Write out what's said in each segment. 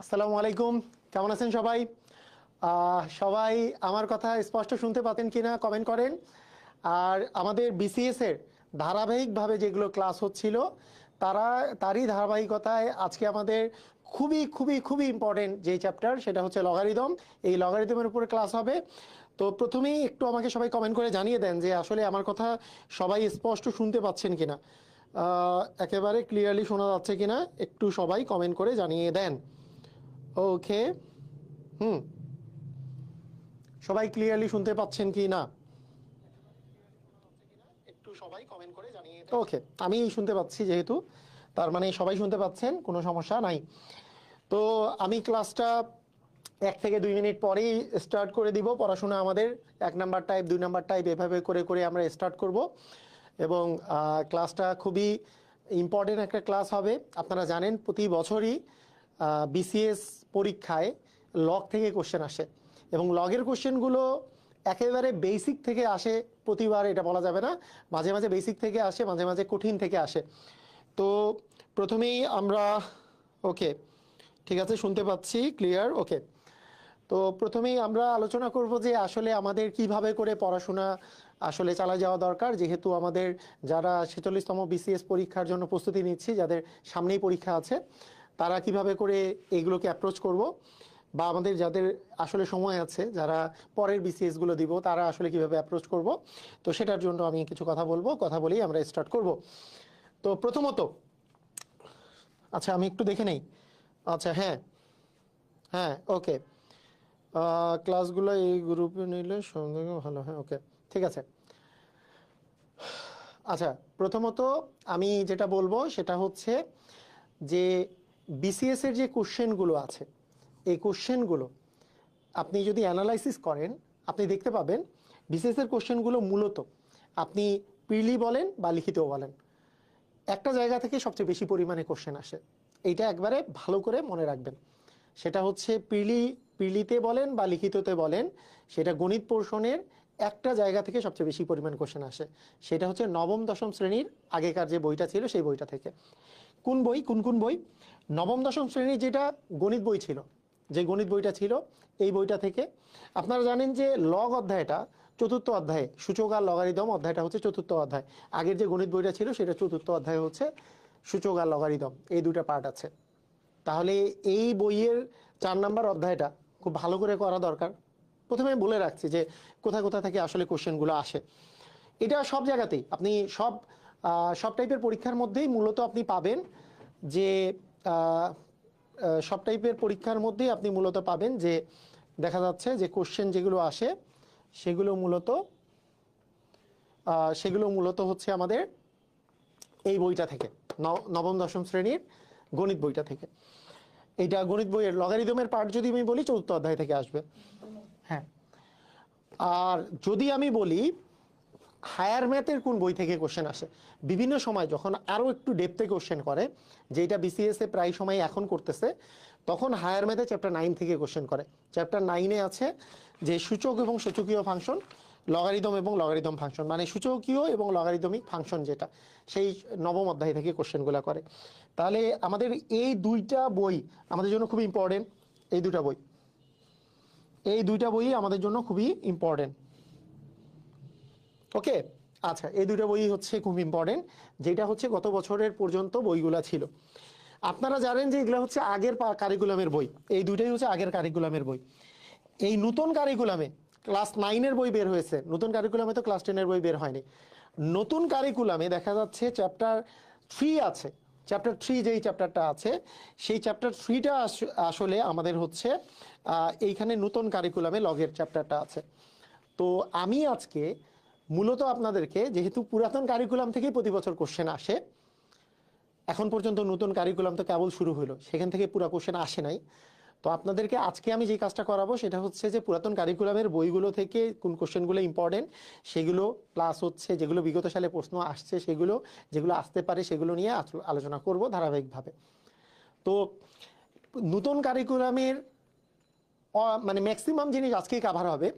আসসালামু আলাইকুম। কেমন আছেন সবাই? সবাই আমার কথা স্পষ্ট শুনতে পাতেন কিনা কমেন্ট করেন। আর আমাদের বিসিএস এর ধারাবাহিকভাবে যেগুলো ক্লাস হচ্ছিল তারই ধারাবাহিকতায় আজকে আমাদের খুবই খুবই খুবই ইম্পর্টেন্ট যে চ্যাপ্টার, সেটা হচ্ছে লগারিদম। এই লগারিদমের উপরে ক্লাস হবে। তো প্রথমেই একটু আমাকে সবাই কমেন্ট করে জানিয়ে দেন যে আসলে আমার কথা সবাই স্পষ্ট শুনতে পাচ্ছেন কিনা, একেবারে ক্লিয়ারলি শোনা যাচ্ছে কিনা একটু সবাই কমেন্ট করে জানিয়ে দেন। ওকে। হুম। সবাই ক্লিয়ারলি শুনতে পাচ্ছেন কি না একটু সবাই কমেন্ট করে জানিয়ে দেন। ওকে, আমি শুনতে পাচ্ছি, যেহেতু তার মানে সবাই শুনতে পাচ্ছেন, কোনো সমস্যা নাই। তো আমি ক্লাসটা 1 থেকে 2 মিনিট পরেই স্টার্ট করে দিব। পড়াশোনা আমাদের 1 নাম্বার টাইপ, 2 নাম্বার টাইপ এভাবে করে করে আমরা স্টার্ট করব। এবং ক্লাসটা খুবই ইম্পর্টেন্ট একটা ক্লাস হবে। আপনারা জানেন প্রতি বছরই বিসিএস পরীক্ষায় লগ থেকে কোশ্চেন আসে, এবং লগের কোশ্চেনগুলো একেবারে বেসিক থেকে আসে। প্রতিবার এটা বলা যাবে না, মাঝে মাঝে বেসিক থেকে আসে, মাঝে মাঝে কঠিন থেকে আসে। তো প্রথমেই আমরা, ওকে ঠিক আছে, শুনতে পাচ্ছি ক্লিয়ার। ওকে, তো প্রথমেই আমরা আলোচনা করব যে আসলে আমাদের কিভাবে করে পড়াশোনা আসলে চালা যাওয়া দরকার, যেহেতু আমাদের যারা 46তম বিসিএস পরীক্ষার জন্য প্রস্তুতি নিচ্ছি, যাদের সামনেই পরীক্ষা আছে, তারা কিভাবে করে এগুলোকে অ্যাপ্রোচ করব, বা আমাদের যাদের আসলে সময় আছে, যারা পরের বিসিএস গুলো দিব, তারা আসলে কিভাবে অ্যাপ্রোচ করব। তো সেটার জন্য আমি কিছু কথা বলবো, কথা বলেই আমরা স্টার্ট করব। তো প্রথমত, আচ্ছা আমি একটু দেখে নেই। আচ্ছা, হ্যাঁ হ্যাঁ, ওকে। ক্লাসগুলো এই গ্রুপে নিলে সঙ্গে ভালো হয়। ওকে, ঠিক আছে। আচ্ছা, প্রথমত আমি যেটা বলবো সেটা হচ্ছে যে বিসিএস এর যে কোশ্চেনগুলো আছে, এই কোশ্চেনগুলো আপনি যদি অ্যানালাইসিস করেন, আপনি দেখতে পাবেন বিসিএস এর কোশ্চেনগুলো মূলত আপনি প্রিলি বলেন বা লিখিতও বলেন, একটা জায়গা থেকে সবচেয়ে বেশি পরিমাণে কোশ্চেন আসে। এইটা একবারে ভালো করে মনে রাখবেন। সেটা হচ্ছে প্রিলিতে বলেন বা লিখিততে বলেন, সেটা গণিত পোর্শনের একটা জায়গা থেকে সবচেয়ে বেশি পরিমাণ কোশ্চেন আসে। সেটা হচ্ছে নবম দশম শ্রেণীর আগেকার যে বইটা ছিল সেই বইটা থেকে। কোন বই, কোন কোন বই? নবম দশম শ্রেণীর যেটা গণিত বই ছিল, যে গণিত বইটা ছিল, এই বইটা থেকে। আপনারা জানেন যে লগ অধ্যায়টা চতুর্থ অধ্যায়ে, সূচক আর লগারিদম অধ্যায়টা হচ্ছে চতুর্থ অধ্যায়। আগের যে গণিত বইটা ছিল সেটা চতুর্থ অধ্যায় হচ্ছে সূচক আর লগারিদম, এই দুটা পার্ট আছে। তাহলে এই বইয়ের 4 নাম্বার অধ্যায়টা খুব ভালো করে করা দরকার। প্রথমে বলে রাখছি যে কোথায় কোথা থেকে আসলে কোশ্চেনগুলো আসে। এটা সব জায়গাতেই আপনি সব টাইপের পরীক্ষার মধ্যেই মূলত আপনি পাবেন যে সব টাইপের পরীক্ষার মধ্যেই আপনি মূলত পাবেন যে দেখা যাচ্ছে যে কোশ্চেন যেগুলো আসে সেগুলো মূলত হচ্ছে আমাদের এই বইটা থেকে, নবম দশম শ্রেণীর গণিত বইটা থেকে। এইটা গণিত বইয়ের লগারিদমের পার্ট যদি আমি বলি চতুর্থ অধ্যায় থেকে আসবে। হ্যাঁ, আর যদি আমি বলি হায়ার ম্যাথের কোন বই থেকে কোশ্চেন আসে, বিভিন্ন সময় যখন আরও একটু ডেপথে কোশ্চেন করে, যেটা বিসিএস এ প্রায় সময় এখন করতেছে, তখন হায়ার ম্যাথে চ্যাপ্টার 9 থেকে কোশ্চেন করে। চ্যাপ্টার 9-এ আছে যে সূচক এবং সূচকীয় ফাংশন, লগারিদম এবং লগারিদম ফাংশন, মানে সূচকীয় এবং লগারিদমিক ফাংশন, যেটা সেই নবম অধ্যায় থেকে কোশ্চেনগুলো করে। তাহলে আমাদের এই দুইটা বই আমাদের জন্য খুবই ইম্পর্টেন্ট। এই দুইটা বই আমাদের জন্য খুবই ইম্পর্টেন্ট। ওকে, আচ্ছা, এই দুটো বই হচ্ছে খুব ইম্পর্টেন্ট, যেটা হচ্ছে গত বছরের পর্যন্ত বইগুলা ছিল। আপনারা জানেন যে এগুলো হচ্ছে আগের কারিকুলামের বই, এই দুইটাই হচ্ছে আগের কারিকুলামের বই। এই নতুন কারিকুলামে ক্লাস 9-এর বই বের হয়েছে, নতুন কারিকুলামে তো ক্লাস 10-এর বই বের হয়নি। নতুন কারিকুলামে দেখা যাচ্ছে চ্যাপ্টার 3 আছে। চ্যাপ্টার 3 যেই চ্যাপ্টারটা আছে, সেই চ্যাপ্টার 3টা আসলে আমাদের হচ্ছে এইখানে নতুন কারিকুলামে লগের চ্যাপ্টারটা আছে। তো আমি আজকে মূলত আপনাদেরকে, যেহেতু পুরাতন কারিকুলাম থেকেই প্রতি বছর কোশ্চেন আসে, এখন পর্যন্ত নতুন কারিকুলাম তো কেবল শুরু হলো, সেখান থেকে পুরো কোশ্চেন আসে নাই। তো আপনাদেরকে আজকে আমি যে কাজটা করাবো সেটা হচ্ছে যে পুরাতন কারিকুলামের বইগুলো থেকে কোন কোশ্চেনগুলো ইম্পর্টেন্ট সেগুলো, প্লাস হচ্ছে যেগুলো বিগত সালে প্রশ্ন আসছে সেগুলো, যেগুলো আসতে পারে সেগুলো নিয়ে আলোচনা করব ধারাবাহিকভাবে। তো নতুন কারিকুলামের মানে ম্যাক্সিমাম জিনিস আজকেই কাভার হবে।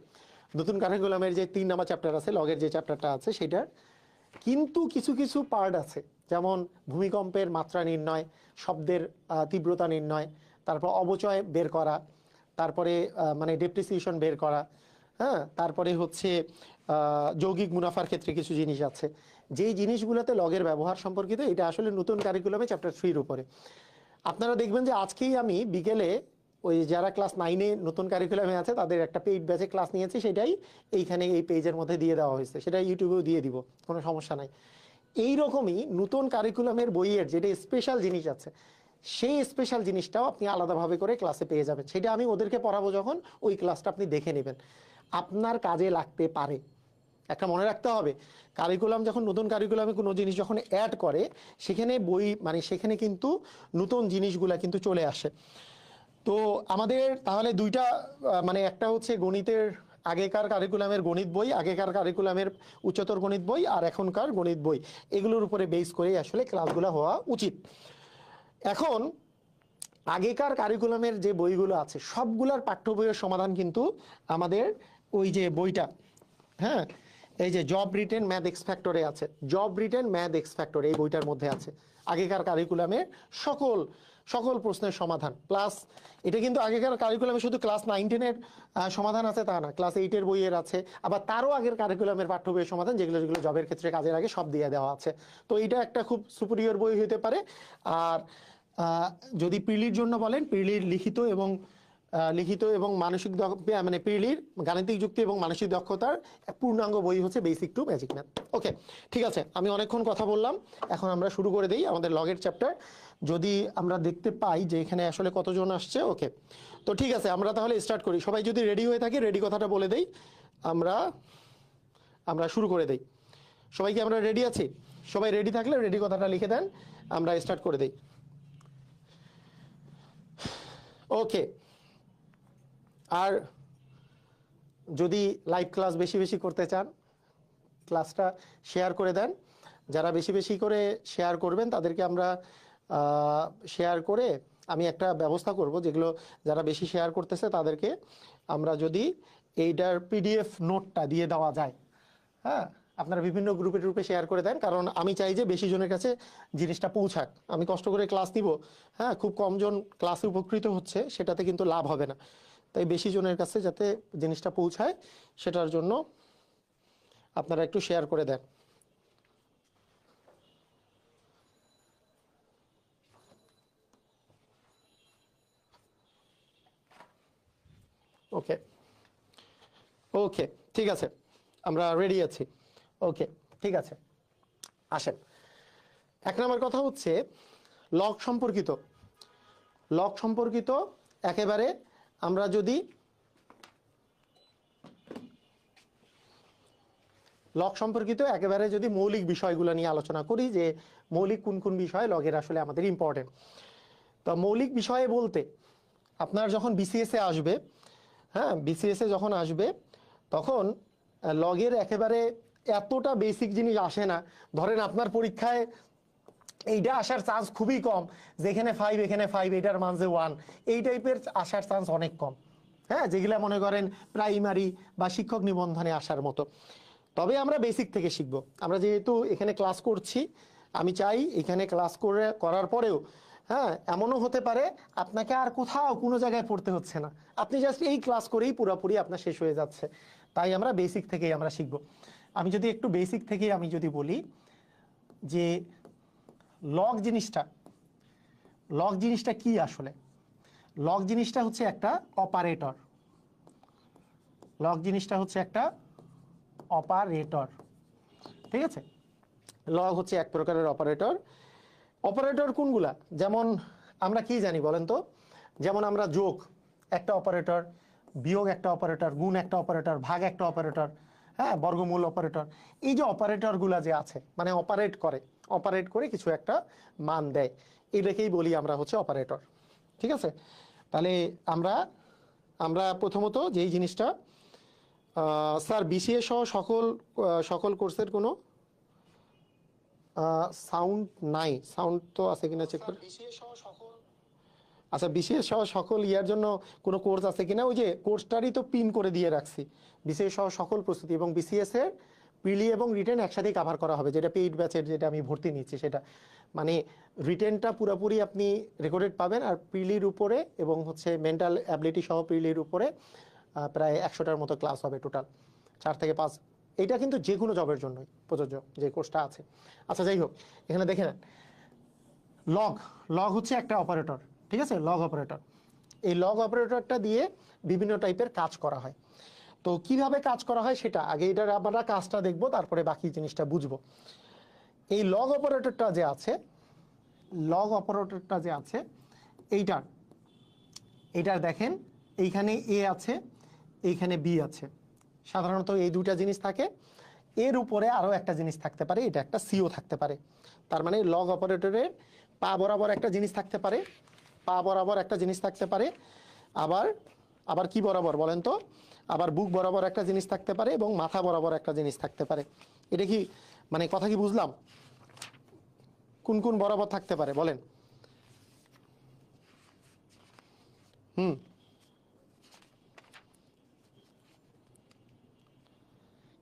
নতুন কারিকুলামের যে 3 নাম্বার চ্যাপ্টার আছে, লগের যে চ্যাপ্টারটা আছে সেটার, কিন্তু কিছু কিছু পার্ট আছে, যেমন ভূমিকম্পের মাত্রা নির্ণয়, শব্দের তীব্রতা নির্ণয়, তারপর অবচয় বের করা, তারপরে মানে ডেপ্রিসিয়েশন বের করা, হ্যাঁ, তারপরে হচ্ছে যৌগিক মুনাফার ক্ষেত্রে কিছু জিনিস আছে, যেই জিনিসগুলোতে লগের ব্যবহার সম্পর্কিত। এটা আসলে নতুন কারিকুলামে চ্যাপ্টার 3-র উপরে। আপনারা দেখবেন যে আজকেই আমি বিকেলে ওই যারা ক্লাস 9-এ নতুন কারিকুলামে আছে তাদের একটা পেইড ব্যাচে ক্লাস নিয়েছি, সেটাই এইখানে এই পেজের মধ্যে দিয়ে দেওয়া হয়েছে, সেটা ইউটিউবেও দিয়ে দিব, কোনো সমস্যা নাই। এইরকমই নতুন কারিকুলামের বইয়ের যেটা স্পেশাল জিনিস আছে, সেই স্পেশাল জিনিসটাও আপনি আলাদাভাবে করে ক্লাসে পেয়ে যাবেন। সেটা আমি ওদেরকে পড়াবো যখন, ওই ক্লাসটা আপনি দেখে নেবেন, আপনার কাজে লাগতে পারে। একটা মনে রাখতে হবে, কারিকুলাম যখন নতুন কারিকুলামে কোনো জিনিস যখন অ্যাড করে, সেখানে বই মানে সেখানে কিন্তু নতুন জিনিসগুলা কিন্তু চলে আসে। তো আমাদের তাহলে দুইটা মানে একটা হচ্ছে গণিতের আগেকার কারিকুলামের গণিত বই, আগেকার কারিকুলামের উচ্চতর গণিত বই, আর এখনকার গণিত বই, এগুলোর উপরে বেস করেই আসলে ক্লাসগুলো হওয়া উচিত। এখন আগেকার কারিকুলামের যে বইগুলো আছে সবগুলার পাঠ্য বইয়ের সমাধান কিন্তু আমাদের ওই যে বইটা, হ্যাঁ, এই যে জব রিটেন ম্যাথ এক্স ফ্যাক্টরে আছে, job written math x factor এই বইটার মধ্যে আছে আগেকার কারিকুলামের সকল সকল প্রশ্নের সমাধান। প্লাস এটা কিন্তু আগেকার কারিকুলামে শুধু ক্লাস 9-10-এর সমাধান আছে তা না, ক্লাস 8-এর বইয়ের আছে, আবার তারও আগের কারিকুলামের পাঠ্য বইয়ের সমাধান, যেগুলো যেগুলো জবের ক্ষেত্রে কাজের আগে সব দিয়ে দেওয়া আছে। তো এটা একটা খুব সুপিরিয়র বই হতে পারে। আর যদি প্রিলির জন্য বলেন, প্রিলির লিখিত এবং মানসিক মানে প্রিলির গাণিতিক যুক্তি এবং মানসিক দক্ষতার পূর্ণাঙ্গ বই হচ্ছে বেসিক টু ম্যাজিক ম্যাথ। ওকে, ঠিক আছে, আমি অনেকক্ষণ কথা বললাম, এখন আমরা শুরু করে দিই আমাদের লগের চ্যাপ্টার। যদি আমরা দেখতে পাই যে এখানে আসলে কতজন আসছে। ওকে, তো ঠিক আছে, আমরা তাহলে স্টার্ট করি। সবাই যদি রেডি হয়ে থাকে, রেডি কথাটা বলে দেই, আমরা শুরু করে দেই। সবাইকে আমরা রেডি আছি? সবাই রেডি থাকলে রেডি কথাটা লিখে দেন, আমরা স্টার্ট করে দেই। ওকে, আর যদি লাইভ ক্লাস বেশি বেশি করতে চান, ক্লাসটা শেয়ার করে দেন। যারা বেশি বেশি করে শেয়ার করবেন তাদেরকে আমরা শেয়ার করে আমি একটা ব্যবস্থা করব, যেগুলো যারা বেশি শেয়ার করতেছে তাদেরকে আমরা যদি এইটার পিডিএফ নোটটা দিয়ে দেওয়া যায়, হ্যাঁ, আপনারা বিভিন্ন গ্রুপে শেয়ার করে দেন, কারণ আমি চাই যে বেশি জনের কাছে জিনিসটা পৌঁছাক। আমি কষ্ট করে ক্লাস নিব, হ্যাঁ, খুব কম জন ক্লাসে উপকৃত হচ্ছে, সেটাতে কিন্তু লাভ হবে না। তাই বেশি জনের কাছে যাতে জিনিসটা পৌঁছায়, সেটার জন্য আপনারা একটু শেয়ার করে দেন। ওকে ওকে, ঠিক আছে, আমরা রেডি আছি। ওকে, ঠিক আছে, আসেন। এক নম্বর কথা হচ্ছে লগ সম্পর্কিত একেবারে আমরা যদি মৌলিক বিষয়গুলো নিয়ে আলোচনা করি, যে মৌলিক কোন কোন বিষয় লগের আসলে আমাদের ইম্পর্টেন্ট। তো মৌলিক বিষয়ে বলতে আপনার যখন বিসিএসে আসবে, হ্যাঁ, বিসিএসে যখন আসবে তখন লগের একেবারে এতটা বেসিক জিনিস আসে না। ধরেন আপনার পরীক্ষায় এইটা আসার চান্স খুবই কম, যেখানে 5 এখানে 5, এটার মান যে 1, এই টাইপের আসার চান্স অনেক কম, হ্যাঁ, যেগুলা মনে করেন প্রাইমারি বা শিক্ষক নিবন্ধনে আসার মতো। তবে আমরা বেসিক থেকে শিখবো। আমরা যেহেতু এখানে ক্লাস করছি, আমি চাই এখানে ক্লাস করার পরেও, হ্যাঁ, এমনও হতে পারে আপনাকে আর কোথাও কোনো জায়গায় পড়তে হচ্ছে না, আপনি জাস্ট এই ক্লাস করেই পুরোপুরি আপনার শেষ হয়ে যাচ্ছে। তাই আমরা বেসিক থেকেই আমরা শিখবো। আমি যদি একটু বেসিক থেকে আমি যদি বলি যে লগ জিনিসটা কি আসলে। লগ জিনিসটা হচ্ছে একটা অপারেটর। ঠিক আছে, লগ হচ্ছে এক প্রকারের অপারেটর। অপারেটর কোনগুলা? যেমন আমরা কি জানি বলেন তো? যেমন আমরা যোগ একটা অপারেটর, বিয়োগ একটা অপারেটর, গুণ একটা অপারেটর, ভাগ একটা অপারেটর, হ্যাঁ, বর্গমূল অপারেটর। এই যে অপারেটরগুলা যে আছে, মানে অপারেট করে কিছু একটা মান দেয়, এটাকেই বলি আমরা হচ্ছে অপারেটর। ঠিক আছে, তাহলে আমরা প্রথমত যেই জিনিসটা, স্যার বিসিএ সহ সকল কোর্সের কোনো সাউন্ড নাই, সাউন্ড তো আছে কিনা চেক করে। আচ্ছা, বিসিএস সহ সকল ইয়ার জন্য কোনো কোর্স আছে কিনা? ওই যে কোর্সটারই তো পিন করে দিয়ে রাখছি, বিসিএস সহ সকল প্রস্তুতি এবং বিসিএস এর প্রিলি এবং রিটেন একসাথেই কাভার করা হবে, যেটা পেইড ব্যাচের যেটা আমি ভর্তি নিচ্ছি সেটা, মানে রিটেনটা পুরোপুরি আপনি রেকর্ডেড পাবেন, আর প্রিলির উপরে এবং হচ্ছে মেন্টাল অ্যাবিলিটি সহ প্রিলির উপরে প্রায় 100টার মতো ক্লাস হবে টোটাল, 4 থেকে 5। এটা কিন্তু যে কোনো জবের জন্যই প্রযোজ্য যে কোর্সটা আছে। আচ্ছা যাই হোক, এখানে দেখে নেন লগ, লগ হচ্ছে একটা অপারেটর, ঠিক আছে, লগ অপারেটর। এই লগ অপারেটরটা দিয়ে বিভিন্ন টাইপের কাজ করা হয়। তো কিভাবে কাজ করা হয় সেটা আগে, এটার আমরা কাজটা দেখবো, তারপরে বাকি জিনিসটা বুঝবো। এই লগ অপারেটরটা যে আছে, লগ অপারেটরটা যে আছে এইটার দেখেন এইখানে এ আছে, এইখানে বি আছে, সাধারণত এই দুইটা জিনিস থাকে। এর উপরে আরো একটা জিনিস থাকতে পারে, এটা একটা সিও থাকতে পারে। তার মানে লগ অপারেটরের পা বরাবর একটা জিনিস থাকতে পারে, পা বরাবর একটা জিনিস থাকতে পারে, আবার আবার কি বরাবর বলেন তো, আবার বুক বরাবর একটা জিনিস থাকতে পারে, এবং মাথা বরাবর একটা জিনিস থাকতে পারে। এটা কি মানে কথা কি বুঝলাম? কোন কোন বরাবর থাকতে পারে বলেন?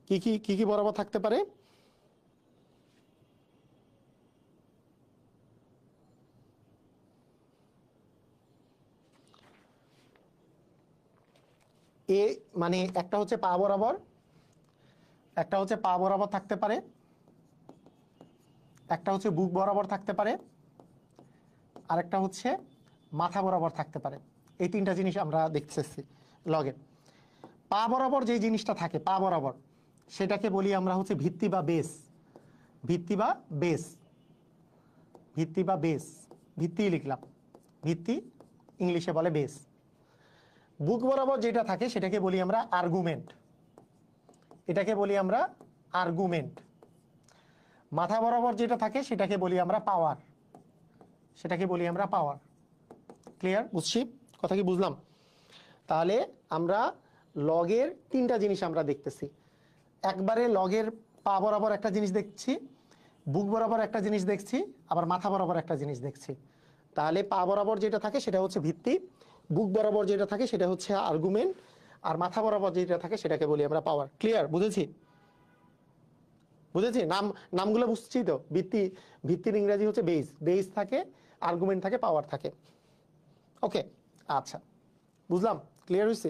কি কি কি কি বরাবর থাকতে পারে? এ মানে একটা হচ্ছে পা বরাবর, একটা হচ্ছে পা বরাবর থাকতে পারে, একটা হচ্ছে বুক বরাবর থাকতে পারে, আর একটা হচ্ছে মাথা বরাবর থাকতে পারে। এই তিনটা জিনিস আমরা দেখতেছি লগের। পা বরাবর যে জিনিসটা থাকে পা বরাবর, সেটাকে বলি আমরা হচ্ছে ভিত্তি বা বেস। ভিত্তি বা বেস, ভিত্তি বা বেস, ভিত্তি লিখলাম, ভিত্তি ইংলিশে বলে বেস। বুক বরাবর যেটা থাকে সেটাকে বলি আমরা আর্গুমেন্ট, এটাকে বলি আমরা আর্গুমেন্ট। মাথা বরাবর যেটা থাকে সেটাকে বলি আমরা পাওয়ার, সেটাকে বলি আমরা পাওয়ার। ক্লিয়ার? বুঝছি? কথা কি বুঝলাম? তাহলে আমরা লগের তিনটা জিনিস আমরা দেখতেছি। একবারে লগের পা বরাবর একটা জিনিস দেখছি, বুক বরাবর একটা জিনিস দেখছি, আবার মাথা বরাবর একটা জিনিস দেখছি। তাহলে পা বরাবর যেটা থাকে সেটা হচ্ছে ভিত্তি, বুক বরাবর যেটা থাকে সেটা হচ্ছে আর্গুমেন্ট, আর মাথা বরাবর যেটা থাকে সেটাকে বলি আমরা পাওয়ার। ক্লিয়ার? বুঝেছি? বুঝেছি? নামগুলো বুঝছি তো? ভিত্তি, ভিত্তির ইংরেজি হচ্ছে বেস, বেস থাকে, আর্গুমেন্ট থাকে, পাওয়ার থাকে। ওকে, আচ্ছা বুঝলাম, ক্লিয়ার হয়েছে?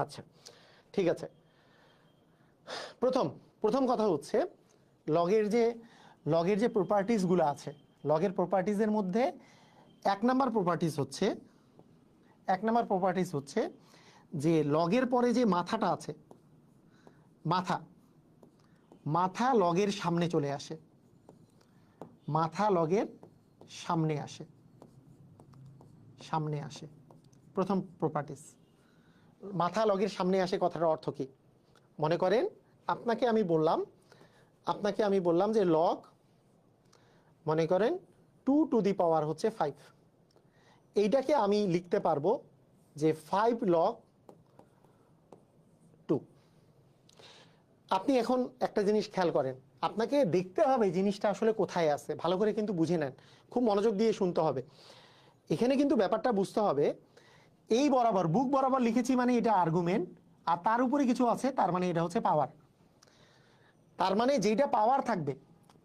আচ্ছা ঠিক আছে। প্রথম প্রথম কথা হচ্ছে লগের যে প্রপার্টিসগুলো আছে, লগের প্রপার্টিসের মধ্যে এক নাম্বার প্রপার্টিস হচ্ছে যে লগের পরে যে মাথাটা আছে, মাথা লগের সামনে চলে আসে, মাথা লগের সামনে আসে, সামনে আসে। প্রথম প্রপার্টিস, মাথা লগের সামনে আসে। কথাটার অর্থ কি? মনে করেন আপনাকে আমি বললাম যে লগ, মনে করেন 2 টু দি পাওয়ার হচ্ছে 5, এইটাকে আমি লিখতে পারবো যে 5 লগ 2। আপনি এখন একটা জিনিস খেয়াল করেন, আপনাকে দেখতে হবে জিনিসটা আসলে কোথায় আছে, ভালো করে কিন্তু বুঝে নেন, খুব মনোযোগ দিয়ে শুনতে হবে। এখানে কিন্তু ব্যাপারটা বুঝতে হবে, এই বরাবর বুক বরাবর লিখেছি মানে এটা আর্গুমেন্ট, আর তার উপরে কিছু আছে তার মানে এটা হচ্ছে পাওয়ার। তার মানে যেটা পাওয়ার থাকবে,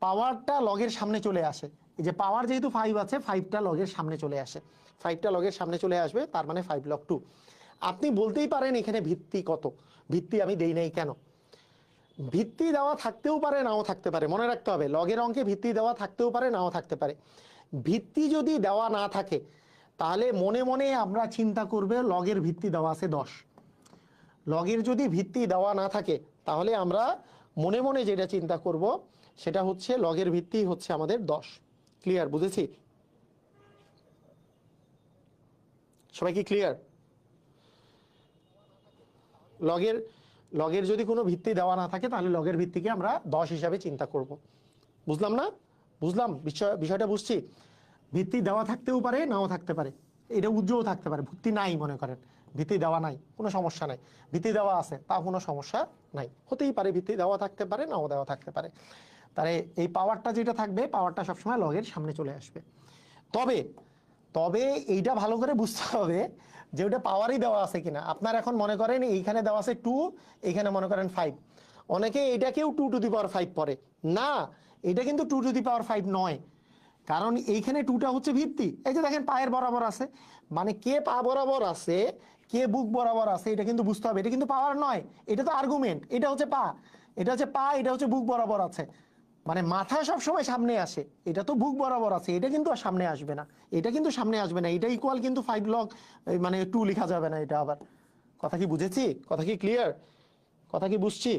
পাওয়ারটা লগের সামনে চলে আসে। এই যে পাওয়ার যেহেতু 5 আছে, 5টা লগের সামনে চলে আসে, 5টা লগের সামনে চলে আসবে, তার মানে 5 লগ 2। আপনি বলতেই পারেন এখানে ভিত্তি কত, ভিত্তি আমি দেই নাই কেন? ভিত্তি দেওয়া থাকতেও পারে, নাও থাকতে পারে। মনে রাখতে হবে লগের অঙ্কে ভিত্তি দেওয়া থাকতেও পারে, নাও থাকতে পারে। ভিত্তি যদি দেওয়া না থাকে তাহলে মনে মনে আমরা চিন্তা করবে লগের ভিত্তি দেওয়া আছে 10। লগের যদি ভিত্তি দেওয়া না থাকে তাহলে আমরা মনে মনে যেটা চিন্তা করব সেটা হচ্ছে লগের ভিত্তি হচ্ছে আমাদের 10। ক্লিয়ার? বুঝেছি? সবাই কি ক্লিয়ার? লগের যদি কোনো ভিত্তি দেওয়া না থাকে তাহলে লগের ভিত্তিকে আমরা 10 হিসাবে চিন্তা করব। বুঝলাম না? বুঝলাম বিষয়টা? বুঝছি। ভিত্তি দেওয়া থাকতেও পারে, নাও থাকতে পারে, এটা উজ্জ্বল থাকতে পারে। ভিত্তি নাই, মনে করেন ভিত্তি দেওয়া নাই, কোনো সমস্যা নাই। ভিত্তি দেওয়া আছে, তা কোনো সমস্যা নাই, হতেই পারে ভিত্তি দেওয়া থাকতে পারে, নাও দেওয়া থাকতে পারে। তাহলে এই পাওয়ারটা যেটা থাকবে, পাওয়ারটা সবসময় লগের সামনে চলে আসবে। তবে তবে এইটা ভালো করে বুঝতে হবে যে ওটা পাওয়ারই দেওয়া আছে কিনা। আপনার এখন মনে করেন এইখানে দেওয়া আছে 2, এইখানে মনে করেন 5, অনেকে এটাকেও 2 টু দি পাওয়ার 5 পড়ে না, এটা কিন্তু 2 টু দি পাওয়ার 5 নয়, কারণ এইখানে 2টা হচ্ছে ভিত্তি। এই যে দেখেন পায়ের বরাবর আছে, মানে কে পা বরাবর আছে কে বুক বরাবর আছে এটা কিন্তু বুঝতে হবে, এটা কিন্তু পাওয়ার নয়, এটা তো আর্গুমেন্ট। এটা হচ্ছে পা, এটা হচ্ছে পা, এটা হচ্ছে বুক বরাবর আছে, মানে মাথা সব সময় সামনে আসে, এটা তো বুক বরাবর আছে, এটা কিন্তু আর সামনে আসবে না, এটা কিন্তু সামনে আসবে না, এটা ইকুয়াল কিন্তু 5 লগ মানে 2 লেখা যাবে না এটা আবার। কথা কি বুঝেছি? কথা কি ক্লিয়ার? কথা কি বুঝছি?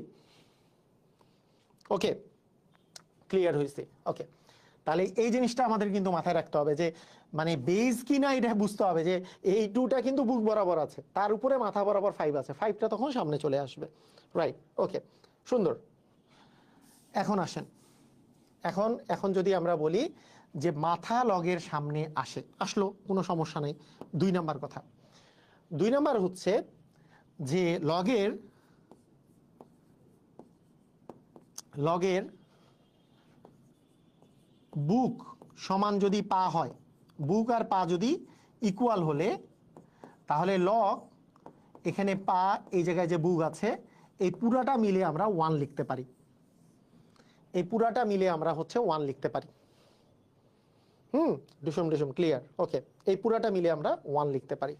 ওকে, ক্লিয়ার হয়েছে। ওকে, তাহলে এই জিনিসটা আমাদের কিন্তু মাথায় রাখতে হবে যে মানে বেজ কি না এটা বুঝতে হবে যে এই 2টা কিন্তু বুক বরাবর আছে, তার উপরে মাথা বরাবর 5 আছে, 5টা তখন সামনে চলে আসবে। রাইট, ওকে, সুন্দর। এখন আসেন, এখন এখন যদি আমরা বলি যে মাথা লগের সামনে আসলো, কোনো সমস্যা নেই। 2 নাম্বার কথা, 2 নাম্বার হচ্ছে যে লগের বুক সমান যদি পা হয়, বুক আর পা যদি ইকুয়াল হলে তাহলে লগ এখানে পা, এই জায়গায় যে বুক আছে, এই পুরাটা মিলে আমরা 1 লিখতে পারি, এই পুরাটা মিলে আমরা হচ্ছে 1 লিখতে পারি। ডিসম ক্লিয়ার? ওকে, এই পুরাটা মিলে আমরা 1 লিখতে পারি।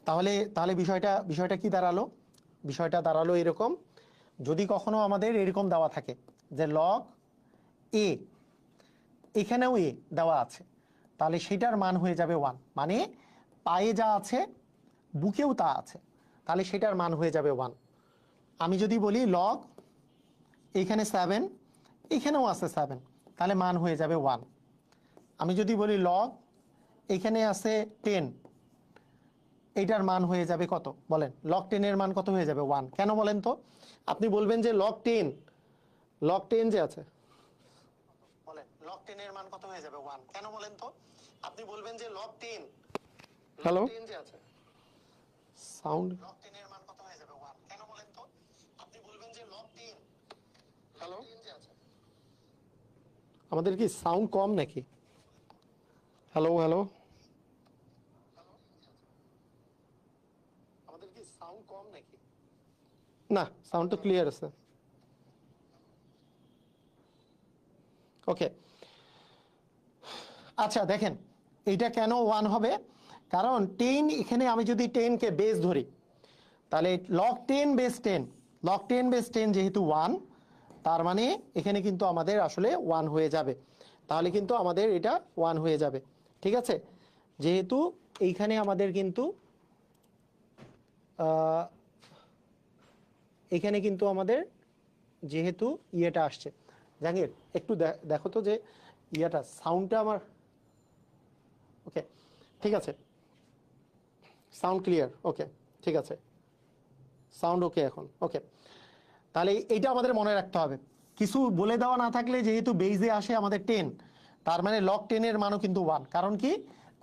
তাহলে তাহলে বিষয়টা কি দাঁড়ালো? বিষয়টা দাঁড়ালো এরকম, যদি কখনো আমাদের এরকম দেওয়া থাকে যে লগ এ, এখানেও এ দেওয়া আছে, তাহলে সেটার মান হয়ে যাবে 1, মানে পায়ে যা আছে বুকেও তা আছে, তাহলে সেটার মান হয়ে যাবে 1। আমি যদি বলি লগ এখানে 7, এখানেও আছে 7, তাহলে মান হয়ে যাবে 1। আমি যদি বলি লগ এখানে আছে 10, এইটার মান হয়ে যাবে কত বলেন? লগ 10 এর মান কত হয়ে যাবে? 1। কেন বলেন তো? আপনি বলবেন যে লগ 10 যে আছে, বলেন লগ 10 এর মান কত হয়ে যাবে? 1। কেন বলেন তো? আপনি বলবেন যে লগ 10, হ্যালো, 10 যে আছে, সাউন্ড, লগ 10 এর মান কত হয়ে যাবে? 1। কেন বলেন তো? আপনি বলবেন যে লগ 10, হ্যালো, 10 যে আছে, আমাদের কি সাউন্ড কম নাকি? হ্যালো হ্যালো, আমাদের কি সাউন্ড কম নাকি? না, সাউন্ড তো ক্লিয়ার আছে। ওকে, আচ্ছা দেখেন এইটা কেন 1 হবে, কারণ 10 এখানে আমি যদি 10 কে বেস ধরি, তাহলে লগ 10 বেস 10, লগ 10 বেস 10 যেহেতু 1, তার মানে এখানে কিন্তু আমাদের আসলে 1 হয়ে যাবে, তাহলে কিন্তু আমাদের এটা 1 হয়ে যাবে। ঠিক আছে, যেহেতু এইখানে আমাদের কিন্তু এখানে কিন্তু আমাদের যেহেতু ইয়েটা আসছে, জাহাঙ্গীর একটু দেখো তো যে ইয়েটা সাউন্ডটা আমার, ওকে ঠিক আছে, সাউন্ড ক্লিয়ার? ওকে ঠিক আছে, সাউন্ড ওকে এখন। ওকে, তাহলে এইটা আমাদের মনে রাখতে হবে, কিছু বলে দেওয়া না থাকলে যেহেতু বেইজে আসে আমাদের 10, তার মানে লগ 10 এর মানও কিন্তু 1। কারণ কি,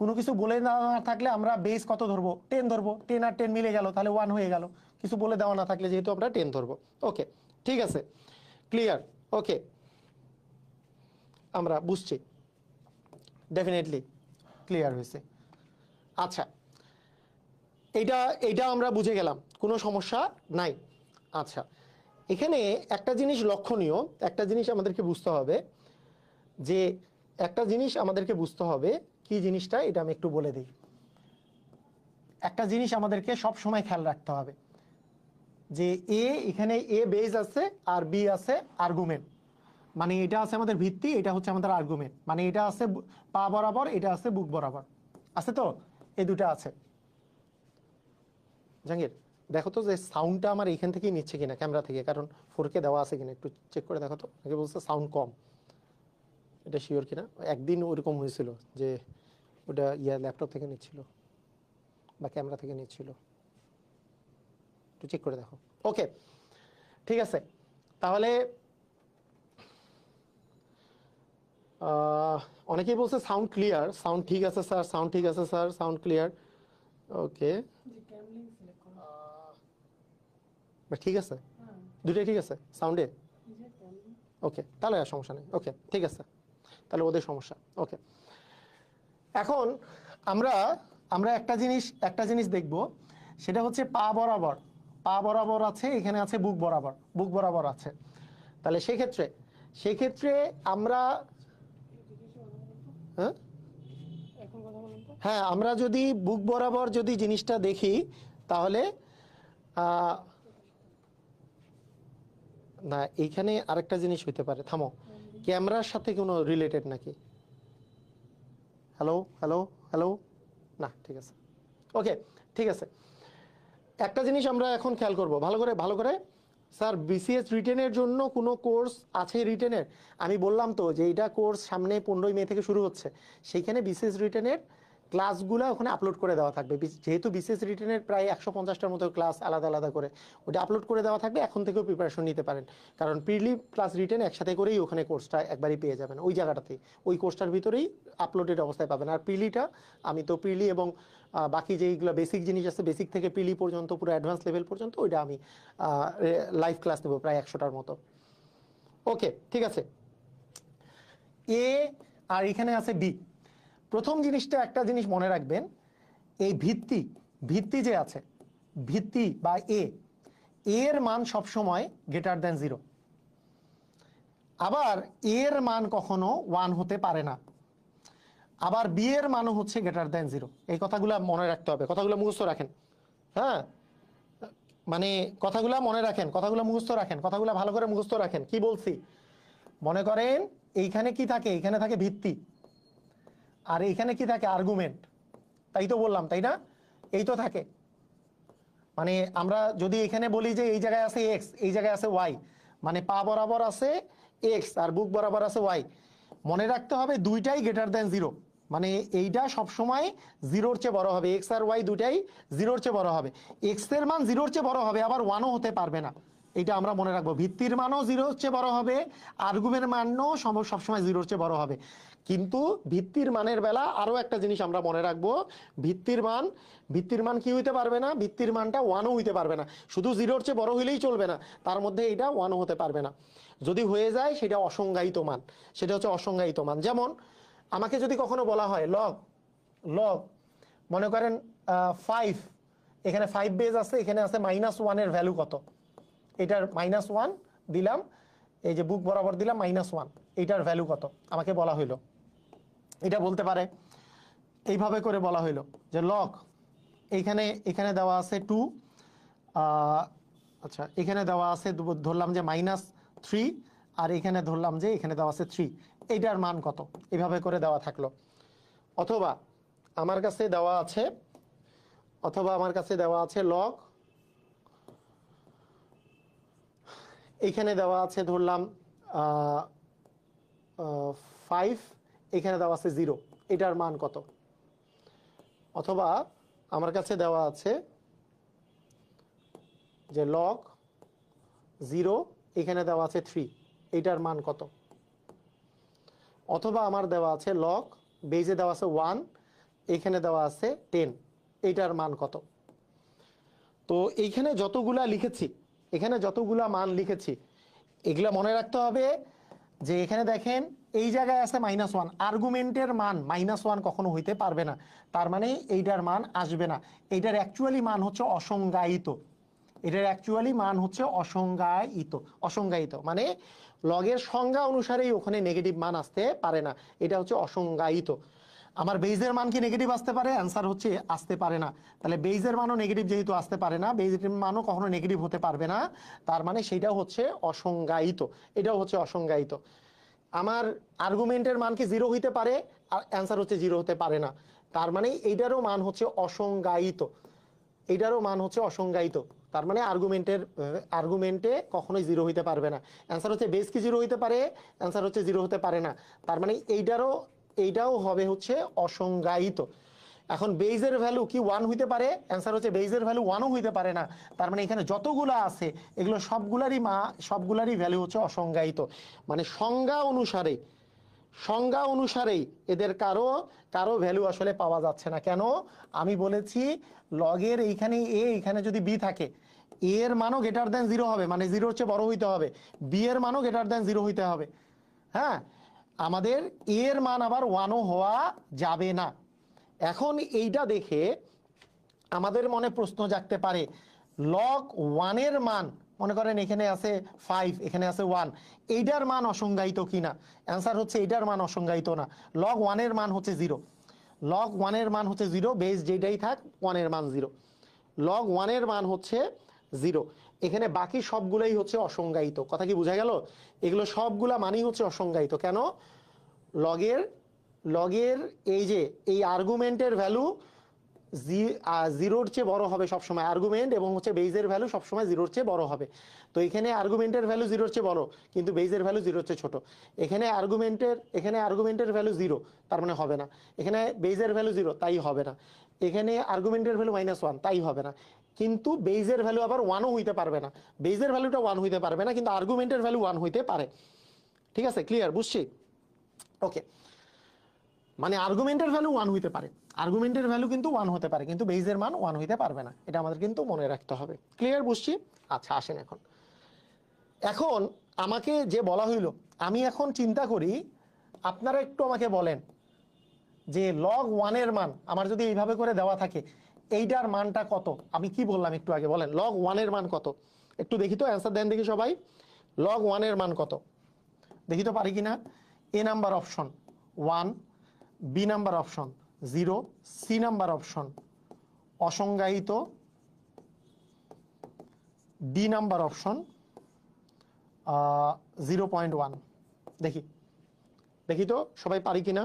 কোনো কিছু বলে দেওয়া না থাকলে আমরা বেস কত ধরবো? 10 ধরবো, 10 আর 10 মিলে গেল, তাহলে 1 হয়ে গেল। কিছু বলে দেওয়া না থাকলে যেহেতু আমরা 10 ধরবো। ওকে ঠিক আছে, ক্লিয়ার? ওকে, আমরা বুঝছি, ডেফিনেটলি ক্লিয়ার হয়েছে। আচ্ছা, এইটা এইটা আমরা বুঝে গেলাম, কোনো সমস্যা নাই। আচ্ছা, এখানে একটা জিনিস লক্ষণীয়, একটা জিনিস আমাদেরকে বুঝতে হবে, যে একটা জিনিস আমাদেরকে বুঝতে হবে, কি জিনিসটা এটা আমি একটু বলে দিই। একটা জিনিস আমাদেরকে সব সময় খেয়াল রাখতে হবে যে এখানে এ বেস আছে আর বি আছে আর্গুমেন্ট, মানে এটা আছে আমাদের ভিত্তি, এটা হচ্ছে আমাদের আর্গুমেন্ট, মানে এটা আছে পা বরাবর, এটা আছে বুক বরাবর, আছে তো, এই দুটো আছে। জাহাঙ্গীর দেখো তো যে সাউন্ডটা আমার এইখান থেকেই নিচ্ছে কিনা ক্যামেরা থেকে, কারণ 4K দেওয়া আছে কিনা একটু চেক করে দেখো তো। আগে বলছে সাউন্ড কম, এটা শিওর কিনা? একদিন ওরকম হয়েছিল যে ওটা ল্যাপটপ থেকে নিচ্ছিল বা ক্যামেরা থেকে নিচ্ছিল, একটু চেক করে দেখো। ওকে ঠিক আছে, তাহলে অনেকেই বলছে সাউন্ড ক্লিয়ার, সাউন্ড ঠিক আছে স্যার, সাউন্ড ঠিক আছে স্যার, সাউন্ড ক্লিয়ার। ওকে ঠিক আছে, দুটোই ঠিক আছে সাউন্ডে। ওকে, তাহলে আর সমস্যা নেই। ওকে ঠিক আছে, তাহলে ওদের সমস্যা। ওকে, এখন আমরা আমরা একটা জিনিস দেখব, সেটা হচ্ছে পা বরাবর, পা বরাবর আছে, এখানে আছে বুক বরাবর আছে। তাহলে সেক্ষেত্রে আমরা হ্যাঁ আমরা যদি বুক বরাবর যদি জিনিসটা দেখি তাহলে না, এইখানে আরেকটা জিনিস হইতে পারে। থামো, ক্যামেরার সাথে কোনো রিলেটেড নাকি? হ্যালো হ্যালো হ্যালো, না ঠিক আছে, ওকে ঠিক আছে। একটা জিনিস আমরা এখন খেয়াল করব ভালো করে। স্যার বিসিএস রিটেনের জন্য কোনো কোর্স আছে রিটেনের? আমি বললাম তো যে এইটা কোর্স সামনে 15ই মে থেকে শুরু হচ্ছে, সেইখানে বিসিএস রিটেনের ক্লাসগুলো ওখানে আপলোড করে দেওয়া থাকবে। যেহেতু বিসিএস রিটেনের প্রায় 150টার মতো ক্লাস আলাদা আলাদা করে ওটা আপলোড করে দেওয়া থাকবে, এখন থেকেও প্রিপারেশন নিতে পারেন। কারণ প্রিলি প্লাস রিটেন একসাথে করেই ওখানে কোর্সটা একবারই পেয়ে যাবেন, ওই জায়গাটাতেই, ওই কোর্সটার ভিতরেই আপলোডেড অবস্থায় পাবেন। আর প্রিলিটা আমি তো প্রিলি এবং বাকি যেইগুলো বেসিক জিনিস আছে, বেসিক থেকে প্রিলি পর্যন্ত পুরো অ্যাডভান্স লেভেল পর্যন্ত, ওইটা আমি লাইভ ক্লাস নেবো প্রায় 100টার মতো। ওকে ঠিক আছে। এ আর এখানে আছে বি। প্রথম জিনিসটা একটা জিনিস মনে রাখবেন, এই ভিত্তি যে আছে, ভিত্তি বা এর মান সবসময় গ্রেটার দেন 0। আবার এর মান কখনো 1 হতে পারে না। আবার বি এর মানও হচ্ছে গ্রেটার দেন 0। এই কথাগুলো মনে রাখতে হবে, কথাগুলো মুখস্থ রাখেন। হ্যাঁ, মানে কথাগুলো মনে রাখেন, কথাগুলো মুখস্থ রাখেন, কথাগুলো ভালো করে মুখস্থ রাখেন। কি বলছি মনে করেন, এইখানে কি থাকে? এইখানে থাকে ভিত্তি, আর এইখানে কি থাকে? আর্গুমেন্ট। তাই তো বললাম, তাই না? এই তো থাকে। মানে আমরা যদি এখানে বলি যে এই জায়গায় আছে এক্স, এই জায়গায় আছে ওয়াই, মানে পা বরাবর আছে এক্স আর বুক বরাবর আছে ওয়াই, মনে রাখতে হবে দুইটাই গ্রেটার দেন 0। মানে এইটা সবসময় 0-র চেয়ে বড় হবে। এক্স আর ওয়াই দুইটাই 0-র চেয়ে বড় হবে। এক্স এর মান 0-র চেয়ে বড় হবে, আবার 1ও হতে পারবে না। এটা আমরা মনে রাখবো। ভিত্তির মানও 0-র চেয়ে বড় হবে, আর্গুমেন্টের মানও সবসময় 0-র চেয়ে বড় হবে। কিন্তু ভিত্তির মানের বেলা আরো একটা জিনিস আমরা মনে রাখবো, ভিত্তির মান কি হইতে পারবে না? ভিত্তির মানটা 1ও হইতে পারবে না। শুধু 0-র চেয়ে বড় হইলেই চলবে না, তার মধ্যে এটা 1ও হতে পারবে না। যদি হয়ে যায় সেটা অসংজ্ঞায়িত মান, সেটা হচ্ছে অসংজ্ঞায়িত মান। যেমন আমাকে যদি কখনো বলা হয় লগ মনে করেন 5, এখানে 5 বেজ আছে, এখানে আছে -1 এর ভ্যালু কত? এটার -1 দিলাম, এই যে বুক বরাবর দিলাম -1, এইটার ভ্যালু কত আমাকে বলা হইলো। এটা বলতে পারে এইভাবে করে বলা হইলো যে লগ এখানে দেওয়া আছে 2, আচ্ছা এখানে দেওয়া আছে ধরলাম যে -3, আর এখানে ধরলাম যে এখানে দেওয়া আছে 3, এইটার মান কত? এইভাবে করে দেওয়া থাকলো। অথবা আমার কাছে দেওয়া আছে লগ, এখানে দেওয়া আছে ধরলাম 5, এখানে দেওয়া আছে 0, এটার মান কত? অথবা আমার কাছে দেওয়া আছে যে লগ 0, এখানে দেওয়া আছে 3, এটার মান কত? অথবা আমার দেওয়া আছে লগ বেজে দেওয়া আছে 1, এখানে দেওয়া আছে 10, এটার মান কত? তো এইখানে যতগুলা মান লিখেছি এগুলা মনে রাখতে হবে যে এখানে দেখেন এই জায়গায় আছে -1, আর্গুমেন্টের মান -1 কখনো হইতে পারবে না, তার মানে এইটার মান আসবে না। এইটার অ্যাকচুয়ালি মান হচ্ছে অসংজ্ঞায়িত। এটার অ্যাকচুয়ালি মান হচ্ছে অসংজ্ঞায়িত মানে লগের সংজ্ঞা অনুসারেই ওখানে নেগেটিভ মান আসতে পারে না, এটা হচ্ছে অসংজ্ঞায়িত। আমার বেইজের মান কি নেগেটিভ আসতে পারে? অ্যান্সার হচ্ছে আসতে পারে না। তাহলে বেইজের মানও নেগেটিভ যেহেতু আসতে পারে না, বেইজের মানও কখনো নেগেটিভ হতে পারবে না, তার মানে সেইটাও হচ্ছে অসংজ্ঞায়িত, এটাও হচ্ছে অসংজ্ঞায়িত। আমার আর্গুমেন্টের মান কি 0 হইতে পারে? আর অ্যান্সার হচ্ছে 0 হতে পারে না, তার মানে এইটারও মান হচ্ছে অসংজ্ঞায়িত। তার মানে আর্গুমেন্টে কখনোই 0 হইতে পারবে না। অ্যান্সার হচ্ছে বেস কি 0 হইতে পারে? অ্যান্সার হচ্ছে 0 হতে পারে না, তার মানে এইটাও হবে হচ্ছে অসংজ্ঞায়িত। এখন বেইজের ভ্যালু কি 1 হইতে পারে? অ্যান্সার হচ্ছে বেইজের ভ্যালু 1ও হইতে পারে না, তার মানে এখানে যতগুলা আছে এগুলো সবগুলারই ভ্যালু হচ্ছে অসংজ্ঞায়িত। মানে সংজ্ঞা অনুসারেই এদের কারো ভ্যালু আসলে পাওয়া যাচ্ছে না। কেন? আমি বলেছি লগের এখানে যদি বি থাকে, এর মানও গ্রেটার দেন 0 হবে, মানে 0-র চেয়ে বড় হইতে হবে, বি এর মানও গ্রেটার দেন 0 হইতে হবে। হ্যাঁ, আমাদের এর মান আবার 1ও হওয়া যাবে না। এখন এইটা দেখে আমাদের মনে প্রশ্ন জাগতে পারে লগ 1 এর মান মনে করেন এখানে আছে 5, এখানে আছে 1, এইটার মান অসংজ্ঞায়িত কিনা? অ্যান্সার হচ্ছে এইটার মান অসংজ্ঞায়িত না। লগ 1 এর মান হচ্ছে 0, লগ 1 এর মান হচ্ছে 0, বেস যেটাই থাক 1 এর মান 0, লগ 1 এর মান হচ্ছে 0। এখানে বাকি সবগুলোই হচ্ছে অসংজ্ঞায়িত। কথা কি বোঝা গেল? এগুলো সবগুলা মানই হচ্ছে অসংজ্ঞায়িত। কেন? লগের লগের এই যে এই আর্গুমেন্টের ভ্যালু জিরোর চেয়ে বড় হবে সবসময়, আর্গুমেন্ট এবং হচ্ছে বেজের ভ্যালু সবসময় জিরোর চেয়ে বড় হবে। তো এখানে আর্গুমেন্টের ভ্যালু জিরোর চেয়ে বড়, কিন্তু বেজের ভ্যালু জিরোর চেয়ে ছোট। এখানে আর্গুমেন্টের ভ্যালু জিরো, তার মানে হবে না। এখানে বেজের ভ্যালু জিরো, তাই হবে না। এখানে আর্গুমেন্টের ভ্যালু -1, তাই হবে না। কিন্তু বেজের ভ্যালু আবার 1ও হইতে পারবে না, বেজের ভ্যালুটা 1 হইতে পারবে না, কিন্তু আর্গুমেন্টের ভ্যালু 1 হইতে পারে। ঠিক আছে, ক্লিয়ার? বুঝছি? ওকে, মানে আর্গুমেন্টের ভ্যালু 1 হইতে পারে, আর্গুমেন্টের ভ্যালু কিন্তু 1 হতে পারে, কিন্তু বেজের মান 1 হইতে পারবে না। এটা আমাদের কিন্তু মনে রাখতে হবে। ক্লিয়ার? বুঝছি? আচ্ছা, আসেন এখন এখন আমাকে যে বলা হইল, আমি এখন চিন্তা করি, আপনারা একটু আমাকে বলেন যে লগ 1 এর মান আমার যদি এইভাবে করে দেওয়া থাকে, এইটার মানটা কত? আমি কি বললাম একটু আগে, বলেন লগ 1 এর মান কত? একটু দেখি তো, অ্যান্সার দেন দেখি সবাই। লগ 1 এর মান কত দেখি তো, পারি কিনা। A number option 1, B number option 0, C number option অসংজ্ঞায়িত, ডি নাম্বার অপশন 0.1। দেখি দেখি তো সবাই পারি কিনা।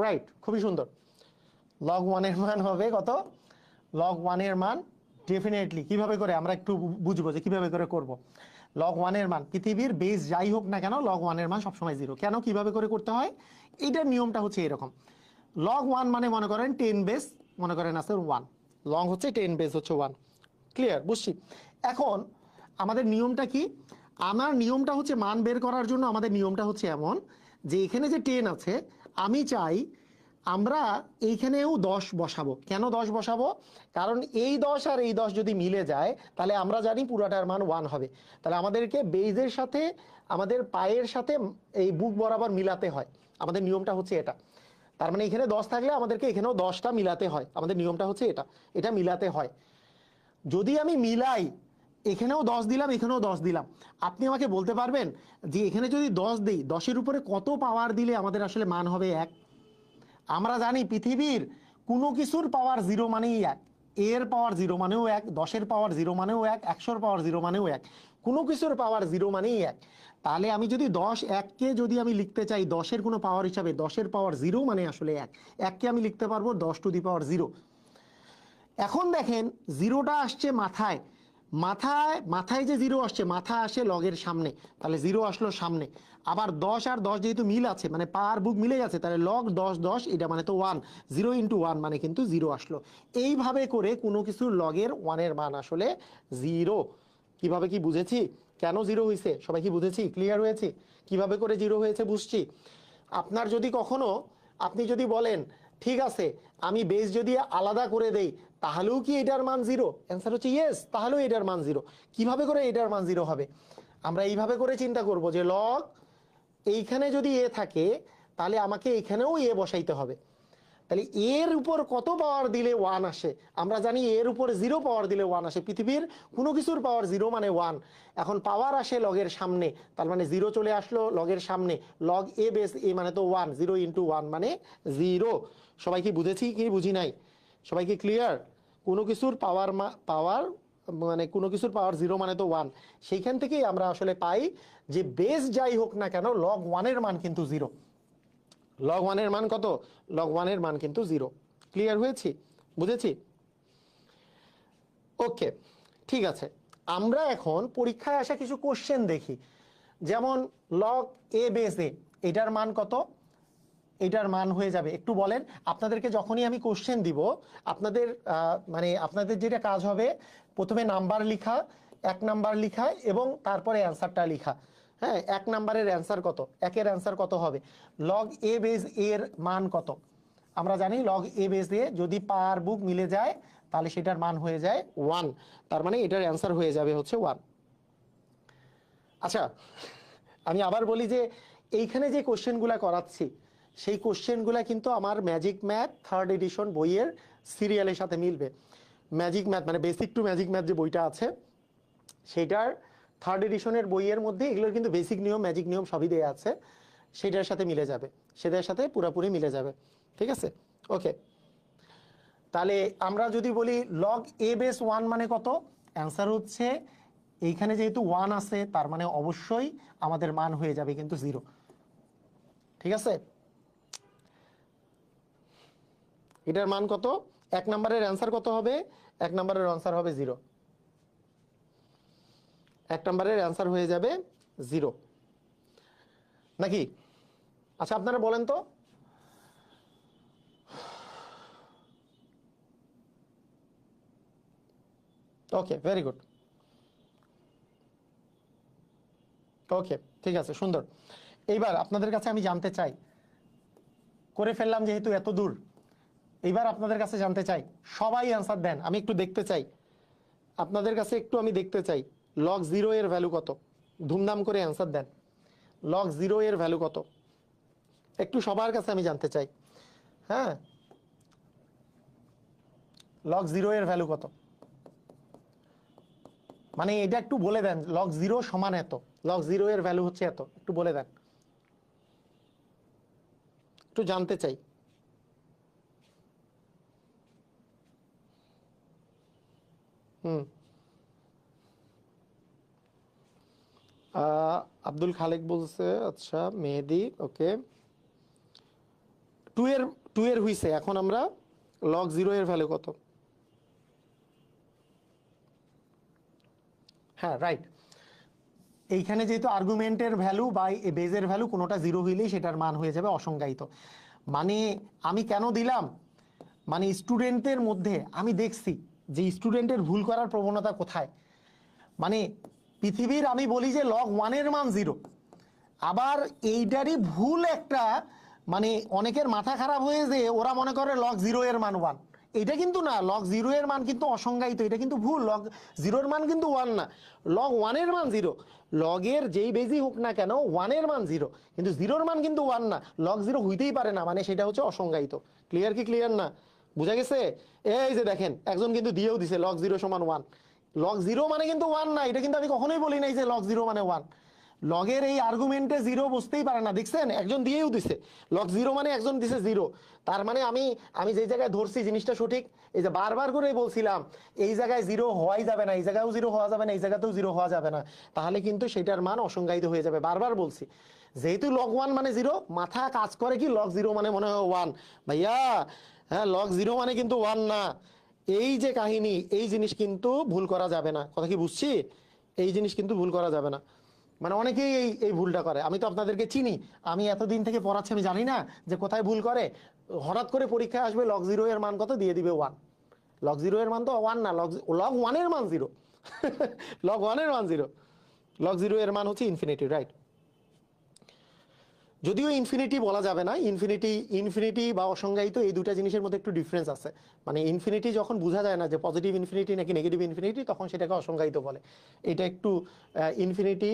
রাইট, খুবই সুন্দর। লগ 1 এর মান হবে কত? লগ 1 এর মান ডেফিনেটলি কিভাবে করে আমরা একটু বুঝবো যে কিভাবে করে করব। লগ 1 এর মান, পৃথিবীর বেস যাই হোক না কেন, লগ 1 এর মান সবসময় 0। কেন, কিভাবে করে করতে হয়? এইটার নিয়মটা হচ্ছে এরকম। লগ 1 মানে মনে করেন 10 বেস, মনে করেন আছে 1, লং হচ্ছে 10 বেস হচ্ছে 1। ক্লিয়ার? বুঝছি। এখন আমাদের নিয়মটা কি? আমার নিয়মটা হচ্ছে মান বের করার জন্য আমাদের নিয়মটা হচ্ছে এমন যে এখানে যে 10 আছে, আমি চাই আমরা এইখানেও 10 বসাবো। কেন 10 বসাবো? কারণ এই 10 আর এই 10 যদি মিলে যায়, তাহলে আমরা জানি পুরাটার মান 1 হবে। তাহলে আমাদেরকে বেজের সাথে আমাদের পায়ের সাথে এই বুক বরাবর মিলাতে হয়। আমাদের নিয়মটা হচ্ছে এটা। তার মানে এখানে 10 থাকলে আমাদেরকে এখানেও 10টা মিলাতে হয়। আমাদের নিয়মটা হচ্ছে এটা, এটা মিলাতে হয়। যদি আমি মিলাই, এখানেও 10 দিলাম, এখানেও 10 দিলাম, আপনি আমাকে বলতে পারবেন যে এখানে যদি 10 দিই, 10-এর উপরে কত পাওয়ার দিলে আমাদের আসলে মান হবে 1? আমরা জানি পৃথিবীর কোনো কিছুর পাওয়ার 0 মানেই 1, এর পাওয়ার 0 মানেও 1, 10-এর পাওয়ার 0 মানেও 1, 100-র পাওয়ার 0 মানেও 1, কোনো কিছুর পাওয়ার 0 মানেই 1। তাহলে আমি যদি 10 1কে যদি আমি লিখতে চাই 10-এর কোনো পাওয়ার হিসাবে, 10-এর পাওয়ার 0 মানে আসলে 1, 1কে আমি লিখতে পারবো 10 টু দি পাওয়ার 0। এখন দেখেন জিরোটা আসছে মাথায়, মাথায় মাথায় যে 0 আসছে, মাথা আসে লগের সামনে, তাহলে 0 আসলো সামনে। আবার 10 আর 10 যেহেতু মিল আছে, মানে পার বুক মিলে গেছে, তাহলে লগ 10 10, এটা মানে তো 1, 0 ইন্টু 1 মানে কিন্তু 0 আসলো। এইভাবে করে কোনো কিছুর লগের 1 এর মান আসলে 0। কিভাবে কি বুঝেছি? কেন 0 হয়েছে সবাই কি বুঝেছি? ক্লিয়ার হয়েছে কিভাবে করে 0 হয়েছে? বুঝছি। আপনার যদি কখনো, আপনি যদি বলেন ঠিক আছে আমি বেস যদি আলাদা করে দেই, তাহলেও কি এটার মান 0? অ্যান্সার হচ্ছে ইয়েস, তাহলেও এটার মান 0। কিভাবে করে এটার মান 0 হবে? আমরা এইভাবে করে চিন্তা করব যে লগ এইখানে যদি এ থাকে, তাহলে আমাকে এখানেও এ বসাইতে হবে। তাহলে এর উপর কত পাওয়ার দিলে 1 আসে? আমরা জানি এর উপর 0 পাওয়ার দিলে 1 আসে। পৃথিবীর কোনো কিছুর পাওয়ার 0 মানে 1। এখন পাওয়ার আসে লগের সামনে, তার মানে 0 চলে আসলো লগের সামনে। লগ এ বেস এ মানে তো 1, 0 ইন্টু 1 মানে 0। সবাই কি বুঝেছি কি বুঝি নাই? সবাই কি ক্লিয়ার? কোনো কিছুর পাওয়ার মানে কোনো কিছুর পাওয়ার 0 মানে তো 1। সেইখান থেকেই আমরা আসলে পাই যে বেস যাই হোক না কেন, লগ 1 এর মান কিন্তু 0। লগ 1 এর মান কত? লগ 1 এর মান কিন্তু 0। ক্লিয়ার হয়েছি? বুঝেছি? ওকে, ঠিক আছে। আমরা এখন পরীক্ষায় আসা কিছু কোশ্চেন দেখি। যেমন লগ এ বেস এ, এটার মান কত? এটার মান হয়ে যাবে, একটু বলেন। আপনাদেরকে যখনই আমি কোশ্চেন দিব, আপনাদের মানে আপনাদের যেটা কাজ হবে, প্রথমে নাম্বার লিখা, 1 নাম্বার লিখা এবং তারপরে অ্যান্সারটা লিখা। হ্যাঁ, 1 নাম্বারের অ্যান্সার কত, 1-এর অ্যান্সার কত হবে? লগ এ বেস এর মান কত? আমরা জানি লগ এ বেস এ যদি পার বুক মিলে যায়, তাহলে সেটার মান হয়ে যায় 1। তার মানে এটার অ্যান্সার হয়ে যাবে হচ্ছে 1। আচ্ছা, আমি আবার বলি যে এইখানে যে কোশ্চেনগুলো করাচ্ছি সেই কোশ্চেনগুলো কিন্তু আমার ম্যাজিক ম্যাথ 3rd এডিশন বইয়ের সিরিয়ালের সাথে মিলবে। ম্যাজিক ম্যাথ মানে বেসিক টু ম্যাজিক ম্যাথ যে বইটা আছে সেটার 3rd এডিশনের বইয়ের মধ্যে এগুলোর কিন্তু বেসিক নিয়ম ম্যাজিক নিয়ম সবই দেয়া আছে, সেটার সাথে মিলে যাবে, সেটার সাথে পুরোপুরি মিলে যাবে। ঠিক আছে, ওকে। তাহলে আমরা যদি বলি লগ এ বেস 1 মানে কত, অ্যান্সার হচ্ছে এইখানে যেহেতু 1 আছে তার মানে অবশ্যই আমাদের মান হয়ে যাবে কিন্তু 0। ঠিক আছে, এটার মান কত, 1 নম্বরের অ্যান্সার কত হবে, 1 নম্বরের অ্যান্সার হবে 0। 1 নম্বরের অ্যান্সার হয়ে যাবে 0 নাকি? আচ্ছা আপনারা বলেন তো, ওকে ভেরি গুড, ওকে ঠিক আছে, সুন্দর। এইবার আপনাদের কাছে আমি জানতে চাই, করে ফেললাম যেহেতু এত দূর, এইবার আপনাদের কাছে জানতে চাই, সবাই অ্যান্সার দেন, আমি একটু দেখতে চাই আপনাদের কাছে, একটু আমি দেখতে চাই লগ 0 এর ভ্যালু কত, ধুমধাম করে অ্যান্সার দেন। লগ 0 এর ভ্যালু কত একটু সবার কাছে আমি জানতে চাই। হ্যাঁ, লগ 0 এর ভ্যালু কত, মানে এটা একটু বলে দেন, লগ 0 সমান এত, লগ 0 এর ভ্যালু হচ্ছে এত, একটু বলে দেন, একটু জানতে চাই। আব্দুল খালেক বলছে, আচ্ছা মেহেদি, ওকে। 2 এর হইছে, এখন আমরা লগ 0 এর ভ্যালু কত, হ্যাঁ রাইট। এইখানে যেহেতু আর্গুমেন্টের ভ্যালু বা বেজের ভ্যালু কোনোটা 0 হইলেই সেটার মান হয়ে যাবে অসংজ্ঞায়িত। মানে আমি কেন দিলাম, মানে স্টুডেন্টের মধ্যে আমি দেখছি যে স্টুডেন্টের ভুল করার প্রবণতা কোথায়। মানে পৃথিবীর আমি বলি যে লগ 1 এর মান 0, আবার এইটারই ভুল একটা, মানে অনেকের মাথা খারাপ হয়ে যে ওরা মনে করে লগ 0 এর মান 1। এটা কিন্তু না, লগ 0 এর মান কিন্তু অসংজ্ঞায়িত, এটা কিন্তু ভুল। লগ 0 এর মান কিন্তু 1 না, লগ 1 এর মান 0। লগের যেই বেজই হোক না কেন 1 এর মান 0, কিন্তু 0 এর মান কিন্তু 1 না, লগ 0 হইতেই পারে না, মানে সেটা হচ্ছে অসংজ্ঞায়িত। ক্লিয়ার কি ক্লিয়ার না, বুঝা গেছে? এই যে দেখেন একজন কিন্তু দিয়েও দিছে লগ 0 সমান 1, লগ 0 মানে কিন্তু 1 না, এটা কিন্তু আমি কখনোই বলি নাই যে লগ 0 মানে 1। লগের এই আর্গুমেন্টে 0 বুঝতেই পারে না, দেখছেন একজন দিয়েও দিছে লগ 0 মানে একজন দিছে 0, তার মানে আমি যে জায়গায় ধরছি জিনিসটা সঠিক। এই যে বারবার করে বলছিলাম এই জায়গায় 0 হওয়াই যাবে না, এই জায়গায়ও 0 হওয়া যাবে না, এই জায়গাতেও 0 হওয়া যাবে না, তাহলে কিন্তু সেটার মান অসংজ্ঞায়িত হয়ে যাবে। বারবার বলছি, যেহেতু লগ 1 মানে 0, মাথা কাজ করে কি লগ 0 মানে মনে হয় 1, ভাইয়া হ্যাঁ লগ 0 মানে কিন্তু 1 না। এই যে কাহিনী, এই জিনিস কিন্তু ভুল করা যাবে না, কথা কি বুঝছি? এই জিনিস কিন্তু ভুল করা যাবে না, মানে অনেকেই এই ভুলটা করে। আমি তো আপনাদেরকে চিনি, আমি এতদিন থেকে পড়াচ্ছি, আমি জানি না যে কোথায় ভুল করে। হঠাৎ করে পরীক্ষায় আসবে লগ 0 এর মান কত, দিয়ে দিবে 1। লগ 0 এর মান তো 1 না, লগ 1 এর মান 0। লগ 1 এর মান 0, লগ 0 এর মান হচ্ছে ইনফিনিটি, রাইট। যদিও ইনফিনিটি বলা যাবে না, ইনফিনিটি বা অসংজ্ঞায়িত এই দুটা জিনিসের মধ্যে একটু ডিফারেন্স আছে। মানে ইনফিনিটি যখন বোঝা যায় না যে পজিটিভ ইনফিনিটি নাকি নেগেটিভ ইনফিনিটি, তখন সেটাকে অসংজ্ঞায়িত বলে। এটা একটু ইনফিনিটি,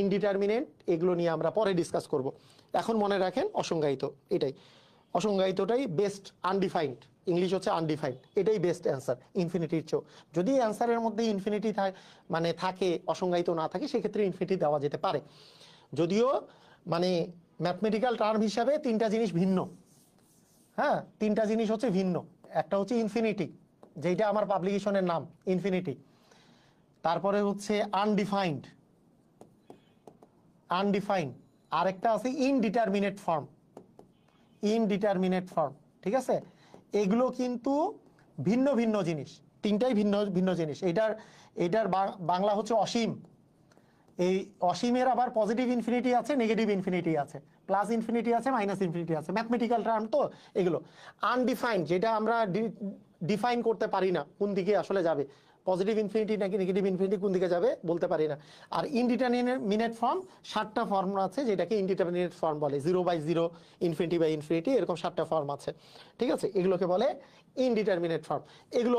ইনডিটারমিনেন্ট, এগুলো নিয়ে আমরা পরে ডিসকাস করব। এখন মনে রাখেন অসংজ্ঞায়িত, এটাই অসংজ্ঞায়িতটাই বেস্ট, আনডিফাইন্ড, ইংলিশ হচ্ছে আনডিফাইন্ড, এটাই বেস্ট অ্যান্সার ইনফিনিটির চেয়েও। যদি অ্যান্সারের মধ্যে ইনফিনিটি মানে থাকে, অসংজ্ঞায়িত না থাকে, সেক্ষেত্রে ইনফিনিটি দেওয়া যেতে পারে। যদিও মানে ম্যাথমেটিক্যাল টার্ম হিসাবে 3টা জিনিস ভিন্ন। হ্যাঁ, 3টা জিনিস হচ্ছে ভিন্ন। একটা হচ্ছে ইনফিনিটি, যেটা আমার পাবলিকেশনের নাম ইনফিনিটি, তারপরে হচ্ছে আনডিফাইন্ড, আরেকটা আছে ইনডিটারমিনেট ফর্ম, ঠিক আছে? এগুলো কিন্তু ভিন্ন ভিন্ন জিনিস, 3টাই ভিন্ন ভিন্ন জিনিস। এটার বাংলা হচ্ছে অসীম। এই অসীমের আবার পজিটিভ ইনফিনিটি আছে, নেগেটিভ ইনফিনিটি আছে, প্লাস ইনফিনিটি আছে, মাইনাস ইনফিনিটি আছে, ম্যাথমেটিক্যাল টার্ম তো এগুলো। আনডিফাইন্ড, যেটা আমরা ডিফাইন করতে পারি না কোন দিকে আসলে যাবে, পজিটিভ ইনফিনিটি নাকি নেগেটিভ ইনফিনিটি কোন দিকে যাবে বলতে পারি না। আর ইনডিটারমিনেট ফর্ম, 7টা ফর্ম আছে যেটাকে ইনডিটারমিনেট ফর্ম বলে, 0/0, ইনফিনিটি, এরকম 7টা ফর্ম আছে। ঠিক আছে, এগুলোকে বলে ইনডিটারমিনেট ফর্ম। এগুলো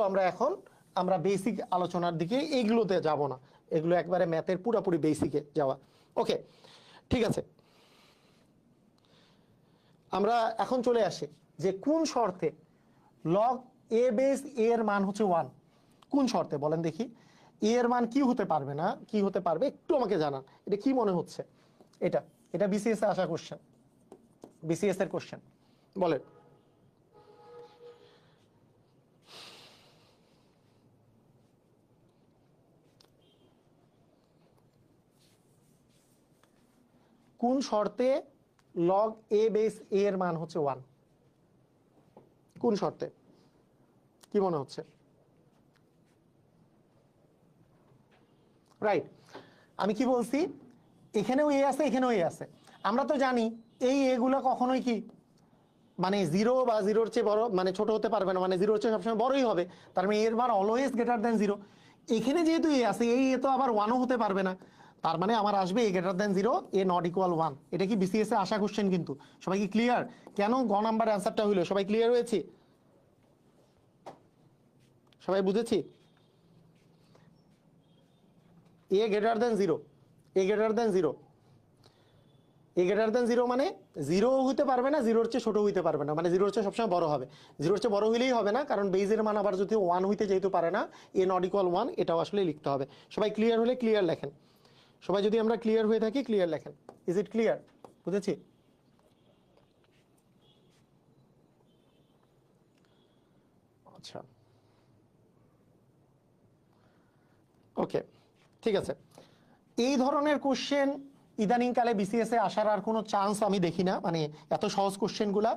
আমরা বেসিক আলোচনার দিকে এইগুলোতে যাব না, এগুলো একবারে ম্যাথের পুরোপুরি বেসিকে যাওয়া। ওকে, ঠিক আছে। আমরা এখন চলে আসি যে কোন শর্তে লগ এ বেস এ এর মান হচ্ছে 1। কোন শর্তে বলেন দেখি? এ এর মান কি হতে পারবে না, কি হতে পারবে একটু আমাকে জানান। এটা কি মনে হচ্ছে? এটা এটা বিসিএস এ আসা কোশ্চেন, বিসিএস এর কোশ্চেন বলেন। কোন শর্তে লগ এ বেস এ এর মান হচ্ছে 1? কোন শর্তে? কি মনে হচ্ছে? রাইট, আমি কি বলছি, এখানেও এ আছে এখানেও এ আছে। আমরা তো জানি এই এগুলো কখনোই কি মানে জিরো বা জিরোর চেয়ে বড় মানে ছোট হতে পারবে না, মানে জিরোর চেয়ে সবসময় বড়ই হবে। তার মানে এর মান অলওয়েজ গ্রেটার দেন জিরো। এখানে যেহেতু এ আছে, এই এ তো আবার ওয়ানও হতে পারবে না, তার মানে আমার আসবে a greater than zero, a not equal 1। এটা কি বিসিএস এ আসা কোশ্চেন কিন্তু। সবাই কি ক্লিয়ার? কেন গ নাম্বার অ্যান্সারটা হইলো? সবাই ক্লিয়ার হয়েছে? সবাই বুঝেছি? এ গ্রেটার দেন জিরো, এ গ্রেটার দেন জিরো, এ গ্রেটার দেন জিরো মানে জিরো হইতে পারবে না, জিরোর চেয়ে ছোট হইতে পারবে না, মানে জিরোর চেয়ে সবসময় বড় হবে। জিরোর চেয়ে বড় হইলেই হবে না, কারণ বেজের মান আবার যদি 1 হইতে যেহেতু পারে না, এ নট ইকুয়াল 1, এটাও আসলে লিখতে হবে। সবাই ক্লিয়ার হলে ক্লিয়ার লেখেন। সবাই যদি আমরা ক্লিয়ার হয়ে থাকি ক্লিয়ার লেখেন। Is it clear? বুঝেছি? আচ্ছা, ওকে, ঠিক আছে। এই ধরনের কোশ্চেন ইদানিংকালে বিসিএস এ আসার আর কোনো চান্স আমি দেখি না, মানে এত সহজ কোশ্চেনগুলা।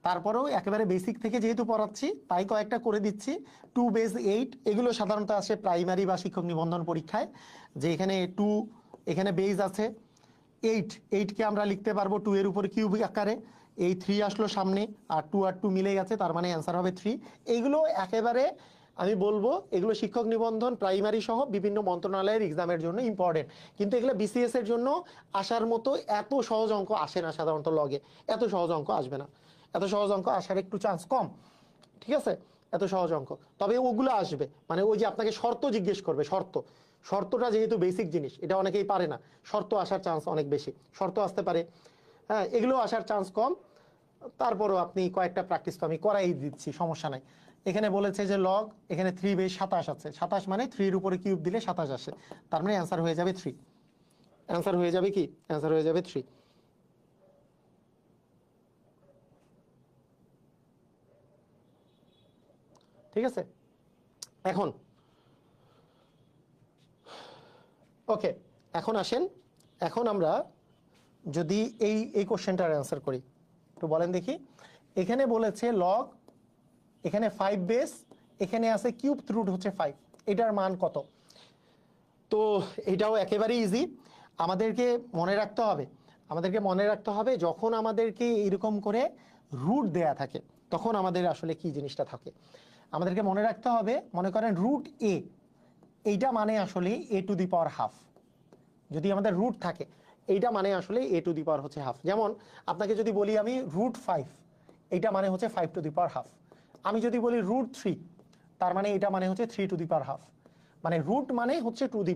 তারপরেও একেবারে বেসিক থেকে যেহেতু পড়াচ্ছি তাই কয়েকটা করে দিচ্ছি। 2 বেস 8 এগুলো সাধারণত আসে প্রাইমারি বা শিক্ষক নিবন্ধন পরীক্ষায়, যে এখানে 2 এখানে বেস আছে 8, 8কে আমরা লিখতে পারবো 2 এর উপর কিউব আকারে। এই 3 আসলো সামনে, আর 2 আর 2 মিলে গেছে, তার মানে অ্যান্সার হবে 3। এইগুলো একেবারে আমি বলবো এগুলো শিক্ষক নিবন্ধন প্রাইমারি সহ বিভিন্ন মন্ত্রণালয়ের এক্সামের জন্য ইম্পর্টেন্ট, কিন্তু এগুলো বিসিএস এর জন্য আসার মতো এত সহজ অঙ্ক আসে না সাধারণত। লগে এত সহজ অঙ্ক আসবে না, এত সহজ অঙ্ক আসার একটু চান্স কম, ঠিক আছে? এত সহজ অঙ্ক, তবে ওগুলো আসবে। মানে ওই যে আপনাকে শর্ত জিজ্ঞেস করবে, শর্ত, শর্তটা যেহেতু বেসিক জিনিস, এটা অনেকেই পারে না, শর্ত আসার চান্স অনেক বেশি, শর্ত আসতে পারে। হ্যাঁ, এগুলো আসার চান্স কম। তারপরও আপনি কয়েকটা প্র্যাকটিস তো আমি করাই দিচ্ছি, সমস্যা নাই। এখানে বলেছে যে লগ, এখানে 3 বেস 27 আছে, 27 মানে 3 এর উপরে কিউব দিলে 27 আসে, তার মানে অ্যান্সার হয়ে যাবে 3। অ্যান্সার হয়ে যাবে কি? অ্যান্সার হয়ে যাবে 3। ঠিক আছে, এখন ওকে, এখন আসেন, এখন আমরা যদি এই এই কোশ্চেনটার অ্যান্সার করি, একটু বলেন দেখি। এখানে বলেছে লগ, এখানে 5 বেস, এখানে আছে কিউব রুট হচ্ছে 5, এটার মান কত? তো এটাও একেবারে ইজি। আমাদেরকে মনে রাখতে হবে, আমাদেরকে মনে রাখতে হবে যখন আমাদেরকে এরকম করে রুট দেয়া থাকে তখন আমাদের আসলে কি জিনিসটা থাকে। আমাদেরকে মনে রাখতে হবে, মনে করেন রুট এ, এইটা মানে আসলে এ টু দি পাওয়ার হাফ। যদি আমাদের রুট থাকে, এইটা মানে আসলে এ টু দি পাওয়ার হচ্ছে হাফ। যেমন আপনাকে যদি বলি আমি রুট 5, এইটা মানে হচ্ছে 5 টু দি পাওয়ার হাফ। আমি যদি বলি রুট 3, তার মানে এটা মানে হচ্ছে 3 টু দি পাওয়ার হাফ। মানে রুট মানে হচ্ছে টু দি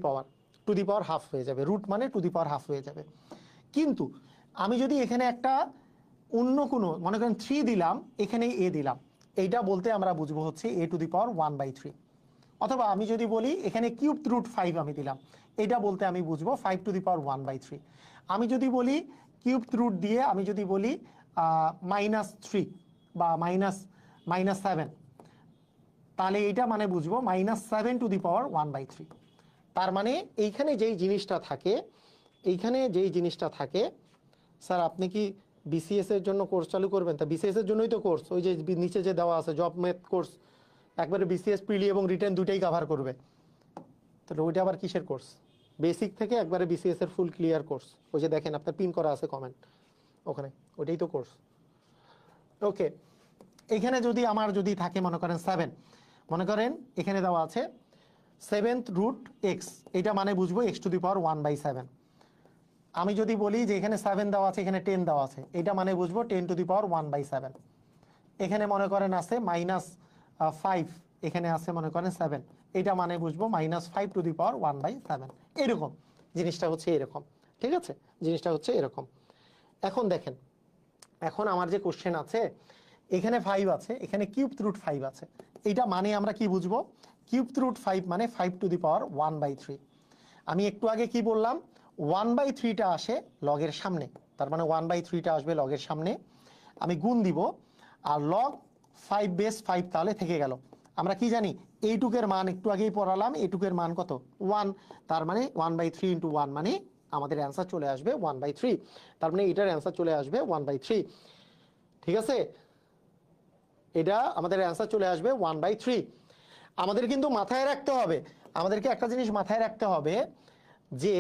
পাওয়ার হাফ হয়ে যাবে, রুট মানে টু দি পাওয়ার হাফ হয়ে যাবে। কিন্তু আমি যদি এখানে একটা অন্য কোনো মনে করেন 3 দিলাম, এখানে এ দিলাম, এইটা বলতে আমরা বুঝবো হচ্ছে এ টু দি পাওয়ার 1/3। অথবা আমি যদি বলি এখানে কিউব রুট 5 আমি দিলাম, এটা বলতে আমি বুঝবো 5 টু দি পাওয়ার 1/3। আমি যদি বলি কিউব রুট দিয়ে আমি যদি বলি -3 বা -7, তাহলে এইটা মানে বুঝবো -7 টু দি পাওয়ার 1/3। তার মানে এইখানে যেই জিনিসটা থাকে, এইখানে যেই জিনিসটা থাকে, স্যার আপনি কি বিসিএস এর জন্য কোর্স চালু করবেন? তা বিসিএস এর জন্যই তো কোর্স, ওই যে নিচে যে দেওয়া আছে জব ম্যাথ কোর্স, একবারে বিসিএস প্রিলি এবং রিটেন দুইটাই কভার করবে। তাহলে ওইটা আবার কিসের কোর্স? বেসিক থেকে একবারে বিসিএস এর ফুল ক্লিয়ার কোর্স, ওই যে দেখেন আপনার পিন করা আছে কমেন্ট ওখানে, ওইটাই তো কোর্স। ওকে, এখানে যদি আমার যদি থাকে মনে করেন 7, মনে করেন এখানে দেওয়া আছে 7th রুট এক্স, এটা মানে বুঝবো এক্স টু দি পাওয়ার 1/7। আমি যদি বলি যে এখানে 7 দেওয়া আছে, এখানে 10 দেওয়া আছে, এটা মানে বুঝবো 10 টু দি পাওয়ার 1/7। এখানে মনে করেন আছে -5, এখানে আছে মনে করেন 7, এটা মানে বুঝবো -5 টু দি পাওয়ার 1/7। এরকম জিনিসটা হচ্ছে এরকম, ঠিক আছে, জিনিসটা হচ্ছে এরকম। এখন দেখেন, এখন আমার যে কোশ্চেন আছে, এখানে 5 আছে, এখানে কিউব রুট 5 আছে। এটা মানে আমরা কি বুঝবো? কিউব রুট 5 মানে 5 টু দি পাওয়ার 1/3। আমি একটু আগে কি বললাম, 1/3টা আসে লগের সামনে, তার মানে 1/3টা আসবে লগের সামনে, আমি গুণ দিব, আর লগ 5 বেস 5 তাহলে থেকে গেল। আমরা কি জানি, এইটুকের মান একটু আগেই পড়ালাম, এইটুকের মান কত? 1। তার মানে 1/3 ইন্টু 1 মানে আমাদের অ্যান্সার চলে আসবে 1/3। তার মানে এটার অ্যান্সার চলে আসবে 1/3। ঠিক আছে, এটা আমাদের অ্যান্সার চলে আসবে 1/3। আমাদের কিন্তু মাথায় রাখতে হবে, আমাদেরকে একটা জিনিস মাথায় রাখতে হবে যে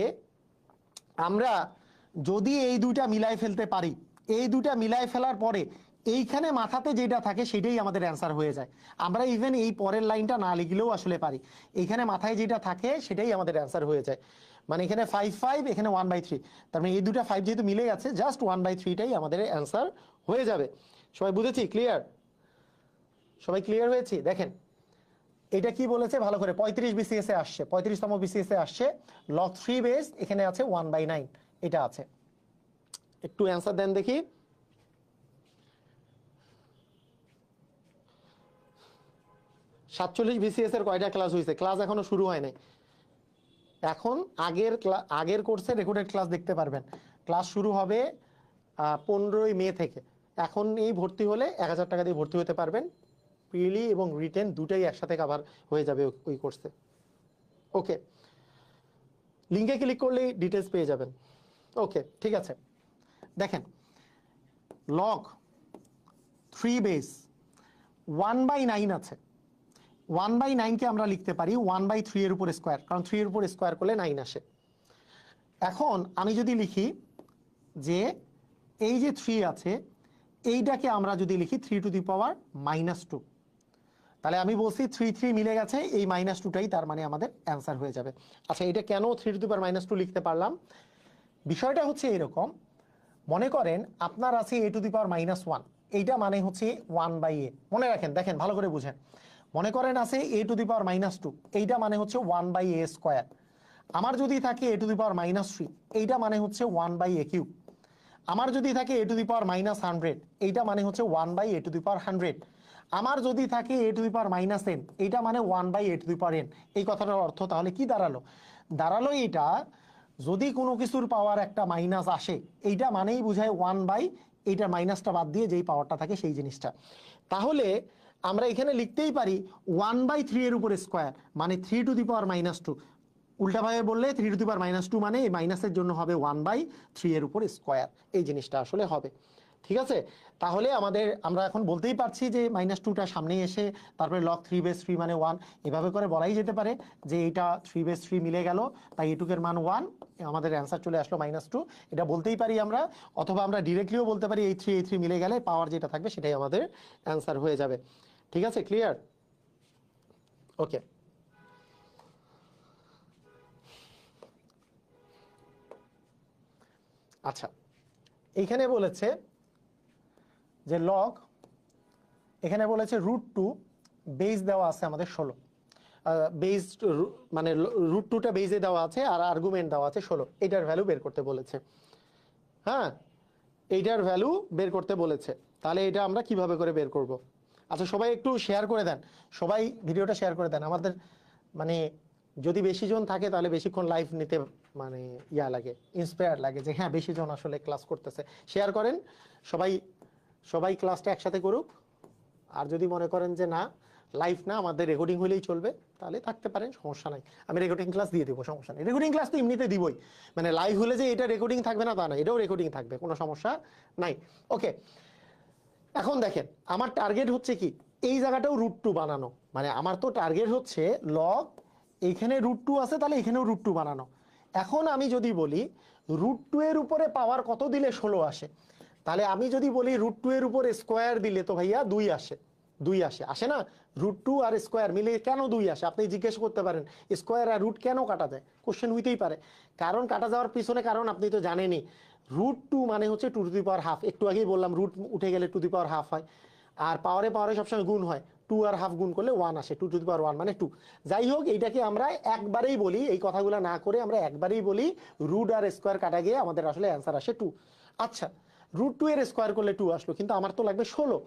আমরা যদি এই দুইটা মিলাই ফেলতে পারি, এই দুইটা মিলাই ফেলার পরে এইখানে মাথাতে যেটা থাকে সেটাই আমাদের অ্যান্সার হয়ে যায়। আমরা ইভেন এই পরের লাইনটা না লিখলেও আসলে পারি, এইখানে মাথায় যেটা থাকে সেটাই আমাদের অ্যান্সার হয়ে যায়। মানে এখানে 5 5, এখানে 1/3, তার মানে এই দুটা 5 যেহেতু মিলে গেছে, জাস্ট 1/3টাই আমাদের অ্যান্সার হয়ে যাবে। সবাই বুঝেছি? ক্লিয়ার? সবাই ক্লিয়ার হয়েছি? দেখেন এটা কি বলেছে ভালো করে, 35 বিসিএস এ আসছে, 35তম বিসিএস এ আসছে, লগ 3 বেস এখানে আছে 1/9, এটা আছে। একটু অ্যান্সার দেন দেখি। সাতচল্লিশ বিসিএস এর কয়টা ক্লাস হয়েছে? ক্লাস এখনো শুরু হয় নাই। এখন আগের কোর্সে রেকর্ডেড ক্লাস দেখতে পারবেন। ক্লাস শুরু হবে 15ই মে থেকে। এখন এই ভর্তি হলে 1000 টাকা দিয়ে ভর্তি হতে পারবেন, প্রিলি এবং রিটেন দুটাই একসাথে কভার হয়ে যাবে ওই কোর্সে। ওকে, লিঙ্কে ক্লিক করলেই ডিটেলস পেয়ে যাবেন। ওকে, ঠিক আছে। দেখেন লগ 3 বেস 1/9 আছে, 1/9কে আমরা লিখতে পারি 1/3 এর উপর স্কোয়ার, কারণ 3 এর উপর স্কোয়ার করলে 9 আসে। এখন আমি যদি লিখি যে এই যে 3 আছে, এইটাকে আমরা যদি লিখি 3 টু দি পাওয়ার -2, তাহলে আমি বলছি 3 3 মিলে গেছে, এই -2টাই তার মানে আমাদের অ্যান্সার হয়ে যাবে। আচ্ছা, এটা কেন 3 টু দি পাওয়ার -2 লিখতে পারলাম? বিষয়টা হচ্ছে এরকম, মনে করেন আপনার আছে a টু দি পাওয়ার -1, এইটা মানে হচ্ছে 1/a। মনে রাখেন, দেখেন ভালো করে বুঝেন, মনে করেন আছে a টু দি পাওয়ার -2, এইটা মানে হচ্ছে 1/a স্কোয়ার। আমার যদি থাকে a টু দি পাওয়ার -3, এইটা মানে হচ্ছে 1/a কিউব। আমার যদি থাকে a টু দি পাওয়ার -100, এইটা মানে হচ্ছে 1/a টু দি পাওয়ার 100। আমার যদি থাকে a to the power -n, এইটা মানে 1/a two the power n। এই কথাটার অর্থ তাহলে কি দাঁড়ালো? দাঁড়ালো এটা, যদি কোনো কিছুর পাওয়ার একটা মাইনাস আসে, এইটা মানেই বুঝায় 1/, এইটা মাইনাসটা বাদ দিয়ে যেই পাওয়ারটা থাকে সেই জিনিসটা। তাহলে আমরা এখানে লিখতেই পারি 1/3 এর উপর স্কোয়ার, মানে 3 টু দি পাওয়ার -2। উল্টাভাবে বললে 3 টু দি পাওয়ার -2 মানে এই মাইনাসের জন্য হবে 1/3 এর উপর স্কোয়ার, এই জিনিসটা আসলে হবে। ঠিক আছে, তাহলে আমরা এখন বলতেই পারছি যে -2টা সামনে এসে তারপরে লগ 3 বেস 3 মানে 1, এভাবে করে বলাই যেতে পারে যে এইটা 3 বেস 3 মিলে গেল, তাই এটুকের মান 1, আমাদের অ্যান্সার চলে আসলো -2, এটা বলতেই পারি আমরা। অথবা আমরা ডিরেক্টলিও বলতে পারি এই 3 মিলে গেলে পাওয়ার যেটা থাকবে সেটাই আমাদের অ্যান্সার হয়ে যাবে। ঠিক আছে, ক্লিয়ার? ওকে, আচ্ছা, এইখানে বলেছে যে লগ, এখানে বলেছে √2 বেস দেওয়া আছে আমাদের 16, বেস মানে √2টা বেসে দেওয়া আছে আর আর্গুমেন্ট দেওয়া আছে 16, এটার ভ্যালু বের করতে বলেছে। হ্যাঁ, এইটার ভ্যালু বের করতে বলেছে। তাহলে এটা আমরা কিভাবে করে বের করব? আচ্ছা, সবাই একটু শেয়ার করে দেন, সবাই ভিডিওটা শেয়ার করে দেন। আমাদের মানে যদি বেশি জন থাকে তাহলে বেশিক্ষণ লাইভ নিতে মানে লাগে, ইন্সপায়ার লাগে যে হ্যাঁ বেশি জন আসলে ক্লাস করতেছে। শেয়ার করেন, সবাই সবাই ক্লাসটা একসাথে করুক। আর যদি মনে করেন যে না, লাইভ না, আমাদের রেকর্ডিং হলেই চলবে, তাহলে থাকতে পারেন, সমস্যা নাই, আমি রেকর্ডিং ক্লাস দিয়ে দেবো, সমস্যা নেই। রেকর্ডিং ক্লাস তো এমনিতে দিবই, মানে লাইভ হলে যে এটা রেকর্ডিং থাকবে না তা না, এটাও রেকর্ডিং থাকবে, কোনো সমস্যা নাই। ওকে, এখন দেখেন আমার টার্গেট হচ্ছে কি, এই জায়গাটাও √2 বানানো, মানে আমার তো টার্গেট হচ্ছে লগ, এখানে √2 আছে তাহলে এখানেও √2 বানানো। এখন আমি যদি বলি √2 এর উপরে পাওয়ার কত দিলে 16 আসে, তাহলে আমি যদি বলি √2 এর উপরে স্কোয়ার দিলে তো ভাইয়া 2 আসে, 2 আসে, আসে না? √2 আর স্কোয়ার মিলে কেন 2 আসে? আপনি জিজ্ঞেস করতে পারেন স্কোয়ার আর রুট কেন কাটা যায়, কোশ্চেন হইতেই পারে। কারণ কাটা যাওয়ার পিছনে কারণ আপনি তো জানেনই, √2 মানে হচ্ছে 2 টু দি পাওয়ার হাফ। একটু আগেই বললাম রুট উঠে গেলে 2 টু দি পাওয়ার হাফ হয়, আর পাওয়ারে পাওয়ারে সবসময় গুণ হয়, টু আর হাফ গুণ করলে 1 আসে, 2^1 মানে 2। যাই হোক, এইটাকে আমরা একবারেই বলি, এই কথাগুলো না করে আমরা একবারেই বলি রুট আর স্কোয়ার কাটা গিয়ে আমাদের আসলে অ্যান্সার আসে 2। আচ্ছা, √2 এর স্কোয়ার করলে 2 আসলো, কিন্তু আমার তো লাগবে 16।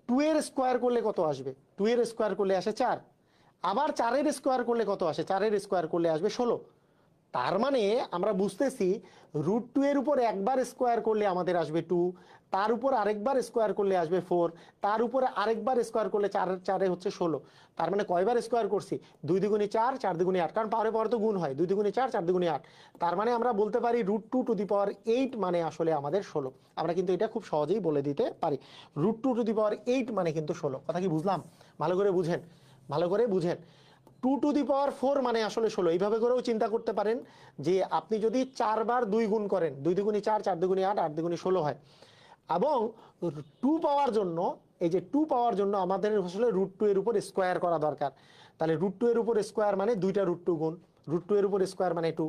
2 এর স্কোয়ার করলে কত আসবে? 2 এর স্কোয়ার করলে আসে 4। আবার 4 এর স্কোয়ার করলে কত আসে? 4 এর স্কোয়ার করলে আসবে 16। তার মানে আমরা বুঝতেছি √2 এর উপর একবার স্কোয়ার করলে আমাদের আসবে 2, তার উপর আরেকবার স্কোয়ার করলে আসবে 4, তার উপর আরেকবার স্কোয়ার করলে 4 হচ্ছে 16। তার মানে কয়বার স্কোয়ার করছি? 2 দ্বিগুণে 4, 4 দ্বিগুণে 8, কারণ পাওয়ারে পাওয়ার তো গুণ হয়, 2 দ্বিগুণে 4, 4 দ্বিগুণে 8। তার মানে আমরা বলতে পারি √2^8 মানে আসলে আমাদের 16। আমরা কিন্তু এটা খুব সহজেই বলে দিতে পারি, √2^8 মানে কিন্তু 16। কথা কি বুঝলাম? ভালো করে বুঝেন, ভালো করে বুঝেন। 2^4 মানে আসলে 16। এইভাবে করেও চিন্তা করতে পারেন যে আপনি যদি 4 বার 2 গুণ করেন, 2 দ্বিগুণে 4, 4 দ্বিগুণে 8, 8 দ্বিগুণে 16 হয়। এবং 2 পাওয়ার জন্য, এই যে 2 পাওয়ার জন্য আমাদের আসলে √2 এর উপর স্কোয়ার করা দরকার। তাহলে √2 এর উপর স্কোয়ার মানে দুইটা √2 গুণ, √2 এর উপর স্কোয়ার মানে 2,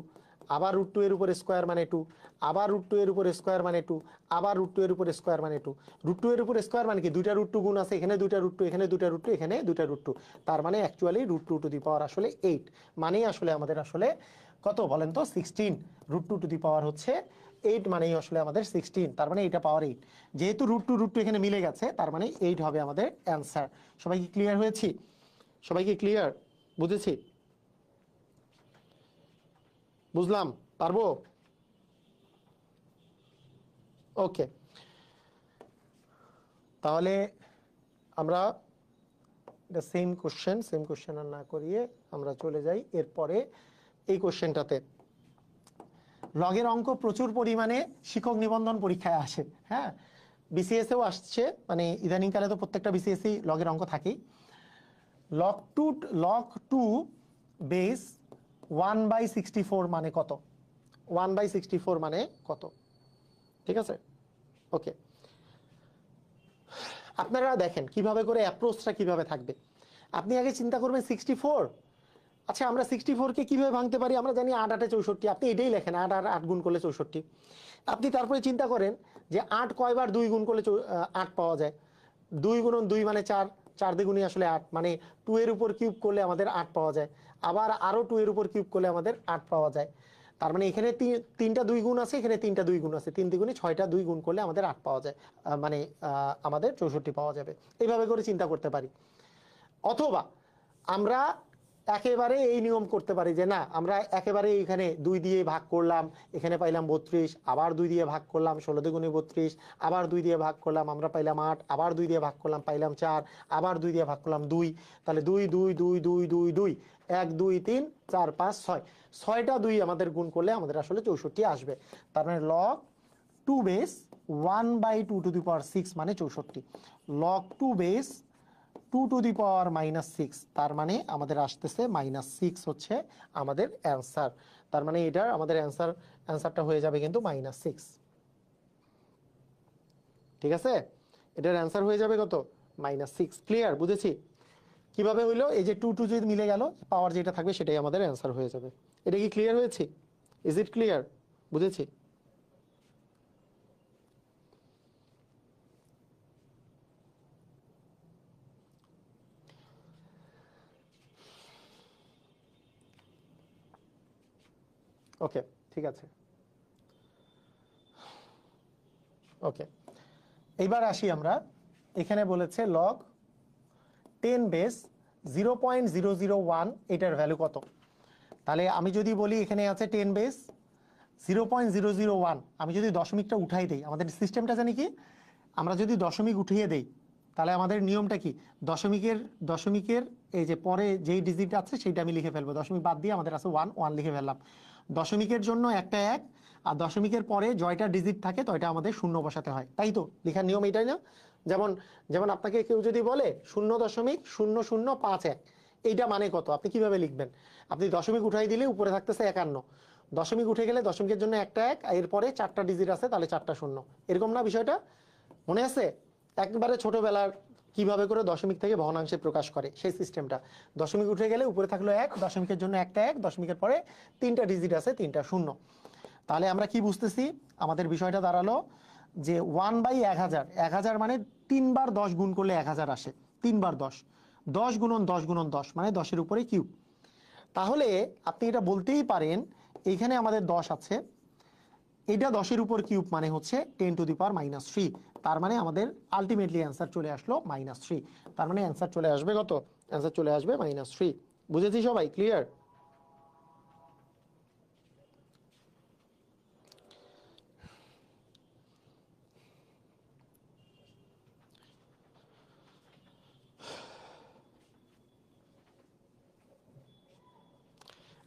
আবার √2 এর উপর স্কোয়ার মানে 2, আবার √2 এর উপর স্কোয়ার মানে 2, আবার √2 এর উপর স্কোয়ার মানে 2। √2 এর উপর স্কোয়ার মানে কি? দুইটা √2 গুণ আছে, এখানে দুইটা √2, এখানে দুইটা √2, এখানে দুইটা √2। তার মানে অ্যাকচুয়ালি √2 আসলে 8 মানেই আসলে আমাদের আসলে কত বলেন তো? 16। √2 হচ্ছে 8 মানেই আসলে আমাদের 16। তার মানে এটা পাওয়ার 8। যেহেতু √2 এখানে মিলে গেছে, তার মানে 8 হবে আমাদের অ্যান্সার। সবাই কি ক্লিয়ার হয়েছি? সবাই কি ক্লিয়ার? বুঝেছি? বুঝলাম? পারবো? ওকে, তাহলে আমরা এটা সেম কোশ্চেন আর না করিয়ে আমরা চলে যাই এরপরে এই কোশ্চেনটাতে। লগের অঙ্ক প্রচুর পরিমাণে শিক্ষক নিবন্ধন পরীক্ষায় আসে। হ্যাঁ, বিসিএসেও আসছে, মানে ইদানিংকালে তো প্রত্যেকটা বিসিএসই লগের অঙ্ক থাকেই। log2 বেস 1/64 মানে কত? 1/64 মানে কত? ঠিক আছে, ওকে। আপনারা দেখেন কিভাবে করে অ্যাপ্রোচটা কিভাবে থাকবে। আপনি আগে চিন্তা করবেন 64। আচ্ছা, আমরা 64কে কিভাবে ভাঙতে পারি? আমরা জানি 8 8 64। আপনি এটাই লেখেন, 8 আর 8 গুণ করলে 64। আপনি তারপরে চিন্তা করেন যে 8 কয়বার 2 গুণ করলে 8 পাওয়া যায়? 2 গুণন 2 মানে 4, 4 দ্বিগুণই আসলে 8, মানে 2 এর উপর কিউব করলে আমাদের 8 পাওয়া যায়। আবার আরো 2 এর উপর কিউব করলে আমাদের 8 পাওয়া যায়। তার মানে এখানে তিনটা 2 গুণ আছে, এখানে তিনটা 2 গুণ আছে, 3 দ্বিগুণে 6টা 2 গুণ করলে আমাদের 8 পাওয়া যায়, মানে আমাদের 64 পাওয়া যাবে। এইভাবে করে চিন্তা করতে পারি। অথবা আমরা একেবারে এই নিয়ম করতে পারি যে না, আমরা একেবারে এখানে 2 দিয়ে ভাগ করলাম, এখানে পাইলাম 32, আবার 2 দিয়ে ভাগ করলাম, 16 দুগুণে 32, আবার 2 দিয়ে ভাগ করলাম, আমরা পাইলাম 8, আবার 2 দিয়ে ভাগ করলাম, পাইলাম 4, আবার 2 দিয়ে ভাগ করলাম 2। তাহলে 2 2 2 2 2 2 1 2 3 4 5 6, 6টা 2 আমাদের গুণ করলে আমাদের আসলে 64 আসবে। তার মানে log2 বেস 1/2⁶ মানে 64। log2 বেস 2⁻⁻6, তার মানে আমাদের আসতেছে -6 হচ্ছে আমাদের অ্যান্সার। তার মানে এটা আমাদের অ্যান্সারটা হয়ে যাবে কিন্তু -6। ঠিক আছে, এটার অ্যান্সার হয়ে যাবে কত? -6। ক্লিয়ার? বুঝেছি কিভাবে হইলো? এই যে 2 2 যদি মিলে গেল, পাওয়ার যেটা থাকবে সেটাই আমাদের অ্যান্সার হয়ে যাবে। এটা কি ক্লিয়ার হয়েছে? Is it clear? বুঝেছি? ওকে, ঠিক আছে। ওকে, এইবার আসি আমরা। এখানে বলেছে log 10 বেস 0.001, এটার ভ্যালু কত? তাহলে আমি যদি বলি এখানে আছে 10 বেস 0.001, আমি যদি দশমিকটা উঠাই দেই, আমাদের সিস্টেমটা জানি কি, আমরা যদি দশমিক উঠিয়ে দেই তাহলে আমাদের নিয়মটা কি? দশমিকের এই যে পরে যেই ডিজিট আছে সেইটা আমি লিখে ফেলবো, দশমিক বাদ দিয়ে আমাদের আছে 1 1 লিখে ফেললাম। দশমিকের জন্য একটা 1, আর দশমিকের পরে জয়টা ডিজিট থাকে তো এটা আমাদের শূন্য বসাতে হয়, তাই তো? লেখার নিয়ম এটাই না? যেমন যেমন আপনাকে কেউ যদি বলে 0.0051, এইটা মানে কত, আপনি কিভাবে লিখবেন? আপনি দশমিক উঠাই দিলে উপরে থাকতেছে 51, দশমিক উঠে গেলে দশমিকের জন্য একটা 1, এরপরে 4টা ডিজিট আছে, তাহলে 4টা শূন্য। এরকম না বিষয়টা? মনে আছে একবারে ছোটবেলার কিভাবে করে দশমিক থেকে ভগ্নাংশে প্রকাশ করে সেই সিস্টেমটা? দশমিক উঠে গেলে উপরে থাকলো 1, দশমিকের জন্য একটা 1, দশমিকের পরে 3টা ডিজিট আছে, 3টা শূন্য। তাহলে আমরা কি বুঝতেছি? আমাদের বিষয়টা দাঁড়ালো যে 1/1000, 1000 মানে 3 বার 10 গুণ করলে 1000 আসে। 3 বার 10, 10 গুণন 10 গুণন 10 মানে 10-এর উপরে কিউব। তাহলে আপনি এটা বলতেই পারেন এইখানে আমাদের 10 আছে, এটা 10-এর উপর কিউব মানে হচ্ছে 10⁻³ তার মানে আমাদের আলটিমেটলি অ্যান্সার চলে আসলো -3। তার মানে অ্যান্সার চলে আসবে কত? অ্যান্সার চলে আসবে -3। বুঝেছি সবাই? ক্লিয়ার?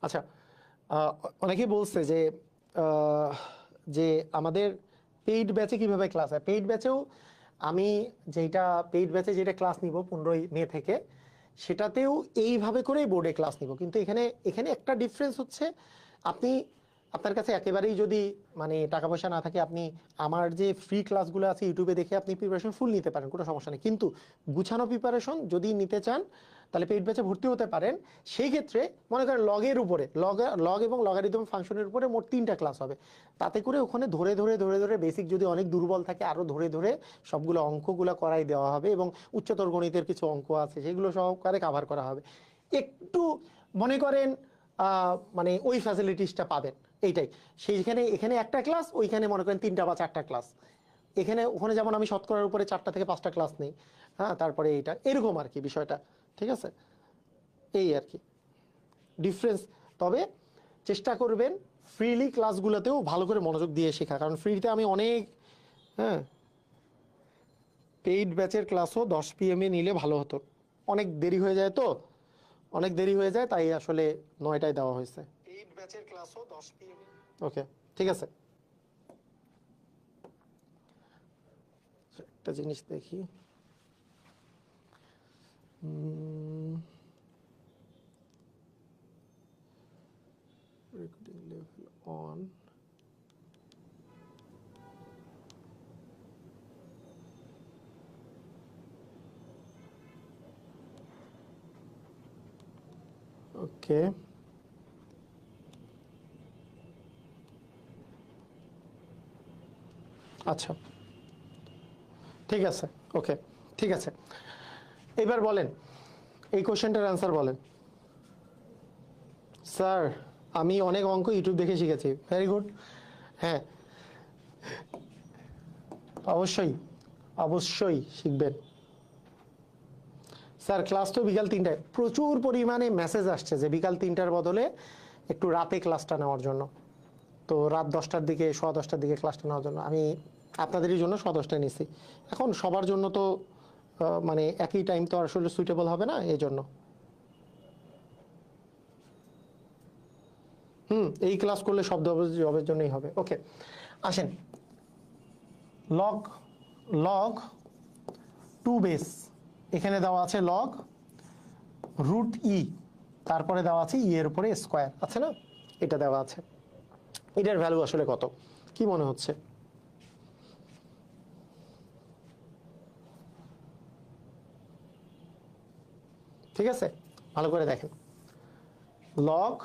আচ্ছা, অনেকেই বলছে যে যে আমাদের পেইড ব্যাচে কিভাবে ক্লাস হয়। পেইড ব্যাচেও আমি পেইড ব্যাচে যেটা ক্লাস নিব 15 মে থেকে, সেটাতেও এইভাবে করেই বোর্ডে ক্লাস নিব। কিন্তু এখানে এখানে একটা ডিফারেন্স হচ্ছে, আপনি আপনার কাছে একেবারেই যদি মানে টাকা পয়সা না থাকে, আপনি আমার যে ফ্রি ক্লাসগুলো আছে ইউটিউবে দেখে আপনি প্রিপারেশন ফুল নিতে পারেন, কোনো সমস্যা নেই। কিন্তু গুছানো প্রিপারেশন যদি নিতে চান তাহলে পেইড ব্যাচে ভর্তি হতে পারেন। সেই ক্ষেত্রে মনে করেন লগের উপরে লগ এবং লগারিদম ফাংশনের উপরে মোট 3টা ক্লাস হবে। তাতে করে ওখানে ধরে ধরে ধরে ধরে বেসিক যদি অনেক দুর্বল থাকে আরও ধরে ধরে সবগুলো অঙ্কগুলো করাই দেওয়া হবে, এবং উচ্চতর গণিতের কিছু অঙ্ক আছে সেগুলো সহকারে কাভার করা হবে। একটু মনে করেন মানে ওই ফ্যাসিলিটিসটা পাবেন এইটাই। সেইখানে এখানে একটা ক্লাস, ওইখানে মনে করেন 3টা বা 4টা ক্লাস। এখানে ওখানে যেমন আমি শতকরার উপরে 4টা থেকে 5টা ক্লাস নেই, হ্যাঁ, তারপরে এইটা এরকম আর কি বিষয়টা। ঠিক আছে, এই আর কি ডিফারেন্স। তবে চেষ্টা করবেন ফ্রিলি ক্লাসগুলোতেও ভালো করে মনোযোগ দিয়ে শেখা, কারণ ফ্রিতে আমি অনেক, হ্যাঁ, পেইড ব্যাচের ক্লাসও 10 PM নিলে ভালো হতো। অনেক দেরি হয়ে যায়, তো অনেক দেরি হয়ে যায়, তাই আসলে 9টায় দেওয়া হয়েছে। পেইড ব্যাচের ক্লাসও 10 PM। ওকে, ঠিক আছে। একটা জিনিস দেখি, recording level on. ওকে, আচ্ছা ঠিক আছে, ওকে ঠিক আছে। এবার বলেন এই কোশ্চেনটার অ্যান্সার বলেন। স্যার আমি অনেক অঙ্ক ইউটিউব দেখে শিখেছি। ভেরি গুড, হ্যাঁ অবশ্যই অবশ্যই শিখবেন। স্যার ক্লাস তো বিকাল 3টায়। প্রচুর পরিমাণে মেসেজ আসছে যে বিকাল 3টার বদলে একটু রাতে ক্লাসটা নেওয়ার জন্য। তো রাত 10টার দিকে, 10:15টার দিকে ক্লাসটা নেওয়ার জন্য আমি আপনাদেরই জন্য 10:15টায় নিছি। এখন সবার জন্য তো মানে একই টাইম তো আসলে সুইটেবল হবে না, এই জন্য। এই ক্লাস করলে সব জবের জন্যই হবে। ওকে, আসেন লগ লগ 2 বেস, এখানে দেওয়া আছে লগ √e, তারপরে দেওয়া আছে এর উপরে স্কোয়ার আছে না, এটা দেওয়া আছে। এটার ভ্যালু আসলে কত কি মনে হচ্ছে? ঠিক আছে, ভালো করে দেখেন। লগ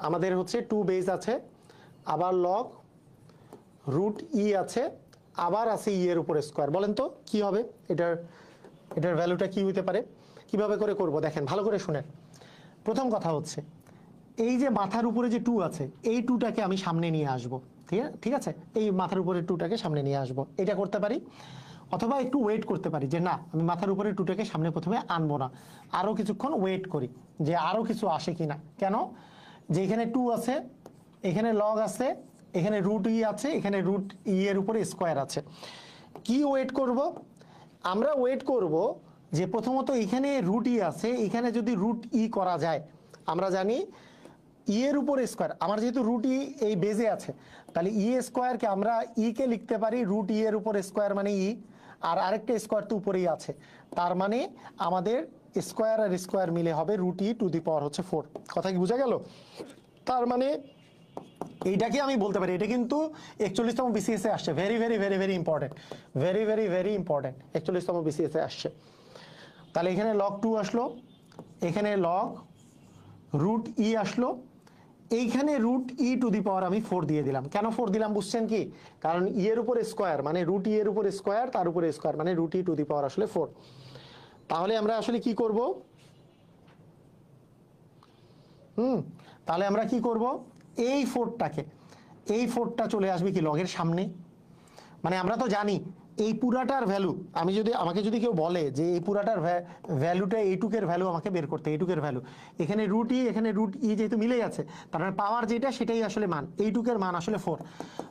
আমাদের হচ্ছে 2 বেস আছে, আবার লগ √e আছে, আবার আছে এর উপরে স্কোয়ার। বলেন তো কি হবে এটার ভ্যালুটা কি হতে পারে? কিভাবে করে করব দেখেন, ভালো করে শুনেন। প্রথম কথা হচ্ছে এই যে মাথার উপরে যে 2 আছে, এই 2টাকে আমি সামনে নিয়ে আসব। ঠিক আছে, এই মাথার উপরে 2টাকে সামনে নিয়ে আসব, এটা করতে পারি। অথবা একটু ওয়েট করতে পারি যে না, আমি মাথার উপরে 2টাকে সামনে প্রথমে আনবো না, আরো কিছুক্ষণ ওয়েট করি যে আরো কিছু আসে কিনা। কেন? যে এখানে 2 আছে, এখানে লগ আছে, এখানে √e আছে, এখানে √e এর উপরে স্কোয়ার আছে। কি ওয়েট করব? আমরা ওয়েট করব যে প্রথমত এখানে √e আছে, এখানে যদি √e করা যায়, আমরা জানি ই এর উপর স্কোয়ার, আমার যেহেতু √e এই বেজে আছে, তাহলে ই স্কোয়ারকে আমরা ই কে লিখতে পারি √e এর উপর স্কোয়ার মানে ই, আর আরেকটা স্কোয়ার তো উপরেই আছে, তার মানে আমাদের স্কোয়ার আর স্কোয়ার মিলে হবে √e⁴। কথা কি বোঝা গেল? তার মানে এইটাকে আমি বলতে পারি, এটা কিন্তু 41তম বিসিএস এ আসছে। Very very very very important, very very very important, 41তম বিসিএস এ আসছে। তাহলে এখানে লগ 2 আসলো, এখানে লগ √e আসলো, এইখানে √e⁴ আমি 4 দিয়ে দিলাম। কেন 4 দিলাম বুঝছেন কি? কারণ ই এর উপর স্কোয়ার মানে √e এর উপর স্কোয়ার, তার উপরে স্কোয়ার মানে √e⁴ আসলে 4। তাহলে আমরা আসলে কি করব? তাহলে আমরা কি করব? এই 4টা চলে আসবে কি লগের সামনে। মানে আমরা তো জানি এই পুরাটার ভ্যালু, আমাকে যদি কেউ বলে যে এই পুরাটার ভ্যালুটা এইটুকের ভ্যালু আমাকে বের করতে, এইটুকের ভ্যালু এখানে √e এখানে √e যেহেতু মিলে গেছে, তার মানে পাওয়ার যেটা সেটাই আসলে মান, এইটুকের মান আসলে 4।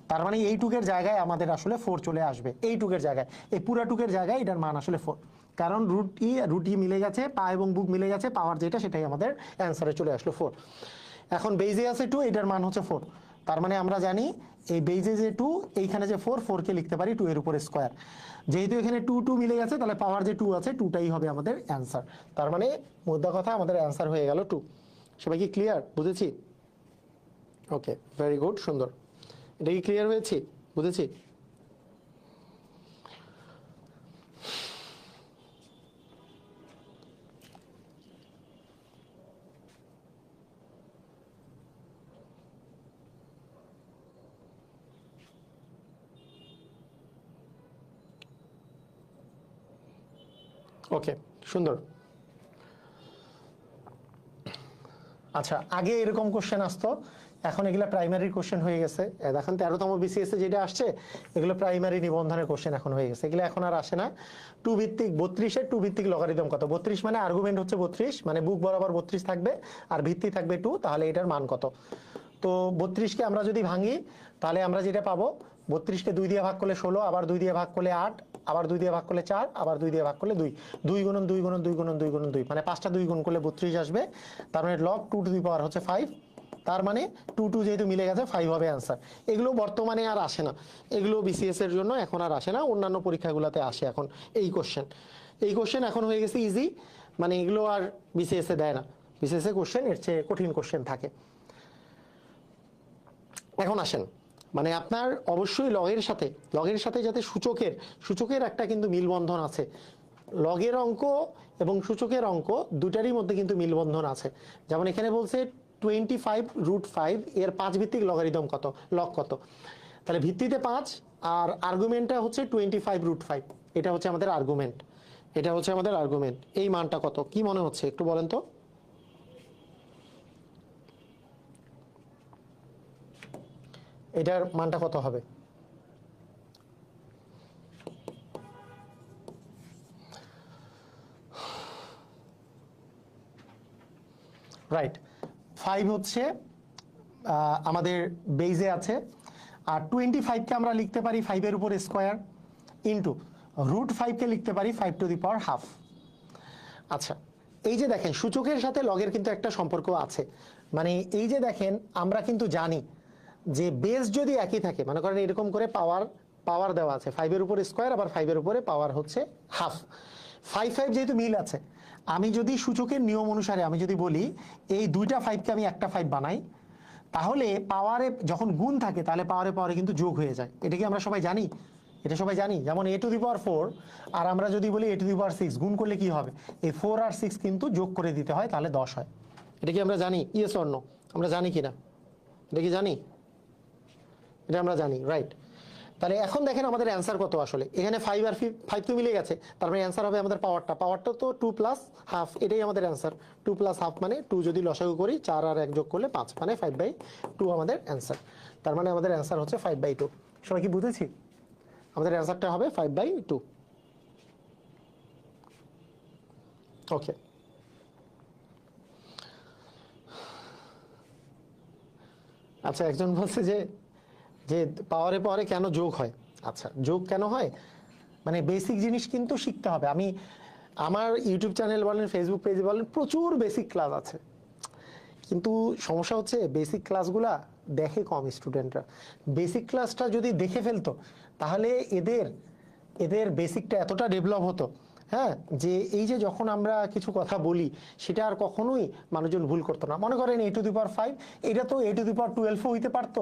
তার মানে এইটুকের জায়গায় আমাদের আসলে 4 চলে আসবে, এইটুকের জায়গায়, এই পুরাটুকের জায়গায় এটার মান আসলে 4, কারণ √e মিলে গেছে, পা এবং বুক মিলে গেছে, পাওয়ার যেটা সেটাই আমাদের অ্যান্সারে চলে আসলো 4। এখন বেজে আছে 2, এটার মান হচ্ছে 4। তার মানে আমরা জানি এই বেজে যে 2, এইখানে যে 4 কে লিখতে পারি 2 এর উপরে স্কোয়ার। যেহেতু এখানে 2 মিলে গেছে, তাহলে পাওয়ার যে 2 আছে 2টাই হবে আমাদের অ্যান্সার। তার মানে মোদ্দা কথা আমাদের অ্যান্সার হয়ে গেল 2। সবাই কি ক্লিয়ার? বুঝেছি? ওকে, ভেরি গুড, সুন্দর। এটা কি ক্লিয়ার হয়েছে? বুঝেছি? ওকে, সুন্দর। আচ্ছা, আগে এরকম কোশ্চেন আসতো, এখন এগুলো প্রাইমারি কোশ্চেন হয়ে গেছে। এখন 13তম বিসিএস এ যেটা আসছে এগুলো প্রাইমারি নিবন্ধনের কোশ্চেন এখন হয়ে গেছে, এগুলো এখন আর আসে না। 2 ভিত্তিক 32 2 ভিত্তিক লগারিদম কত? 32 মানে আর্গুমেন্ট হচ্ছে 32, মানে বুক বরাবর 32 থাকবে, আর ভিত্তি থাকবে 2, তাহলে এটার মান কত? তো 32 কে আমরা যদি ভাঙি, তাহলে আমরা যেটা পাবো, 32 কে 2 দিয়ে ভাগ করলে 16, আবার 2 দিয়ে ভাগ করলে 8, আবার 2 দিয়ে ভাগ করলে 4, আবার 2 দিয়ে ভাগ করলে 2, 2 গুণন 2 গুণন 2 গুণন 2 গুণন 2, মানে 5টা 2 গুণ করলে 32 আসবে। তার মানে log 2 টু দি পাওয়ার হচ্ছে 5। তার মানে 2 যেহেতু মিলে গেছে 5 হবে অ্যান্সার। এগুলো বর্তমানে আর আসে না, এগুলো বিসিএস এর জন্য এখন আর আসে না, অন্যান্য পরীক্ষাগুলোতে আসে এখন এই কোশ্চেন এখন হয়ে গেছে ইজি, মানে এগুলো আর বিসিএস এ দেয় না। বিসিএস এ কোশ্চেন এর চেয়ে কঠিন কোশ্চেন থাকে। এখন আসেন, মানে আপনার অবশ্যই লগের সাথে যাতে সূচকের একটা কিন্তু মিলবন্ধন আছে। লগের অঙ্ক এবং সূচকের অঙ্ক দুটারই মধ্যে কিন্তু মিলবন্ধন আছে। যেমন এখানে বলছে 25√5 এর 5 ভিত্তিক লগারিদম কত, লগ কত? তাহলে ভিত্তিতে 5 আর আর্গুমেন্টটা হচ্ছে 25√5, এটা হচ্ছে আমাদের আর্গুমেন্ট। এই মানটা কত কি মনে হচ্ছে একটু বলেন তো? এটার মানটা কত হবে? রাইট, 5 হচ্ছে আমাদের বেজে আছে, আর 25কে আমরা লিখতে পারি 5 এর উপর স্কোয়ার ইন্টু √5কে লিখতে পারি 5 টু দি পাওয়ার হাফ। আচ্ছা, এই যে দেখেন সূচকের সাথে লগের কিন্তু একটা সম্পর্ক আছে। মানে এই যে দেখেন আমরা কিন্তু জানি যে বেস যদি একই থাকে, মনে করেন এরকম করে পাওয়ার দেওয়া আছে 5 এর উপর স্কোয়ার, আবার 5 এর উপরে পাওয়ার হচ্ছে হাফ। 5 যেহেতু মিল আছে, আমি যদি সূচকের নিয়ম অনুসারে আমি যদি বলি এই দুইটা 5কে আমি একটা 5 বানাই, তাহলে পাওয়ারে যখন গুণ থাকে তাহলে পাওয়ারে কিন্তু যোগ হয়ে যায়। এটা কি আমরা সবাই জানি? এটা সবাই জানি। যেমন a টু দি পাওয়ার 4 আর আমরা যদি বলি a টু দি পাওয়ার 6, গুণ করলে কি হবে? এই 4 আর 6 কিন্তু যোগ করে দিতে হয়, তাহলে 10 হয়। এটা কি আমরা জানি? Yes or no? আমরা জানি কিনা? এটা কি জানি? এটা আমরা জানি, রাইট। তাহলে এখন দেখেন আমাদের অ্যান্সার কত আসলে। এখানে 5 আর 5 তো মিলে গেছে, তার মানে অ্যান্সার হবে আমাদের পাওয়ারটা তো 2 প্লাস হাফ, এটাই আমাদের অ্যান্সার। 2 প্লাস হাফ মানে 2 যদি লসাগু করি 4 আর 1 যোগ করলে 5, মানে 5/2 আমাদের অ্যান্সার। তার মানে আমাদের অ্যান্সার হচ্ছে 5/2। সবাই কি বুঝেছি? আমাদের অ্যান্সারটা হবে 5/2। ওকে, আচ্ছা, একজন বলছে যে যে পাওয়ারে কেন যোগ হয়? আচ্ছা, যোগ কেন হয়, মানে বেসিক জিনিস কিন্তু শিখতে হবে। আমার ইউটিউব চ্যানেল বলেন, ফেসবুক পেজে বলেন, প্রচুর বেসিক ক্লাস আছে, কিন্তু সমস্যা হচ্ছে বেসিক ক্লাসগুলা দেখে কম স্টুডেন্টরা। বেসিক ক্লাসটা যদি দেখে ফেলতো তাহলে এদের বেসিকটা এতটা ডেভেলপ হতো, হ্যাঁ, যে এই যে যখন আমরা কিছু কথা বলি সেটা আর কখনোই মানুষজন ভুল করতো না। মনে করেন a টু দি পাওয়ার 5, এটা তো a টু দি পাওয়ার 12ও হইতে পারতো,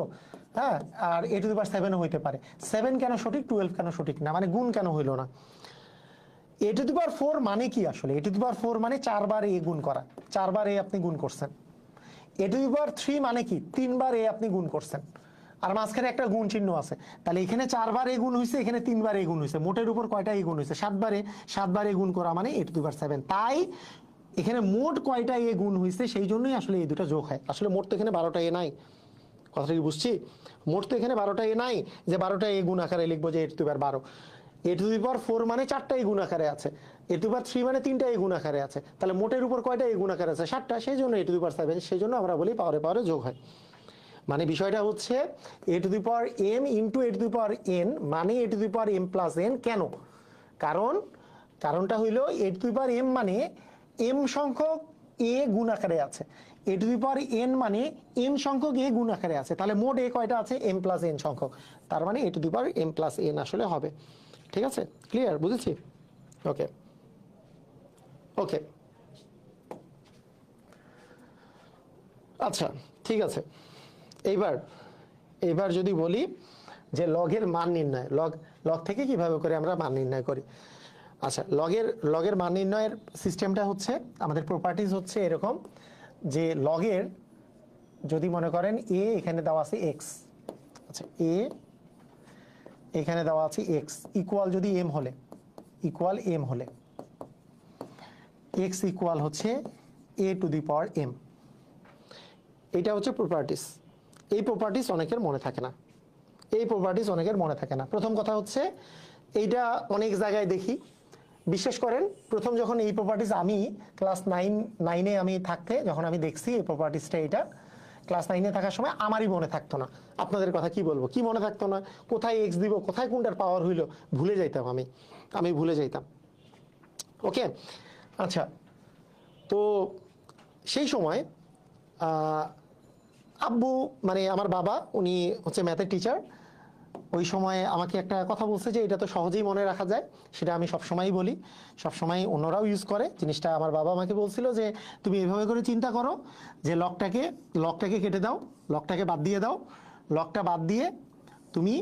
হ্যাঁ, আর a টু দি পাওয়ার 7ও হইতে পারে। 7 কেন সঠিক, 12 কেন সঠিক না, মানে গুণ কেন হইলো না? a টু দি পাওয়ার 4 মানে কি আসলে? a টু দি পাওয়ার 4 মানে 4 বার a গুণ করা, 4 বার a আপনি গুণ করছেন। a টু দি পাওয়ার 3 মানে কি? 3 বার a আপনি গুণ করছেন। আর মাঝখানে একটা গুণ চিহ্ন আছে, তাহলে এখানে 4 বার এ গুণ হয়েছে, এখানে 3 বার এ গুণ হয়েছে, মোটের উপর কয়টা এ গুণ হয়েছে? 7 বারে। 7 বার এ গুণ করা মানে a⁴, তাই এখানে মোট কয়টা এ গুণ হয়েছে সেই জন্যই আসলে এই দুটো যোগ হয়। আসলে মোট তো এখানে 12টা এ নাই, কথাটা কি বুঝছি? মোট তো এখানে 12টা এ নাই যে 12টা এ গুণ আকারে লিখবো যে a⁴, a⁴ মানে 4টা এ গুণ আকারে আছে, a⁴ মানে 3টা এ গুণ আকারে আছে, তাহলে মোটের উপর কয়টা এ গুণ আকারে আছে? 7টা, সেই জন্য a⁴, সেই জন্য আমরা বলি পাওয়ারে পাওয়ারে যোগ হয়। মানে বিষয়টা হচ্ছে a⁴m ইন্টু a⁴n মানে a⁴m+n। কেন? কারণটা হইল a⁴m মানে m সংখ্যক এ গুণ আকারে আছে, a⁴n মানে n সংখ্যক এ গুণ আকারে আছে, তাহলে মোট এ কয়টা আছে? m+n সংখ্যক, তার মানে a⁴m+n আসলে হবে। ঠিক আছে, ক্লিয়ার? বুঝেছি? ওকে ওকে, আচ্ছা ঠিক আছে। এইবার যদি বলি যে লগের মান নির্ণয়, লগ থেকে কিভাবে করে আমরা মান নির্ণয় করি। আচ্ছা, লগের মান নির্ণয়ের সিস্টেমটা হচ্ছে, আমাদের প্রপার্টিজ হচ্ছে এরকম যে লগের যদি মনে করেন এ এখানে দেওয়া আছে এক্স, আচ্ছা এ এখানে দেওয়া আছে এক্স ইকুয়াল যদি এম হলে এক্স ইকুয়াল হচ্ছে a⁴m, এটা হচ্ছে প্রপার্টিস। এই প্রপার্টিস অনেকের মনে থাকে না। প্রথম কথা হচ্ছে এইটা অনেক জায়গায় দেখি, বিশেষ করেন প্রথম যখন এই প্রপার্টিস আমি ক্লাস 9-এ আমি থাকতে যখন আমি দেখছি এই প্রপার্টিসটা, এটা ক্লাস 9-এ থাকার সময় আমারই মনে থাকতো না। আপনাদের কথা কি বলবো, কি মনে থাকতো না, কোথায় এক্স দিব, কোথায় কোনটার পাওয়ার হইলো, ভুলে যাইতাম আমি ভুলে যাইতাম। ওকে, আচ্ছা, তো সেই সময় আব্বু মানে আমার বাবা, উনি হচ্ছে ম্যাথের টিচার, ওই সময় আমাকে একটা কথা বলছে যে এটা তো সহজেই মনে রাখা যায়, সেটা আমি সবসময়ই বলি, সবসময় অন্যরাও ইউজ করে জিনিসটা। আমার বাবা আমাকে বলছিল যে তুমি এভাবে করে চিন্তা করো যে লগটাকে কেটে দাও, লগটাকে বাদ দিয়ে দাও, লগটা বাদ দিয়ে তুমি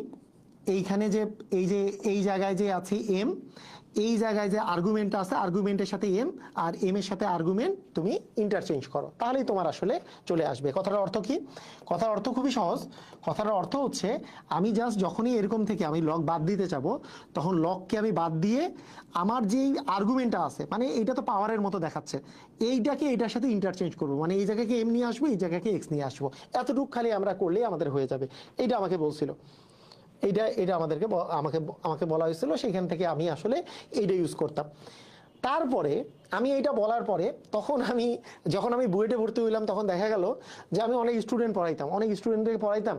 এইখানে যে এই জায়গায় যে আছে এম, এই জায়গায় যে আর্গুমেন্ট আছে আর্গুমেন্টের সাথে এম, আর এম এর সাথে আর্গুমেন্ট তুমি ইন্টারচেঞ্জ করো, তাহলেই তোমার আসলে চলে আসবে। কথাটার অর্থ কি? কথার অর্থ খুবই সহজ। কথার অর্থ হচ্ছে আমি জাস্ট যখনই এরকম থেকে আমি লগ বাদ দিতে যাব, তখন লগকে আমি বাদ দিয়ে আমার যেই আর্গুমেন্টটা আছে, মানে এইটা তো পাওয়ারের মতো দেখাচ্ছে, এইটাকে এটার সাথে ইন্টারচেঞ্জ করবো, মানে এই জায়গাকে এম নিয়ে আসবো, এই জায়গাকে এক্স নিয়ে আসবো, এতটুকু খালি আমরা করলেই আমাদের হয়ে যাবে। এইটা আমাকে বলছিল, এটা আমাকে বলা হয়েছিল, সেখান থেকে আমি আসলে এইটা ইউজ করতাম। তারপরে আমি এইটা বলার পরে যখন আমি বুয়েটে ভর্তি হইলাম, তখন দেখা গেল যে আমি অনেক স্টুডেন্টকে পড়াইতাম,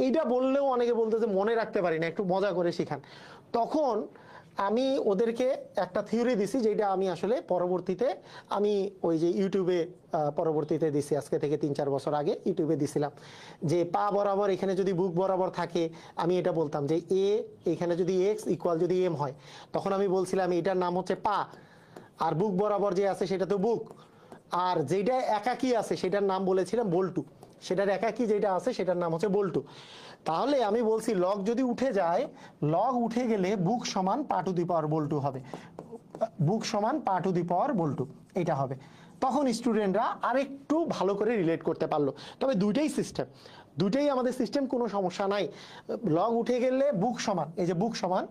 এইটা বললেও অনেকে বলতো যে মনে রাখতে পারি না, একটু মজা করে শিখান। তখন আমি ওদেরকে একটা থিওরি দিছি, যেটা আমি আসলে পরবর্তীতে আমি ওই যে ইউটিউবে পরবর্তীতে দিছি, আজকে থেকে 3-4 বছর আগে ইউটিউবে দিছিলাম, যে পা বরাবর এখানে যদি বুক বরাবর থাকে, আমি এটা বলতাম যে এখানে যদি এক্স ইকুয়াল যদি এম হয়, তখন আমি বলছিলাম এটার নাম হচ্ছে পা, আর বুক বরাবর যে আছে সেটা তো বুক, আর যেটা একাকী আছে সেটার নাম বলেছিলাম বল্টু, সেটার একাকী যেটা আছে সেটার নাম হচ্ছে বল্টু। তাহলে আমি বলছি লগ যদি উঠে যায়, লগ উঠে গেলে বুক সমান পা টু দি পাওয়ার বল্টু হবে, বুক সমান পা টু দি পাওয়ার বল্টু, এটা হবে। তখন স্টুডেন্টরা আরেকটু ভালো করে রিলেট করতে পারলো। তবে দুইটাই আমাদের সিস্টেম, কোনো সমস্যা নাই। লগ উঠে গেলে বুক সমান, এই যে বুক সমান,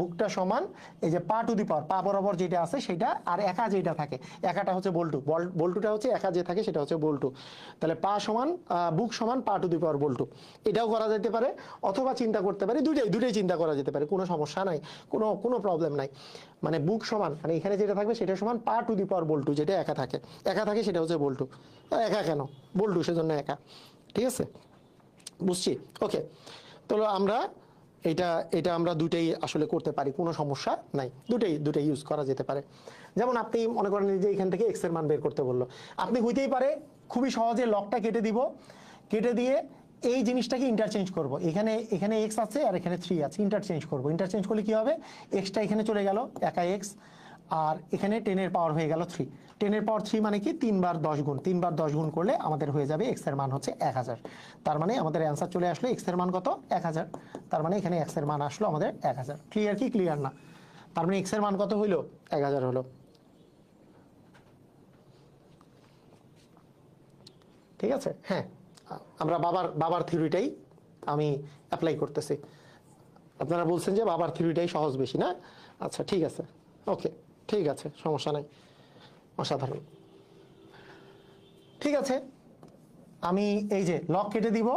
বুকটা সমান এই যে পা টু দি পাওয়ার, পা বরাবর যেটা আছে সেটা, আর একা যেটা থাকে, একাটা হচ্ছে বল্টু, বল্টুটা হচ্ছে একা যে থাকে সেটা হচ্ছে বল্টু। তাহলে পা সমান বুক সমান পা টু দি পাওয়ার বল্টু, এটাও করা যেতে পারে, অথবা চিন্তা করতে পারি দুইটাই চিন্তা করা যেতে পারে, কোনো সমস্যা নাই, কোনো প্রবলেম নাই। মানে বুক সমান মানে এখানে যেটা থাকবে সেটা সমান পা টু দি পাওয়ার বল্টু, যেটা একা থাকে সেটা হচ্ছে বল্টু। একা কেন বল্টু, সেজন্য একা। ঠিক আছে, বুঝছি। ওকে, তো এটা আমরা দুটাই আসলে করতে পারি, কোনো সমস্যা নাই, দুটাই ইউজ করা যেতে পারে। যেমন আপনি মনে করেন যে এখান থেকে এক্স এর মান বের করতে বললো, আপনি হইতেই পারে খুবই সহজে লগটা কেটে দিয়ে এই জিনিসটাকে ইন্টারচেঞ্জ করব, এখানে এক্স আছে আর এখানে 3 আছে, ইন্টারচেঞ্জ করলে কি হবে, এক্সটা এখানে চলে গেল একা এক্স, আর এখানে 10 এর পাওয়ার হয়ে গেল 3, 10 এর পাওয়ার 3 মানে কি 3 বার 10 গুণ, 3 বার 10 গুণ করলে আমাদের হয়ে যাবে এক্স এর মান হচ্ছে 1000। তার মানে আমাদের অ্যান্সার চলে আসলো এক্স এর মান কত, 1000। তার মানে এখানে এক্স এর মান আসলো আমাদের 1000। ক্লিয়ার কি ক্লিয়ার না? তার মানে এক্স এর মান কত হইলো, 1000 হলো। ঠিক আছে, হ্যাঁ, আমরা বাবার থিওরিটাই আমি অ্যাপ্লাই করতেছি। আপনারা বলছেন যে বাবার থিওরিটাই সহজ বেশি না? আচ্ছা ঠিক আছে, ওকে ঠিক আছে, সমস্যা নাই, অসাধারণ। ঠিক আছে, আমি এই যে লগ কেটে দিব,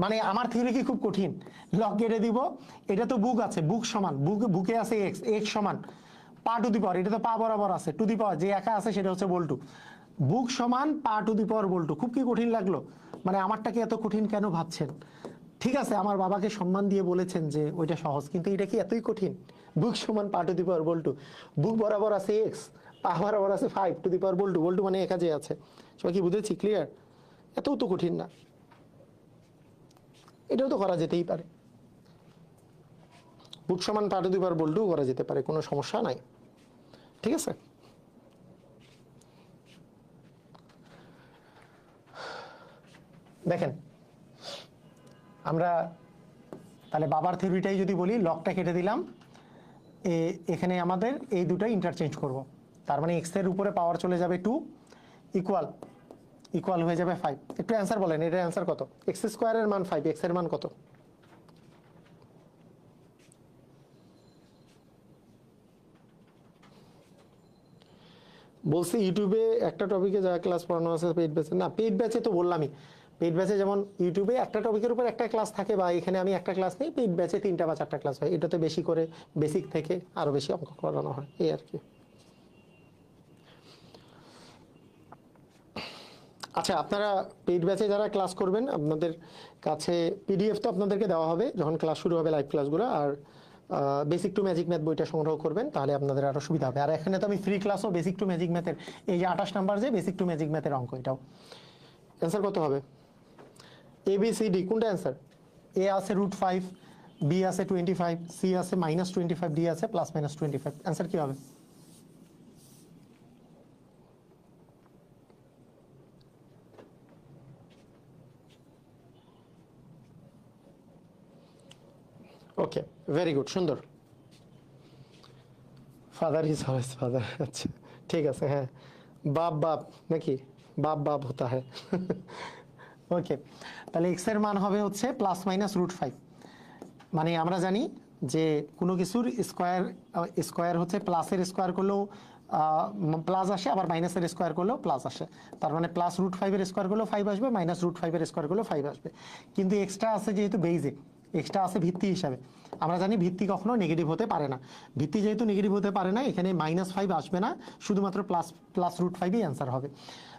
মানে আমার থিওরি কি খুব কঠিন? লগ কেটে দিব, এটা তো বুক আছে, বুক সমান বুকে আছে এক্স, এক্স সমান পা টু দি পাওয়ার, এটা তো পা বরাবর আছে, টু দি পাওয়ার যে একা আছে সেটা হচ্ছে বল্টু, বুক সমান পা টু দি পাওয়ার বল্টু। খুব কি কঠিন লাগলো? মানে আমারটাকে এত কঠিন কেন ভাবছেন? ঠিক আছে, আমার বাবাকে সম্মান দিয়ে বলেছেন যে ওইটা সহজ, কিন্তু এটা কি এতই কঠিন? বুক সমান পা টু দি পাওয়ার বল্টু, বুক বরাবর আছে এক্স, পা বরাবর আছে 5 টু দি পাওয়ার বল্টু, বল্টু মানে একা যে আছে। সবাই কি বুঝেছি? ক্লিয়ার? এতও তো কঠিন না, এটাও তো করা যেতেই পারে। বুক সমান পা টু দি পাওয়ার বল্টু করা যেতে পারে, কোনো সমস্যা নাই। ঠিক আছে, দেখেন আমরা তাহলে বাবার থিওরিটাই যদি বলি, লগটা কেটে দিলাম, এখানে আমাদের এই দুটো ইন্টারচেঞ্জ করব, তার মানে এক্স এর উপরে পাওয়ার চলে যাবে 2, ইকুয়াল ইকুয়াল হয়ে যাবে 5। একটু অ্যান্সার বলেন, এটার অ্যান্সার কত? এক্স স্কোয়ারের মান 5, এক্স এর মান কত? বলছি ইউটিউবে একটা টপিকে যা ক্লাস পড়ানো আছে পেইড ব্যাচে না, পেইড ব্যাচে তো বললামই, পেইড ব্যাচে যেমন ইউটিউবে একটা টপিকের উপর একটা ক্লাস থাকে, বা এখানে আমি একটা ক্লাস নিই, পেইড ব্যাচে 3টা বা 4টা ক্লাস হয়, এটাতে বেশি করে বেসিক থেকে আরো বেশি অঙ্ক করানো হয়, এই আর কি। আচ্ছা, আপনারা পেইড ব্যাচে যারা ক্লাস করবেন, আপনাদের কাছে পিডিএফ তো আপনাদেরকে দেওয়া হবে যখন ক্লাস শুরু হবে, লাইভ ক্লাসগুলো, আর বেসিক টু ম্যাজিক ম্যাথ বইটা সংগ্রহ করবেন, তাহলে আপনাদের আরো সুবিধা হবে। আর এখানে তো আমি ফ্রি ক্লাসও বেসিক টু ম্যাজিক ম্যাথের, এই যে 28 নাম্বার যে বেসিক টু ম্যাজিক ম্যাথের অঙ্ক, এটাও। অ্যান্সার কত হবে? এ বি সি ডি কোনটা অ্যান্সার? এ আছে √5, বি আছে 25, সি আছে -25, ডি আছে +-25। অ্যান্সার কি হবে? ওকে, ভেরি গুড, সুন্দর। ফাদার ইজ অলওয়েজ ফাদার, আচ্ছা ঠিক আছে, হ্যাঁ বাপ বাপ নাকি, বাপ বাপ হতা হ্যায়। ওকে, তাহলে এক্স এর মান হবে হচ্ছে +-√5। মানে আমরা জানি যে কোনো কিছুর স্কোয়ার, স্কোয়ার হচ্ছে প্লাসের স্কোয়ার করলেও প্লাস আসে, আবার মাইনাসের স্কোয়ার করলেও প্লাস আসে। তার মানে +√5 এর স্কোয়ার করলেও 5 আসবে, -√5 এর স্কোয়ার করলেও 5 আসবে। কিন্তু এক্সট্রা আছে যেহেতু বেইজে, এক্সট্রা আছে ভিত্তি হিসাবে, আমরা জানি ভিত্তি কখনো নেগেটিভ হতে পারে না। ভিত্তি যেহেতু নেগেটিভ হতে পারে না, এখানে -5 আসবে না, শুধুমাত্র +√5ই অ্যান্সার হবে।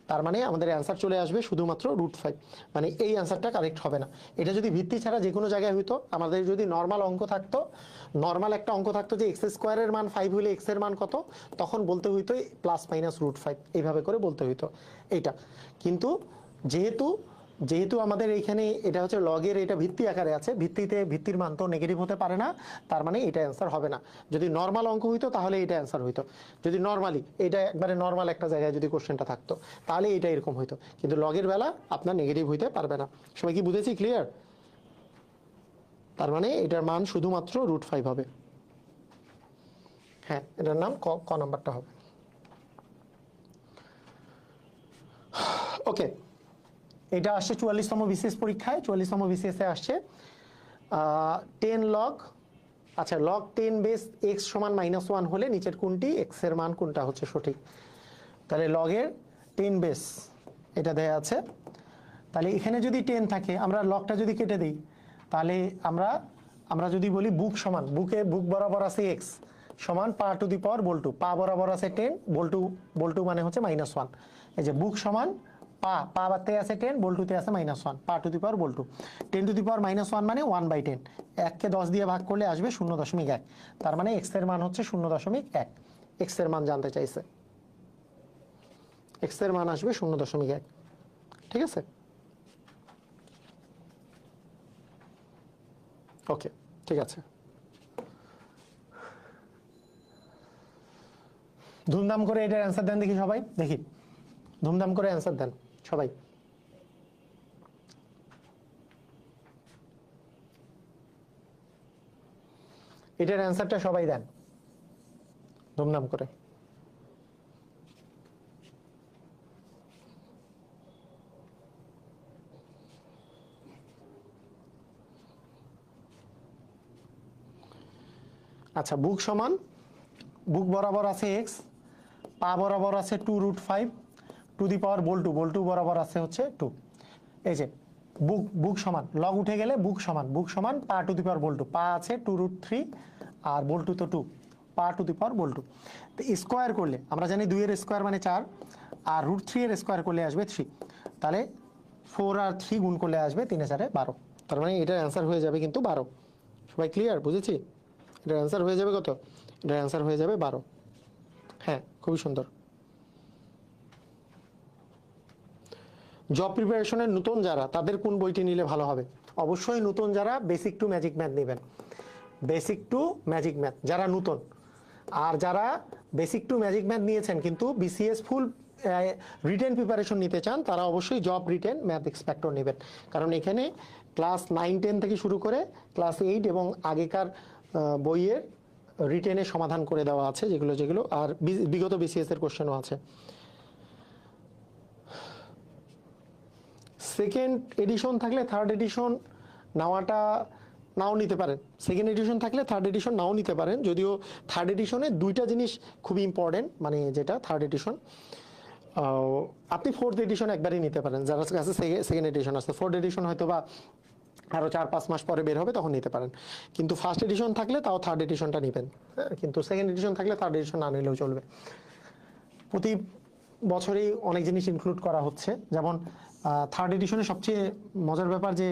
তার মানে আমাদের অ্যান্সার চলে আসবে শুধুমাত্র √5, মানে এই অ্যান্সারটা কারেক্ট হবে না। এটা যদি ভিত্তি ছাড়া যে কোনো জায়গায় হইতো, আমাদের যদি নর্মাল অঙ্ক থাকতো, নর্মাল একটা অঙ্ক থাকতো যে এক্স স্কোয়ারের মান 5 হলে এক্স এর মান কত, তখন বলতে হইতো +-√5, এইভাবে করে বলতে হইতো এইটা। কিন্তু যেহেতু যেহেতু আমাদের এইখানে এটা হচ্ছে লগের, এটা ভিত্তি আকারে আছে, ভিত্তির মান তো নেগেটিভ হতে পারে না, তার মানে এটা অ্যান্সার হবে না। যদি নর্মাল অঙ্ক হইতো তাহলে এটা অ্যান্সার হইতো, যদি নর্মালি এটা একবারে নর্মাল একটা জায়গায় যদি কোশ্চেনটা থাকতো, তাহলে এটা এরকম হইতো। কিন্তু লগের বেলা আপনার নেগেটিভ হইতে পারবে না। সবাই কি বুঝেছি? ক্লিয়ার? তার মানে এটার মান শুধুমাত্র √5 হবে। হ্যাঁ, এটার নাম ক নাম্বারটা হবে। ওকে, এটা আসছে 44তম বিসিএস পরীক্ষায়, 44তম বিসিএসে আসছে 10 লগ। আচ্ছা, লগ 10 বেস এক্স সমান -1 হলে নিচের কোনটি এক্স এর মান কোনটা হচ্ছে সঠিক? তাহলে লগের 10 বেস এটা দেয়া আছে, তাহলে এখানে যদি 10 থাকে, আমরা লগটা যদি কেটে দিই, তাহলে আমরা যদি বলি বুক সমান, বুক বরাবর আছে এক্স সমান পা টু দি পাওয়ার বল্টু, পা বরাবর আছে 10, বল্টু মানে হচ্ছে -1। এই যে বুক সমান পা বাতে আছে 10, বল্টুতে আছে -1, পা two the power Boltu. 10 two the পাওয়ার -1 মানে 1/10, 1কে 10 দিয়ে ভাগ করলে আসবে 0.1। তার মানে এক্স এর মান হচ্ছে 0.1। এক্স এর মান জানতে চাইছে, এক্স এর মান আসবে 0.1। ঠিক আছে, ওকে ঠিক আছে। ধুমধাম করে এটার অ্যান্সার দেন দেখি সবাই, দেখি ধুমধাম করে অ্যান্সার দেন সবাই। এটার অ্যান্সারটা সবাই দেন ধুমধাম করে। আচ্ছা, বুক সমান, বুক বরাবর আছে এক্স, পা বরাবর আছে 2√5 টু দি পাওয়ার বল্টু বরাবর আছে হচ্ছে 2। এই যে বুক সমান, লগ উঠে গেলে বুক সমান পা টু দি পাওয়ার বল্টু, পা আছে 2√3 আর বল্টু তো 2, পা টু দি পাওয়ার বল্টু। তো স্কোয়ার করলে আমরা জানি 2 এর স্কোয়ার মানে 4, আর √3 এর স্কোয়ার করলে আসবে 3, তাহলে 4 আর 3 গুণ করলে আসবে 3 4 12। তার মানে এটার অ্যান্সার হয়ে যাবে কিন্তু 12। সবাই ক্লিয়ার? বুঝেছি? এটার অ্যান্সার হয়ে যাবে কত? এটার অ্যান্সার হয়ে যাবে 12। হ্যাঁ, খুবই সুন্দর। জব প্রিপারেশনের নতুন যারা, তাদের কোন বইটি নিলে ভালো হবে? অবশ্যই নতুন যারা বেসিক টু ম্যাজিক ম্যাথ নেবেন, বেসিক টু ম্যাজিক ম্যাথ যারা নতুন। আর যারা বেসিক টু ম্যাজিক ম্যাথ নিয়েছেন কিন্তু বিসিএস ফুল রিটেন প্রিপারেশন নিতে চান, তারা অবশ্যই জব রিটেন ম্যাথ এক্সপেক্টর নেবেন। কারণ এখানে ক্লাস 9-10 থেকে শুরু করে ক্লাস 8 এবং আগেকার বইয়ের রিটেনের সমাধান করে দেওয়া আছে, যেগুলো আর বিগত বিসিএস এর কোশ্চেনও আছে। সেকেন্ড এডিশন থাকলে থার্ড এডিশন নাও নিতে পারেন। সেকেন্ড এডিশন থাকলে থার্ড এডিশন নাও নিতে পারেন, যদিও থার্ড এডিশনে দুইটা জিনিস খুবই ইম্পর্টেন্ট, মানে যেটা থার্ড এডিশন, আপনি ফোর্থ এডিশন একবারই নিতে পারেন যার কাছে সেকেন্ড এডিশন আছে। ফোর্থ এডিশন হয়তো বা আরও 4-5 মাস পরে বের হবে, তখন নিতে পারেন। কিন্তু ফার্স্ট এডিশন থাকলে তাও থার্ড এডিশনটা নেবেন, কিন্তু সেকেন্ড এডিশন থাকলে থার্ড এডিশন না নিলেও চলবে। প্রতি বছরেই অনেক জিনিস ইনক্লুড করা হচ্ছে, যেমন থার্ড এডিশনে সবচেয়ে মজার ব্যাপার যে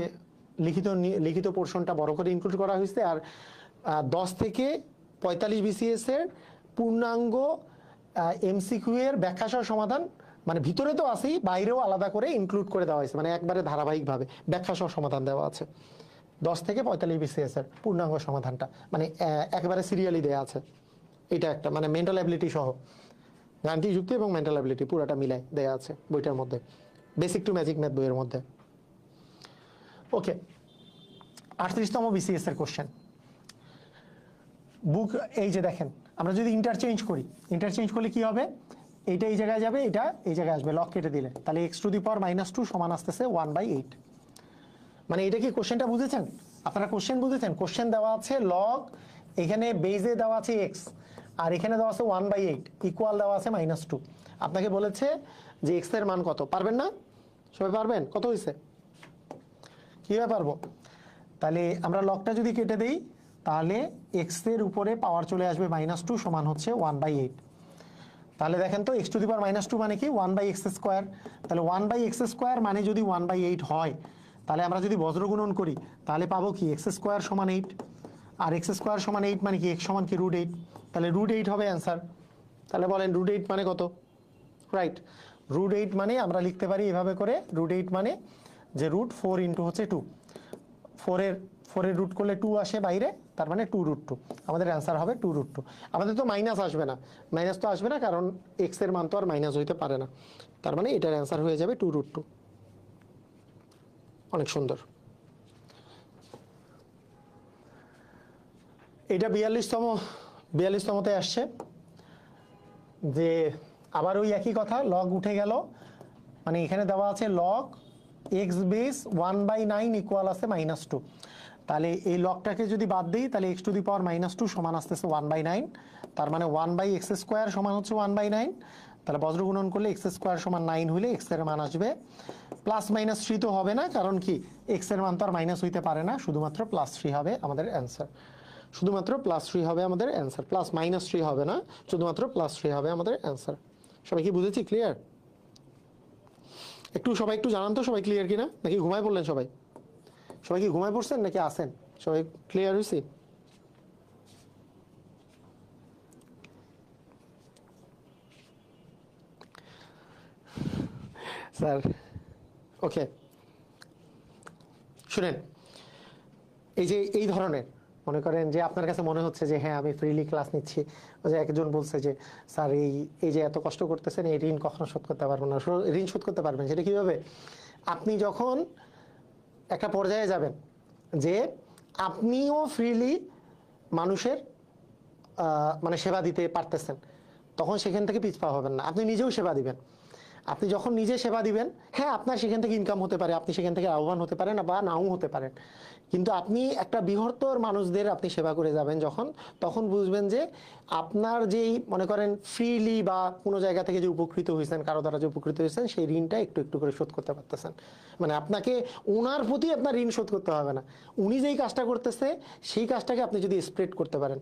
লিখিত পোর্শনটা বড় করে ইনক্লুড করা হয়েছে, আর 10 থেকে 45 বিসিএস এর পূর্ণাঙ্গ এমসিকিউ এর ব্যাখ্যাসহ সমাধান, মানে ভিতরে তো আছেই, বাইরেও আলাদা করে ইনক্লুড করে দেওয়া হয়েছে, মানে একবারে ধারাবাহিকভাবে ব্যাখ্যাসহ সমাধান দেওয়া আছে। 10 থেকে 45 বিসিএস এর পূর্ণাঙ্গ সমাধানটা মানে একেবারে সিরিয়ালি দেওয়া আছে। এটা একটা মানে মেন্টাল অ্যাবিলিটি সহ, গাণিতিক যুক্তি এবং মেন্টাল অ্যাবিলিটি পুরোটা মিলাই দেওয়া আছে বইটার মধ্যে, বেসিক টু ম্যাজিক ম্যাথ বইয়ের মধ্যে। ওকে, 38তম বিসিএস এর কোশ্চেন। বুক, এই যে দেখেন, আমরা যদি ইন্টারচেঞ্জ করলে কি হবে? এইটা এই জায়গায় যাবে, এটা এই জায়গায় আসবে, লগ কেটে দিলে, তাহলে x টু দি পাওয়ার -2 সমান আসতেছে 1/8। মানে এটা কি কোশ্চেনটা বুঝেছেন? আপনারা কোশ্চেন বুঝেছেন? কোশ্চেন দেওয়া আছে লগ, এখানে বেজে দেওয়া আছে x, আর এখানে দেওয়া আছে 1/8, ইকুয়াল দেওয়া আছে -2। আপনাকে বলেছে যে x এর মান কত, পারবেন না? সবাই পারবেন? কত হয়েছে? কিভাবে পারবো? তাহলে আমরা লগটা যদি কেটে দেই, তাহলে x এর উপরে পাওয়ার চলে আসবে -2 সমান হচ্ছে 1/8। তাহলে দেখেন তো, x টু দি পাওয়ার -2 মানে কি? 1/x²। তাহলে 1/x² মানে যদি 1/8 হয়, তাহলে আমরা যদি বজ্র গুণন করি তাহলে পাবো কি? x² সমান 8, আর x² সমান 8 মানে কি? x সমান কি? √8। তাহলে √8 হবে অ্যান্সার। তাহলে বলেন √8 মানে কত? রাইট, √8 মানে আমরা লিখতে পারি এভাবে করে, √8 মানে যে √4 ইন্টু হচ্ছে 2, 4 এর রুট করলে 2 আসে বাইরে, তার মানে 2√2। আমাদের অ্যান্সার হবে 2√2। আমাদের তো মাইনাস আসবে না, কারণ x এর মান তো আর মাইনাস হইতে পারে না, তার মানে এটার অ্যান্সার হয়ে যাবে 2√2। অনেক সুন্দর। এটা 42তমতে আসছে, যে আবার ওই একই কথা, লগ উঠে গেল, মানে এখানে দেওয়া আছে লগ x বেস 1/9 ইকুয়াল আছে -2। তাহলে এই লগটাকে যদি বাদ দিই, তাহলে x টু দি পাওয়ার -2 সমান আসতেছে 1/9, তার মানে 1/x² সমান হচ্ছে 1/9। তাহলে বজ্র গুণন করলে x² সমান 9 হইলে x এর মান আসবে +-3 তো হবে না, কারণ কি x এর মান তো আর মাইনাস হইতে পারে না, শুধুমাত্র +3 হবে আমাদের অ্যান্সার, শুধুমাত্র +3 হবে আমাদের অ্যান্সার, +-3 হবে না, শুধুমাত্র +3 হবে আমাদের অ্যান্সার। সবাই কি বুঝেছি? ক্লিয়ার? সবাই একটু জানান তো, সবাই ক্লিয়ার কিনা, নাকি ঘুমায় পড়লেন সবাই? সবাই কি ঘুমায় পড়ছেন নাকি আসেন? সবাই ক্লিয়ার হয়েছি? স্যার ওকে, শুনেন, এই ধরনের মনে করেন যে আপনার কাছে মনে হচ্ছে যে হ্যাঁ আমি ফ্রিলি ক্লাস নিচ্ছি, যে একজন বলছে যে স্যার এই যে এত কষ্ট করতেছেন, এই ঋণ কখনো শোধ করতে পারবেন না। ঋণ শোধ করতে পারবেন সেটা কিভাবে? আপনি যখন একটা পর্যায়ে যাবেন যে আপনিও ফ্রিলি মানুষের মানে সেবা দিতে পারতেছেন, তখন সেখান থেকে পিছপা হবেন না, আপনি নিজেও সেবা দিবেন। আপনি যখন নিজে সেবা দিবেন, হ্যাঁ আপনার সেখান থেকে ইনকাম হতে পারে, আপনি সেখান থেকে লাভবান হতে পারেন বা নাও হতে পারেন, কিন্তু আপনি একটা বৃহত্তর মানুষদের আপনি সেবা করে যাবেন যখন, তখন বুঝবেন যে আপনার যেই মনে করেন ফ্রিলি বা কোনো জায়গা থেকে যে উপকৃত হয়েছেন, কারো দ্বারা যে উপকৃত হয়েছেন, সেই ঋণটা একটু একটু করে শোধ করতে পারতেছেন। মানে আপনাকে ওনার প্রতি আপনার ঋণ শোধ করতে হবে না, উনি যেই কাজটা করতেছে সেই কাজটাকে আপনি যদি স্প্রেড করতে পারেন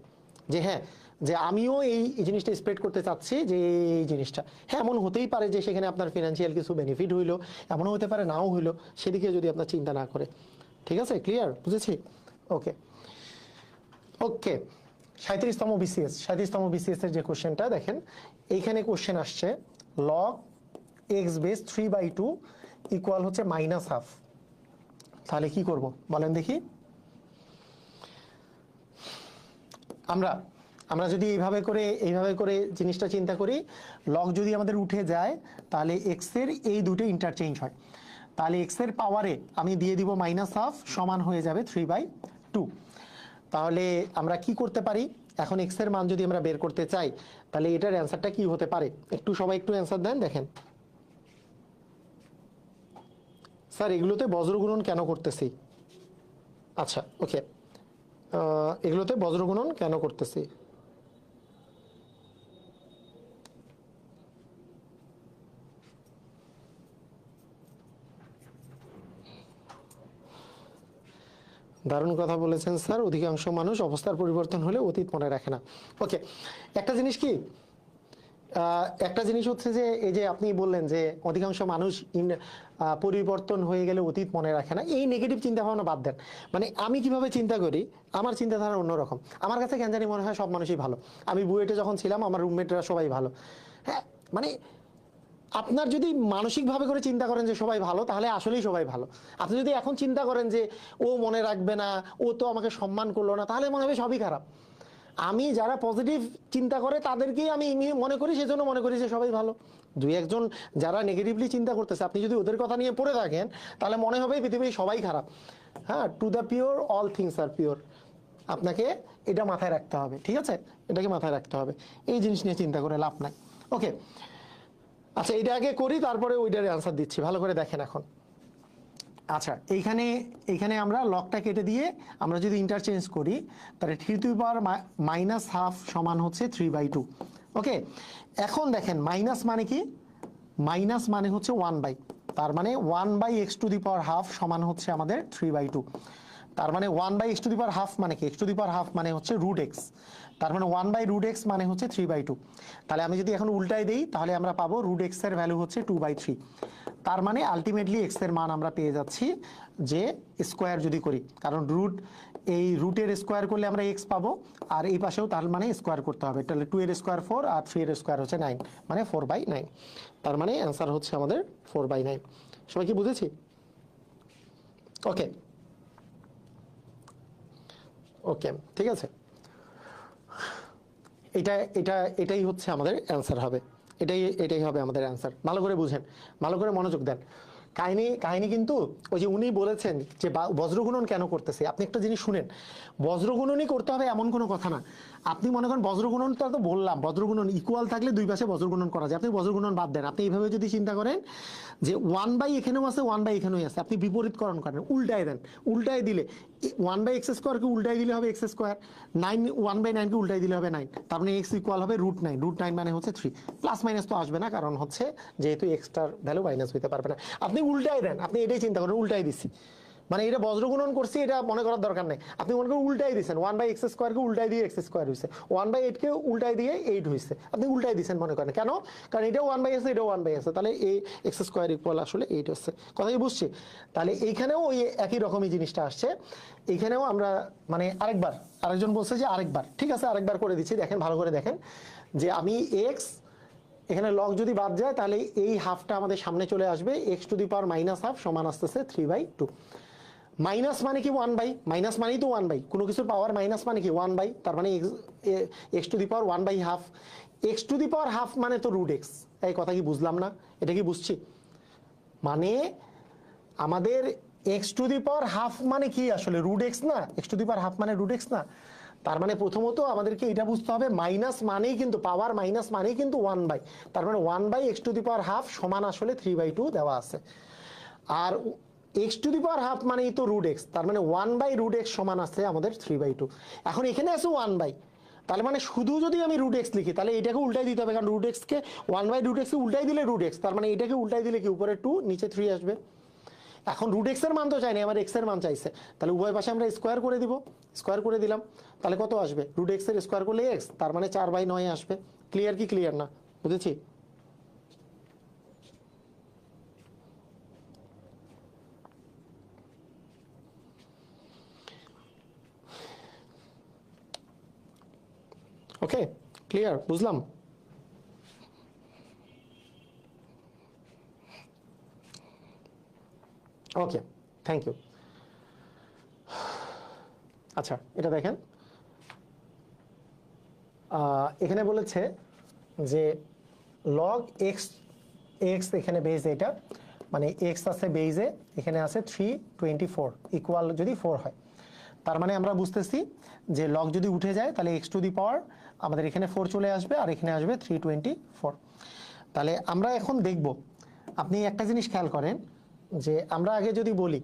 যে হ্যাঁ, যে আমিও এই জিনিসটা স্প্রেড করতে চাচ্ছি, যে এই জিনিসটা, হ্যাঁ এমন হতেই পারে যে সেখানে আপনার ফিনান্সিয়াল কিছু বেনিফিট হইলো, এমনও হতে পারে নাও হইলো, সেদিকে যদি আপনার চিন্তা না করে। ঠিক আছে, ক্লিয়ার, বুঝেছি? ওকে ওকে। 37তম বিসিএস, 37তম বিসিএস এর যে কোশ্চেনটা দেখেন, এইখানে কোশ্চেন আসছে লগ এক্স বেস 3/2 ইকুয়াল হচ্ছে -½ তাহলে কি করব বলেন দেখি। আমরা আমরা যদি এইভাবে করে জিনিসটা চিন্তা করি, লগ যদি আমাদের উঠে যায় তাহলে এক্স এর এই দুটো ইন্টারচেঞ্জ হয়, তাহলে এক্স এর পাওয়ারে আমি দিয়ে দিব -½ সমান হয়ে যাবে 3/2। তাহলে আমরা কি করতে পারি, এখন এক্স এর মান যদি আমরা বের করতে চাই, তাহলে এটার অ্যান্সারটা কি হতে পারে, একটু সবাই একটু অ্যান্সার দেন। দেখেন স্যার এগুলোতে বজ্রগুণন কেন করতেছি? আচ্ছা ওকে, এগুলোতে বজ্রগুণন কেন করতেছি? দারুণ কথা বলেছেন স্যার, অধিকাংশ মানুষ অবস্থার পরিবর্তন হলে অতীত মনে রাখে না। ওকে, একটা জিনিস কি, একটা জিনিস হচ্ছে যে এই যে আপনি বললেন যে অধিকাংশ মানুষ পরিবর্তন হয়ে গেলে অতীত মনে রাখে না, এই নেগেটিভ চিন্তা ভাবনা বাদ দেন। মানে আমি কিভাবে চিন্তা করি, আমার চিন্তাধারা অন্যরকম। আমার কাছে কেন জানি মনে হয় সব মানুষই ভালো। আমি বুয়েটে যখন ছিলাম আমার রুমমেটরা সবাই ভালো। হ্যাঁ মানে আপনার যদি মানসিকভাবে করে চিন্তা করেন যে সবাই ভালো, তাহলে আসলেই সবাই ভালো। আপনি যদি এখন চিন্তা করেন যে ও মনে রাখবে না, ও তো আমাকে সম্মান করলো না, তাহলে মনে হবে সবই খারাপ। আমি যারা পজিটিভ চিন্তা করে তাদেরকেই আমি মনে করি, সেজন্য মনে করি যে সবাই ভালো। দুই একজন যারা নেগেটিভলি চিন্তা করতেছে, আপনি যদি ওদের কথা নিয়ে পড়ে থাকেন, তাহলে মনে হবে পৃথিবীর সবাই খারাপ। হ্যাঁ, to the pure all things are pure. আপনাকে এটা মাথায় রাখতে হবে, ঠিক আছে? এটাকে মাথায় রাখতে হবে, এই জিনিস নিয়ে চিন্তা করে লাভ নাই। ওকে, আচ্ছা এটা আগে করি, তারপরে ওইটার অ্যান্সার দিচ্ছি, ভালো করে দেখেন এখন। আচ্ছা এইখানে আমরা লকটা কেটে দিয়ে আমরা যদি ইন্টারচেঞ্জ করি, তাহলে 3⁻½ সমান হচ্ছে 3/2। ওকে, এখন দেখেন মাইনাস মানে কি, মাইনাস মানে হচ্ছে 1/, তার মানে 1/x⁻½ সমান হচ্ছে আমাদের 3/2। তার মানে 1/x⁻½ মানে কি, x⁻½ মানে হচ্ছে √x, তার মানে 1/√x মানে হচ্ছে 3/2। তাহলে আমি যদি এখন উল্টাই দেই, তাহলে আমরা পাবো √x এর ভ্যালু হচ্ছে 2/3। তার মানে আলটিমেটলি x এর মান আমরা পেয়ে যাচ্ছি যে স্কোয়ার যদি করি, কারণ এই রুটের স্কোয়ার করলে আমরা x পাবো, আর এই পাশেও তার মানে স্কোয়ার করতে হবে, তাহলে 2 এর স্কোয়ার 4 আর 3 এর স্কোয়ার হচ্ছে 9, মানে 4/9। তার মানে অ্যান্সার হচ্ছে আমাদের 4/9। সবাই কি বুঝেছি? ওকে ওকে, ঠিক আছে, এটাই হচ্ছে আমাদের অ্যান্সার হবে, এটাই হবে আমাদের অ্যান্সার। ভালো করে বুঝেন, ভালো করে মনোযোগ দেন। কাহিনী কিন্তু ওই যে উনি বলেছেন যে বজ্রগুণন কেন করতেছে, আপনি একটা জিনিস শুনেন, বজ্রগুণনই করতে হবে এমন কোনো কথা না। আপনি মনে করেন বজ্রগুণনটা তো বললাম, বজ্রগুণন ইকুয়াল থাকলে দুই পাশে বজ্রগুণন করা যায়, আপনি বজ্রগুণন বাদ দেন। আপনি এইভাবে যদি চিন্তা করেন যে 1/, এখানেও আছে 1/, এখানেও আছে, আপনি বিপরীতকরণ করেন, উল্টায় দেন, উল্টায় দিলে 1/x² উল্টাই দিলে হবে x², 1/9 কে উল্টাই দিলে হবে 9, তার মানে x ইকুয়াল হবে √9, √9 মানে হচ্ছে 3। প্লাস মাইনাস তো আসবে না, কারণ হচ্ছে যেহেতু এক্সটার ভ্যালু মাইনাস হইতে পারবে না। আপনি উল্টাই দেন, আপনি এটাই চিন্তা করেন উল্টাই দিচ্ছি, মানে এটা বজ্রগুণন করছি এটা মনে করার দরকার নেই। আপনি মনে করেন উল্টাই দিচ্ছেন, 1/x² কে উল্টাই দিয়ে x² হয়েছে, 1/8 কে উল্টাই দিয়ে 8 হয়েছে, আপনি উল্টাই দিচ্ছেন মনে করেন, কেন? কারণ এটাও 1/, এটাও 1/, তাহলে এই x² ইকুয়াল আসলে 8 হচ্ছে। কথা কি বুঝছি? তাহলে এইখানেও ওই একই রকমই জিনিসটা আসছে, এইখানেও আমরা মানে আরেকজন বলছে যে আরেকবার, ঠিক আছে আরেকবার করে দিচ্ছি। দেখেন ভালো করে দেখেন যে আমি x, এখানে লগ যদি বাদ যায় তাহলে এই হাফটা আমাদের সামনে চলে আসবে, x⁻−½ সমান আসতেছে 3/2। মাইনাস মানে কি 1/, মাইনাস মানেই তো 1/, কোনো কিছুর পাওয়ার মাইনাস মানে কি 1/, তার মানে x⁻1/2, x⁻½ মানে তো √x। এই কথা কি বুঝলাম না? এটা কি বুঝছি? মানে আমাদের x⁻½ মানে কি আসলে √x না, x⁻½ মানে √x না। তার মানে প্রথমত আমাদেরকে এটা বুঝতে হবে মাইনাস মানেই কিন্তু পাওয়ার মাইনাস মানেই কিন্তু 1/, তার মানে 1/(x⁻½ সমান আসলে 3/2 দেওয়া আছে। আর x⁻½ মানেই তো √x, তার মানে 1/√x সমান আছে আমাদের 3/2। এখন এখানে আছে 1/, তার মানে শুধু যদি আমি √x লিখি তাহলে এটাকে উল্টাই দিতে হবে, কারণ √x কে 1/√x কে উল্টাই দিলে √x, তার মানে এটাকে উল্টাই দিলে কি উপরে 2 নিচে 3 আসবে। এখন √x এর মান তো চাইনি, আমার x এর মান চাইছে, তাহলে উভয় পাশে আমরা স্কোয়ার করে দিব, স্কোয়ার করে দিলাম, তাহলে কত আসবে √x এর স্কোয়ার করলে x, তার মানে 4/9 আসবে। ক্লিয়ার কি ক্লিয়ার না? বুঝেছি? ওকে, ক্লিয়ার, বুঝলাম। ওকে, থ্যাংক ইউ। আচ্ছা, এটা দেখেন, এখানে বলেছে যে লগ এক্স, এক্স এখানে বেজ, এটা মানে এক্স আছে বেজে, এখানে আছে 324 ইকুয়াল যদি 4 হয়, তার মানে আমরা বুঝতেছি যে লগ যদি উঠে যায় তাহলে x⁻, আমাদের এখানে 4 চলে আসবে আর এখানে আসবে 324। তাহলে আমরা এখন দেখব, আপনি একটা জিনিস খেয়াল করেন যে আমরা আগে যদি বলি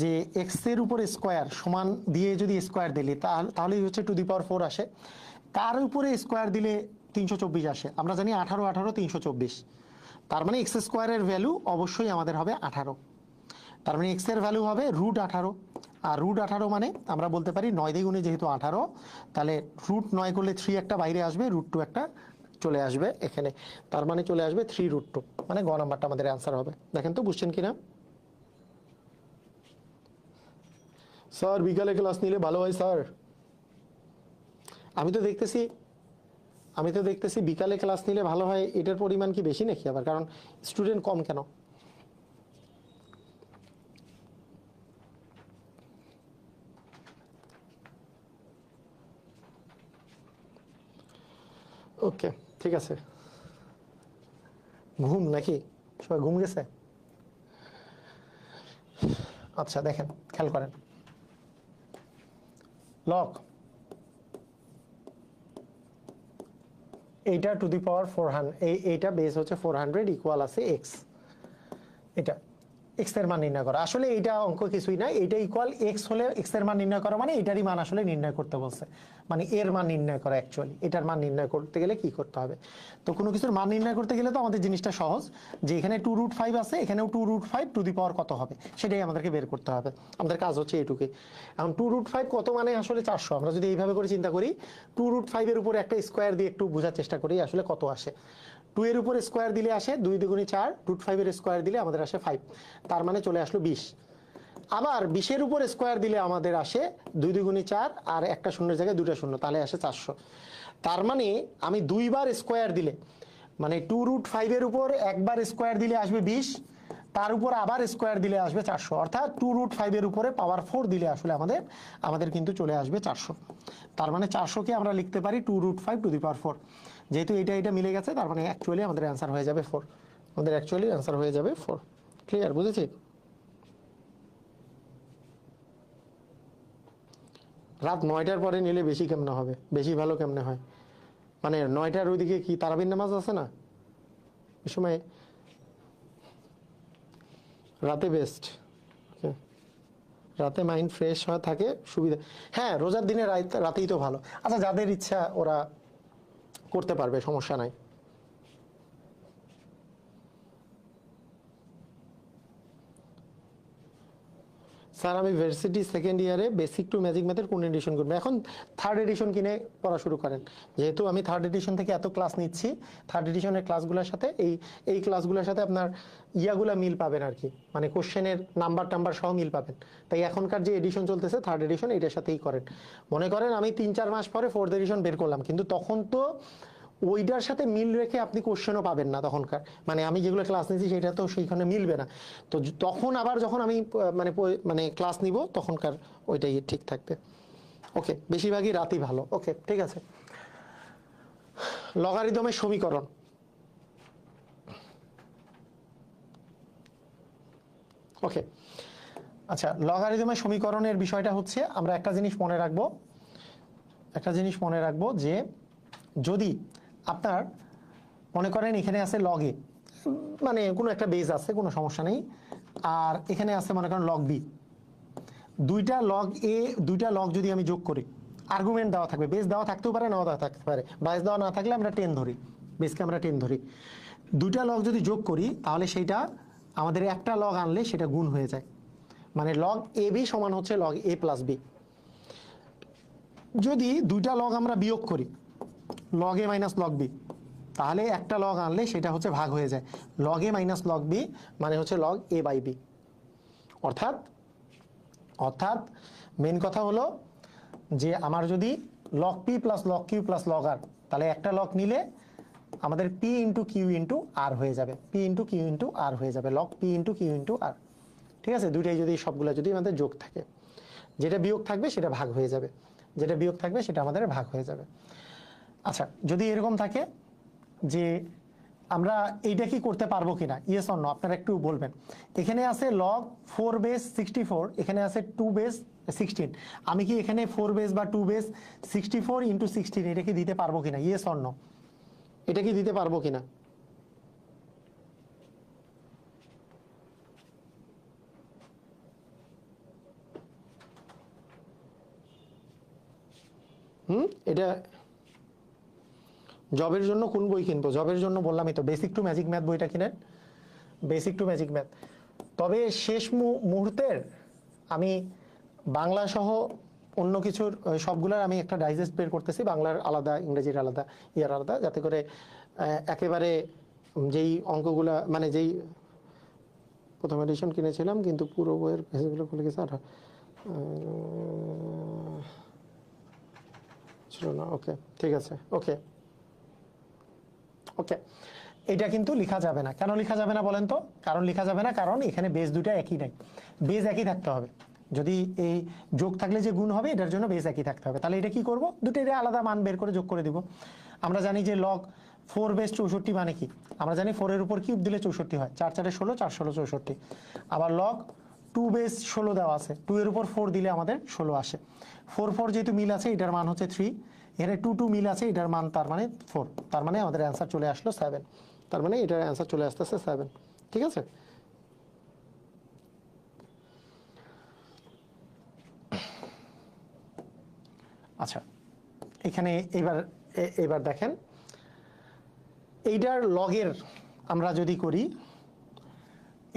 যে এক্স এর উপর স্কোয়ার সমান দিয়ে যদি স্কোয়ার দিলি তাহলেই হচ্ছে ⁻4 আসে, কার উপরে স্কোয়ার দিলে 324 আসে? আমরা জানি 18 18 324, তার মানে এক্স স্কোয়ারের ভ্যালু অবশ্যই আমাদের হবে 18, তার মানে এক্স এর ভ্যালু হবে √18, আর √18 মানে আমরা বলতে পারি 9 দ্বিগুণে যেহেতু 18, তাহলে √9 করলে 3 একটা বাইরে আসবে, √2 একটা চলে আসবে এখানে, তার মানে চলে আসবে 3√2, মানে গ নাম্বারটা আমাদের অ্যান্সার হবে। দেখেন তো বুঝছেন কিনা? স্যার বিকালে ক্লাস নিলে ভালো হয় স্যার। আমি তো দেখতেছি বিকালে ক্লাস নিলে ভালো হয়, এটার পরিমাণ কি বেশি নাকি আবার? কারণ স্টুডেন্ট কম কেন? ওকে, ঠিক আছে। ঘুম নাকি? সবাই ঘুম গেছে? আচ্ছা দেখেন, খেয়াল করেন, লগ এইটা ⁻400, এইটা বেস হচ্ছে 400 ইকুয়াল আছে x, এটা x এর মান নির্ণয় করা। আসলে এইটা অঙ্ক কিছুই না, এটা ইকুয়াল x হলে x এর মান নির্ণয় করা মানে এটারই মান আসলে নির্ণয় করতে বলছে, মানে এর মান নির্ণয় করা। অ্যাকচুয়ালি এটার মান নির্ণয় করতে গেলে কি করতে হবে? তো কোনো কিছুর মান নির্ণয় করতে গেলে তো আমাদের জিনিসটা সহজ, যে এখানে 2√5 আছে, এখানেও 2√5, টু দি পাওয়ার কত হবে সেটাই আমাদেরকে বের করতে হবে। আমাদের কাজ হচ্ছে এইটুকুই। এখন 2√5 কত মানে আসলে 400, আমরা যদি এইভাবে করে চিন্তা করি, 2√5 এর উপরে একটা স্কোয়ার দিয়ে একটু বোঝার চেষ্টা করি আসলে কত আসে। 2 এর উপরে স্কোয়ার দিলে আসে 2 দুগুণে 4, √5 এর স্কোয়ার দিলে আমাদের আসে 5, তার মানে চলে আসলো 20। আবার 20 এর উপরে স্কোয়ার দিলে আমাদের আসে 2 দুগুণে 4 আর একটা শূন্যের জায়গায় দুটা শূন্য, তাহলে আসে 400। তার মানে আমি 2 বার স্কোয়ার দিলে, মানে 2√5 এর উপর একবার স্কোয়ার দিলে আসবে 20, তার উপর আবার স্কোয়ার দিলে আসবে 400, অর্থাৎ 2√5 এর উপরে পাওয়ার 4 দিলে আসলে আমাদের কিন্তু চলে আসবে 400। তার মানে 400কে আমরা লিখতে পারি 2√5 টু দি পাওয়ার 4। যেহেতু এটা মিলে গেছে, তার মানে অ্যাকচুয়ালি আমাদের অ্যান্সার হয়ে যাবে 4, আমাদের অ্যাকচুয়ালি অ্যান্সার হয়ে যাবে 4। ক্লিয়ার, বুঝেছি? রাত 9টার পরে নিলে বেশি কেমনে হবে, বেশি ভালো কেমনে হয়? মানে 9টার ওইদিকে কি তারাবির নামাজ আছে না, ওই সময় রাতে বেস্ট। রাতে মাইন্ড ফ্রেশ হয়ে থাকে, সুবিধা। হ্যাঁ, রোজার দিনে রাতেই তো ভালো। আচ্ছা, যাদের ইচ্ছা ওরা করতে পারবে, সমস্যা নাই। স্যার আমি ভার্সিটি সেকেন্ড ইয়ারে বেসিক টু ম্যাজিক ম্যাথের কোন এডিশন করবো? এখন থার্ড এডিশন কিনে পড়া শুরু করেন, যেহেতু আমি থার্ড এডিশন থেকে এত ক্লাস নিচ্ছি, থার্ড এডিশনের ক্লাসগুলোর সাথে এই ক্লাসগুলোর সাথে আপনার ইয়াগুলা মিল পাবেন আর কি, মানে কোশ্চেনের নাম্বার টাম্বার সহ মিল পাবেন। তাই এখনকার যে এডিশন চলতেছে থার্ড এডিশন, এটার সাথেই করেন। মনে করেন আমি 3-4 মাস পরে ফোর্থ এডিশন বের করলাম, কিন্তু তখন তো ওইটার সাথে মিল রেখে আপনি কোশ্চেনও পাবেন না তখনকার, মানে আমি যেগুলো ক্লাস নিয়েছি সেটা তো সেইখানে মিলবে না। তো তখন আবার যখন আমি মানে ক্লাস নিব তখনকার ওইটাই ঠিক থাকবে। ওকে, বেশিরভাগই রাতই ভালো। ওকে, ঠিক আছে। লগারিদমের সমীকরণ, ওকে। আচ্ছা, লগারিদমের সমীকরণের বিষয়টা হচ্ছে আমরা একটা জিনিস মনে রাখবো, একটা জিনিস মনে রাখবো যে যদি আপনার মনে করেন এখানে আছে লগে, মানে কোনো একটা বেজ আছে, কোনো সমস্যা নেই, আর এখানে আছে মনে করেন লগ বি, দুইটা লগ এ দুইটা লগ যদি আমি যোগ করি, আর্গুমেন্ট দেওয়া থাকবে, বেস দেওয়া থাকতেও পারে, নাও দেওয়া থাকতে পারে, বেস দেওয়া না থাকলে আমরা 10 ধরি, বেসকে আমরা 10 ধরি, দুইটা লগ যদি যোগ করি তাহলে সেইটা আমাদের একটা লগ আনলে সেটা গুণ হয়ে যায়, মানে লগ এ বি সমান হচ্ছে লগ এ প্লাস বি। যদি দুইটা লগ আমরা বিয়োগ করি, লগ এ মাইনাস লগ বি, তাহলে একটা লগ আনলে সেটা হচ্ছে ভাগ হয়ে যায়, লগ এ মাইনাস লগ বি মানে হচ্ছে লগ এ বাই বি। অর্থাৎ অর্থাৎ মেন কথা হলো যে আমার যদি log p plus log q plus log r, তাহলে একটা লগ নিলে আমাদের p into q into r হয়ে যাবে, p into q into r হয়ে যাবে, log p into q into r. ঠিক আছে, দুইটাই যদি সবগুলো যদি আমাদের যোগ থাকে, যেটা বিয়োগ থাকবে সেটা ভাগ হয়ে যাবে, যেটা বিয়োগ থাকবে সেটা আমাদের ভাগ হয়ে যাবে। আচ্ছা, যদি এরকম থাকে যে আমরা এইটা কি করতে পারবো কিনা, ইয়েস অর নো, আপনারা একটু বলবেন। এখানে আছে লগ 4 বেস 64, এখানে আছে 2 বেস 16, আমি কি এখানে 4 বেস বা 2 বেস 64 ইন্টু 16 এটা কি দিতে পারবো কিনা, ইয়েস অর নো, এটা কি দিতে পারবো কিনা? এটা জবের জন্য কোন বই কিনবো? জবের জন্য বললামই তো, বেসিক টু ম্যাজিক ম্যাথ বইটা কিনেন, বেসিক টু ম্যাজিক ম্যাথ। তবে শেষ মুহূর্তের আমি বাংলা সহ অন্য কিছুর সবগুলোর আমি একটা ডাইজেস্ট বের করতেছি, বাংলার আলাদা, ইংরেজির আলাদা, ইয়ার আলাদা, যাতে করে একেবারে যেই অঙ্কগুলা, মানে যেই প্রথম এডিশন কিনেছিলাম কিন্তু পুরো বইয়ের পেজগুলো খুলে গেছে, আর ছিল না। ওকে, ঠিক আছে, ওকে ওকে। এটা কিন্তু লেখা যাবে না, কেন লেখা যাবে না বলেন তো? কারণ লেখা যাবে না, কারণ এখানে বেস দুটা একই নাই, বেস একই থাকতে হবে। যদি এই যোগ থাকলে যে গুণ হবে, এটার জন্য বেস একই থাকতে হবে। তাহলে এটা কি করব, দুটোর আলাদা মান বের করে যোগ করে দিব। আমরা জানি যে লগ 4 বেস 64 মানে কি, আমরা জানি 4 এর উপর কিউব দিলে 64 হয়, 4 4 16, 4 16 64। আবার লগ 2 বেস 16 দেওয়া আছে, 2 এর উপর 4 দিলে আমাদের 16 আসে। 4 4 যেহেতু মিল আছে, এটার মান হচ্ছে 3, এখানে 2 2 মিল আছে, এটার মান তার মানে 4, তার মানে আমাদের অ্যান্সার চলে আসলো 7, তার মানে এটার অ্যান্সার চলে আসতেছে 7। ঠিক আছে, আচ্ছা এখানে এবার এবার দেখেন, এইটার লগের আমরা যদি করি,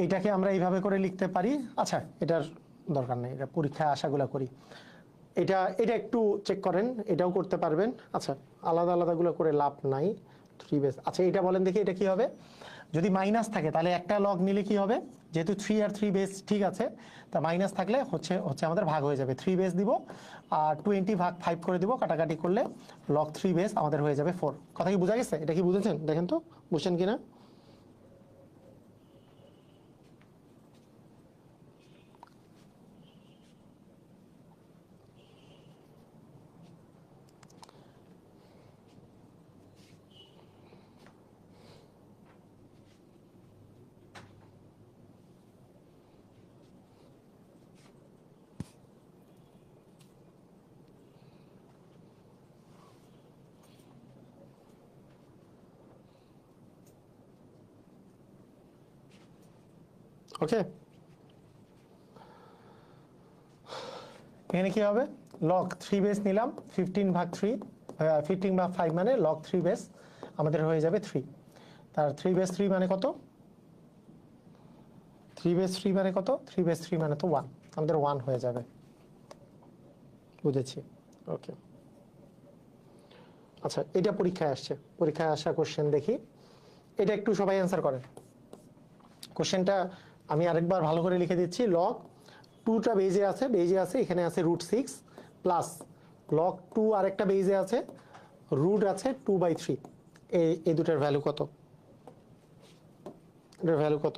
এইটাকে আমরা এইভাবে করে লিখতে পারি। আচ্ছা, এটার দরকার নেই, এটা পরীক্ষায় আশাগুলা করি। এটা এটা একটু চেক করেন, এটাও করতে পারবেন। আচ্ছা, আলাদা আলাদাগুলো করে লাভ নাই, 3 বেস। আচ্ছা, এটা বলেন দেখি, এটা কি হবে? যদি মাইনাস থাকে তাহলে একটা লগ নিলে কি হবে, যেহেতু 3 আর 3 বেস ঠিক আছে, তা মাইনাস থাকলে হচ্ছে আমাদের ভাগ হয়ে যাবে, 3 বেস দিব আর 20 ভাগ 5 করে দিব, কাটাকাটি করলে লগ 3 বেস আমাদের হয়ে যাবে 4। কথা কি বোঝা গেছে? এটা কি বুঝেছেন? দেখেন তো, বুঝছেন কিনা। ওকে, এখানে কি হবে, লগ 3 বেস নিলাম, 15 ভাগ 3, 15 ভাগ 5 মানে লগ 3 বেস আমাদের হয়ে যাবে 3। তার 3 বেস 3 মানে কত? 3 বেস 3 মানে কত? 3 বেস 3 মানে তো 1, আমাদের 1 হয়ে যাবে। বুঝেছি, ওকে। আচ্ছা, এটা পরীক্ষায় আসছে, পরীক্ষায় আসা কোশ্চেন দেখি, এটা একটু সবাই অ্যান্সার করেন। কোশ্চেনটা আমি আরেকবার ভালো করে লিখে দিচ্ছি। লগ 2টা বেজে আছে, এখানে আছে √6 প্লাস লগ 2 আরেকটা বেজে আছে, রুট আছে 2/3। এই দুটার ভ্যালু কত? এটার ভ্যালু কত?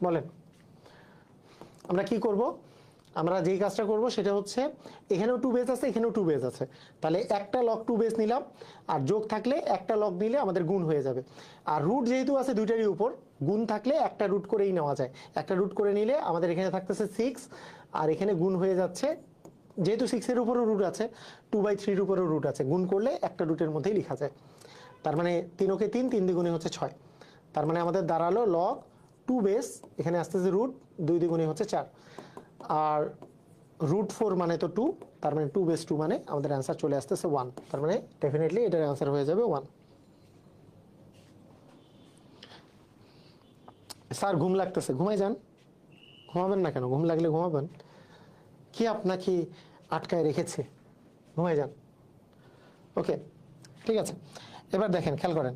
বলেন। আমরা কি করব, আমরা যেই কাজটা করব সেটা হচ্ছে এখানেও 2 বেস আছে, এখানেও 2 বেস আছে, তাহলে একটা লগ 2 বেস নিলাম, আর যোগ থাকলে একটা লগ নিলে আমাদের গুণ হয়ে যাবে। আর রুট যেহেতু আছে দুইটারই উপর, গুণ থাকলে একটা রুট করেই নেওয়া যায়। একটা রুট করে নিলে আমাদের এখানে থাকতেছে 6, আর এখানে গুণ হয়ে যাচ্ছে, যেহেতু 6 এর উপরও রুট আছে, 2/3 এর উপরও রুট আছে, গুণ করলে একটা রুটের মধ্যেই লেখা যায়। তার মানে 3 কে 3, 3 দ্বিগুণে হচ্ছে 6। তার মানে আমাদের দাঁড়ালো লগ 2 বেস, এখানে আসতেছে রুট, 2 দ্বিগুণে হচ্ছে 4, আর √4 মানে তো 2, তার মানে 2 বেস 2 মানে আমাদের অ্যান্সার চলে আসতেছে 1। তার মানে ডেফিনেটলি এটার অ্যান্সার হয়ে যাবে 1। স্যার ঘুম লাগতেছে, ঘুমাই যান। ঘুমাবেন না কেন? ঘুম লাগলে ঘুমাবেন, কি আপনাকে আটকায় রেখেছে? ঘুমাই যান। ওকে, ঠিক আছে। এবার দেখেন, খেয়াল করেন,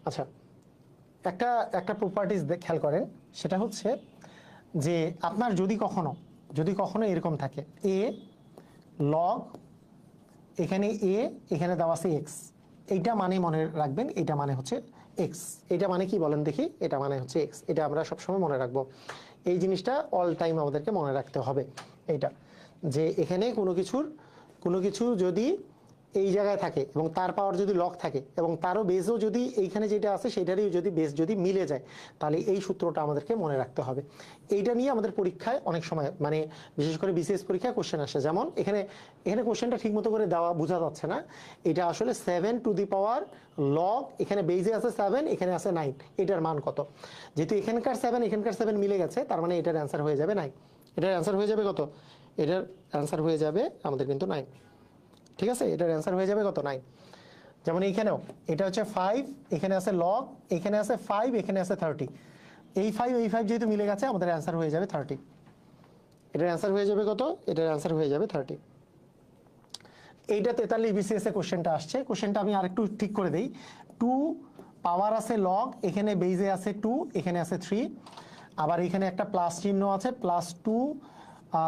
আচ্ছা একটা একটা প্রপার্টিজ খেয়াল করেন, সেটা হচ্ছে যে আপনার যদি কখনো এরকম থাকে এ লগ, এখানে এ, এখানে দেওয়া আছে এক্স, এইটা মানে মনে রাখবেন, এটা মানে হচ্ছে এক্স। এটা মানে কি বলেন দেখি? এটা মানে হচ্ছে এক্স। এটা আমরা সবসময় মনে রাখবো, এই জিনিসটা অল টাইম আমাদেরকে মনে রাখতে হবে। এইটা যে এখানে কোনো কিছু যদি এই জায়গায় থাকে এবং তার পাওয়ার যদি লগ থাকে এবং তারও বেসও যদি এইখানে যেটা আছে সেটারই যদি বেস যদি মিলে যায়, তাহলে এই সূত্রটা আমাদেরকে মনে রাখতে হবে। এইটা নিয়ে আমাদের পরীক্ষায় অনেক সময়, মানে বিশেষ করে বিসিএস পরীক্ষায় কোশ্চেন আসে। যেমন এখানে কোশ্চেনটা ঠিক মতো করে দেওয়া বোঝা যাচ্ছে না। এটা আসলে 7 টু দি পাওয়ার লগ, এখানে বেজে আছে 7, এখানে আছে 9, এটার মান কত? যেহেতু এখানকার 7 এখানকার 7 মিলে গেছে, তার মানে এটার অ্যান্সার হয়ে যাবে 9। এটার অ্যান্সার হয়ে যাবে কত? এটার অ্যান্সার হয়ে যাবে আমাদের কিন্তু 9। ঠিক আছে, এটার অ্যান্সার হয়ে যাবে কত? 9। যেমন এইখানেও এটা হচ্ছে 5, এখানে আছে লগ, এখানে আছে 5, এখানে আছে 30, এই 5 যেহেতু মিলে গেছে, আমাদের অ্যান্সার হয়ে যাবে 30। এটার অ্যান্সার হয়ে যাবে কত? এটার অ্যান্সার হয়ে যাবে 30। এইটা 43 বিসিএস এ কোশ্চেনটা আসছে। কোশ্চেনটা আমি আরেকটু ঠিক করে দেই। 2 পাওয়ার আছে লগ, এখানে বেজে আছে 2, এখানে আছে 3, আবার এখানে একটা প্লাস চিহ্ন আছে, +2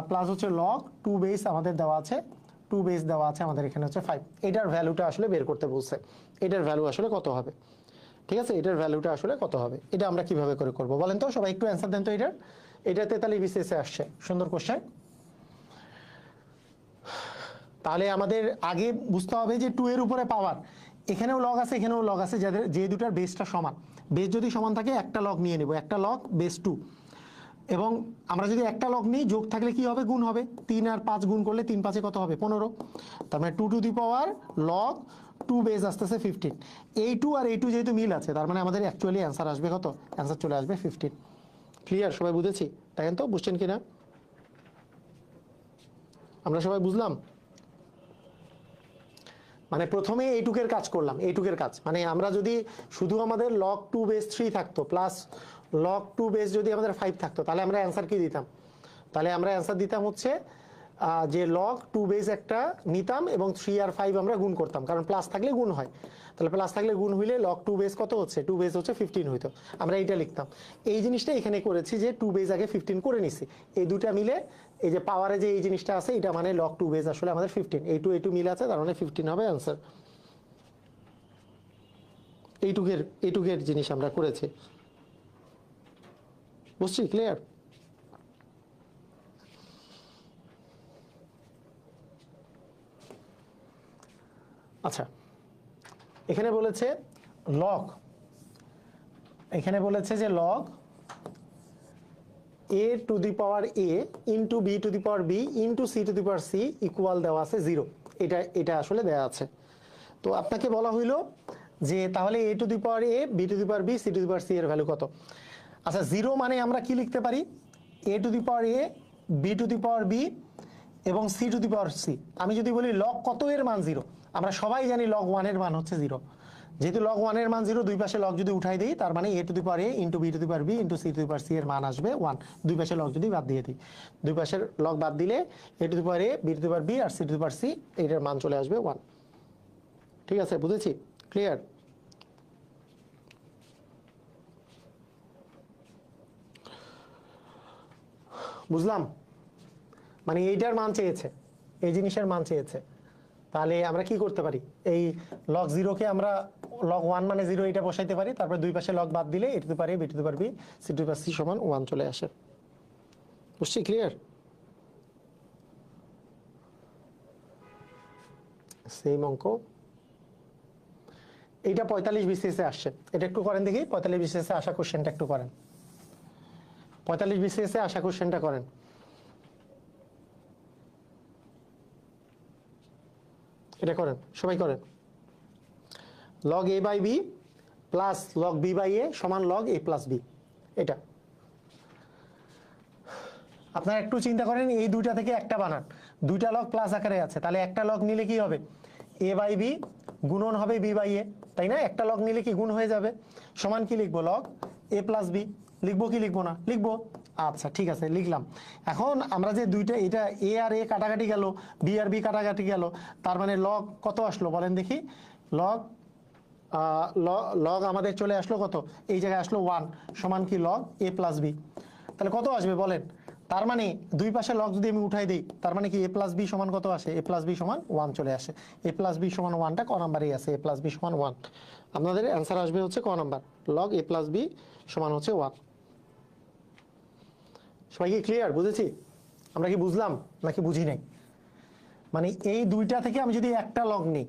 প্লাস হচ্ছে লগ 2 বেস আমাদের দেওয়া আছে, 2 বেস দেওয়া আছে আমাদের এখানে হচ্ছে 5। এটার ভ্যালুটা আসলে বের করতে বলছে, এটার ভ্যালু আসলে কত হবে? ঠিক আছে, এটার ভ্যালুটা আসলে কত হবে, এটা আমরা কিভাবে করে করব বলেন তো? সবাই একটু অ্যান্সার দেন তো। এটা 43 বিসিএস এ আসছে, সুন্দর কোশ্চেন। তাহলে আমাদের আগে বুঝতে হবে যে 2 এর উপরে পাওয়ার, এখানেও লগ আছে, এখানেও লগ আছে, যে দুটার বেসটা সমান। বেস যদি সমান থাকে একটা লগ নিয়ে নেব, একটা লগ বেস 2। এবং আমরা যদি একটা লগ নিই, যোগ থাকলে কি হবে? গুণ হবে। 3 আর 5 গুণ করলে 3 5 কত হবে? 15। তার মানে 2 two the power log 2 base আসতেছে 15। এই 2 আর এই 2 যেহেতু মিল আছে, তার মানে আমাদের অ্যাকচুয়ালি অ্যান্সার আসবে কত? অ্যান্সার চলে আসবে 15। ক্লিয়ার? সবাই বুঝেছি? দেখেন তো, বুঝছেন কিনা? আমরা সবাই বুঝলাম? মানে প্রথমে এইটুকের কাজ করলাম, এইটুকের কাজ মানে আমরা যদি শুধু আমাদের লগ 2 বেস 3 থাকতো, প্লাস লগ 2 বেস যদি আমাদের 5 থাকতো, তাহলে আমরা অ্যান্সার কি দিতাম? তাহলে আমরা অ্যান্সার দিতাম হচ্ছে যে লগ 2 বেস একটা নিতাম এবং 3 আর 5 আমরা গুণ করতাম, কারণ প্লাস থাকলে গুণ হয়। তাহলে প্লাস থাকলে গুণ হইলে লগ 2 বেস কত হচ্ছে? 2 বেস হচ্ছে 15 হইতো, আমরা এইটা লিখতাম। এই জিনিসটা এখানে করেছি যে 2 বেস আগে 15 করে নিছি। এই দুটা মিলে এই যে পাওয়ারে যে এই জিনিসটা আছে, এটা মানে লগ 2 বেস আসলে আমাদের 15। এই 2 মিলে আছে, তার মানে 15 হবে অ্যান্সার। এইটুকের জিনিস আমরা করেছি। বুঝছি? ক্লিয়ার? আচ্ছা, এখানে বলেছে লগ, এখানে বলেছে যে log a to the power a into b to the power b into c to the power c equal দেওয়া আছে 0। এটা আসলে দেওয়া আছে। তো আপনাকে বলা হইলো যে তাহলে a to the power a, b to the power b, c to the power c এর ভ্যালু কত? আচ্ছা, 0 মানে আমরা কি লিখতে পারি? a to the power a, b to the power b এবং c to the power c। আমি যদি বলি লগ কত এর মান 0, আমরা সবাই জানি লগ 1 এর মান হচ্ছে 0। যেহেতু লগ 1 এর মান 0, দুই পাশে লগ যদি উঠাই দেই, তার মানে a to the power a into b to the power b into c to the power c এর মান আসবে 1। দুই পাশে লগ যদি বাদ দিয়ে দিই, দুই পাশের লগ বাদ দিলে a to the power a, b to the power b আর c to the power c, এটার মান চলে আসবে 1। ঠিক আছে, বুঝেছি? ক্লিয়ার? বুঝলাম? মানে এইটার মান চেয়েছে, এই জিনিসের মান চেয়েছে। তাহলে আমরা কি করতে পারি, এই লগ 0 কে আমরা লগ 1 মানে 0 এটা বসাইতে পারি, তারপর দুই পাশে লগ বাদ দিলে a to the power a b to the power b c to the power c সমান 1 চলে আসে। বুঝছি? ক্লিয়ার? সেম অঙ্ক, এইটা 45 বিসিএস এ আসছে, এটা একটু করেন দেখি। 45 বিসিএস এ আসা কোশ্চেনটা একটু করেন, 45 বিসিএস এ আসা কোশ্চেনটা করেন। এটা করেন, সবাই করেন। Log a by b plus log b by a সমান লগ a প্লাস b। এটা আপনারা একটু চিন্তা করেন, এই দুইটা থেকে একটা বানান, দুইটা লগ প্লাস আকারে আছে, তাহলে একটা লগ নিলে কি হবে, a বাই b গুণন হবে b বাই a, তাই না? একটা লগ নিলে কি গুণ হয়ে যাবে, সমান কি লিখবো, লগ a প্লাস b। লিখবো কি লিখবো না? লিখবো। আচ্ছা ঠিক আছে, লিখলাম। এখন আমরা যে দুইটা, এটা a আর a কাটাকাটি গেল, b আর b কাটাকাটি গেল, তার মানে লগ কত আসলো বলেন দেখি, লগ লগ আমাদের চলে আসলো কত, এই জায়গায় আসলো 1 সমান কি লগ a প্লাস b। তাহলে কত আসবে বলেন, তার মানে দুই পাশে লগ যদি আমি উঠাই দিই, তার মানে কি a প্লাস b সমান কত আসে, a প্লাস b সমান 1 চলে আসে। a প্লাস b সমান 1টা ক নাম্বারেই আছে, a প্লাস b সমান 1। আপনাদের অ্যান্সার আসবে হচ্ছে ক number, log a plus b সমান হচ্ছে 1। সবাই কি ক্লিয়ার? বুঝেছি? আমরা কি বুঝলাম নাকি বুঝি নাই? মানে এই দুইটা থেকে আমি যদি একটা লগ নিই,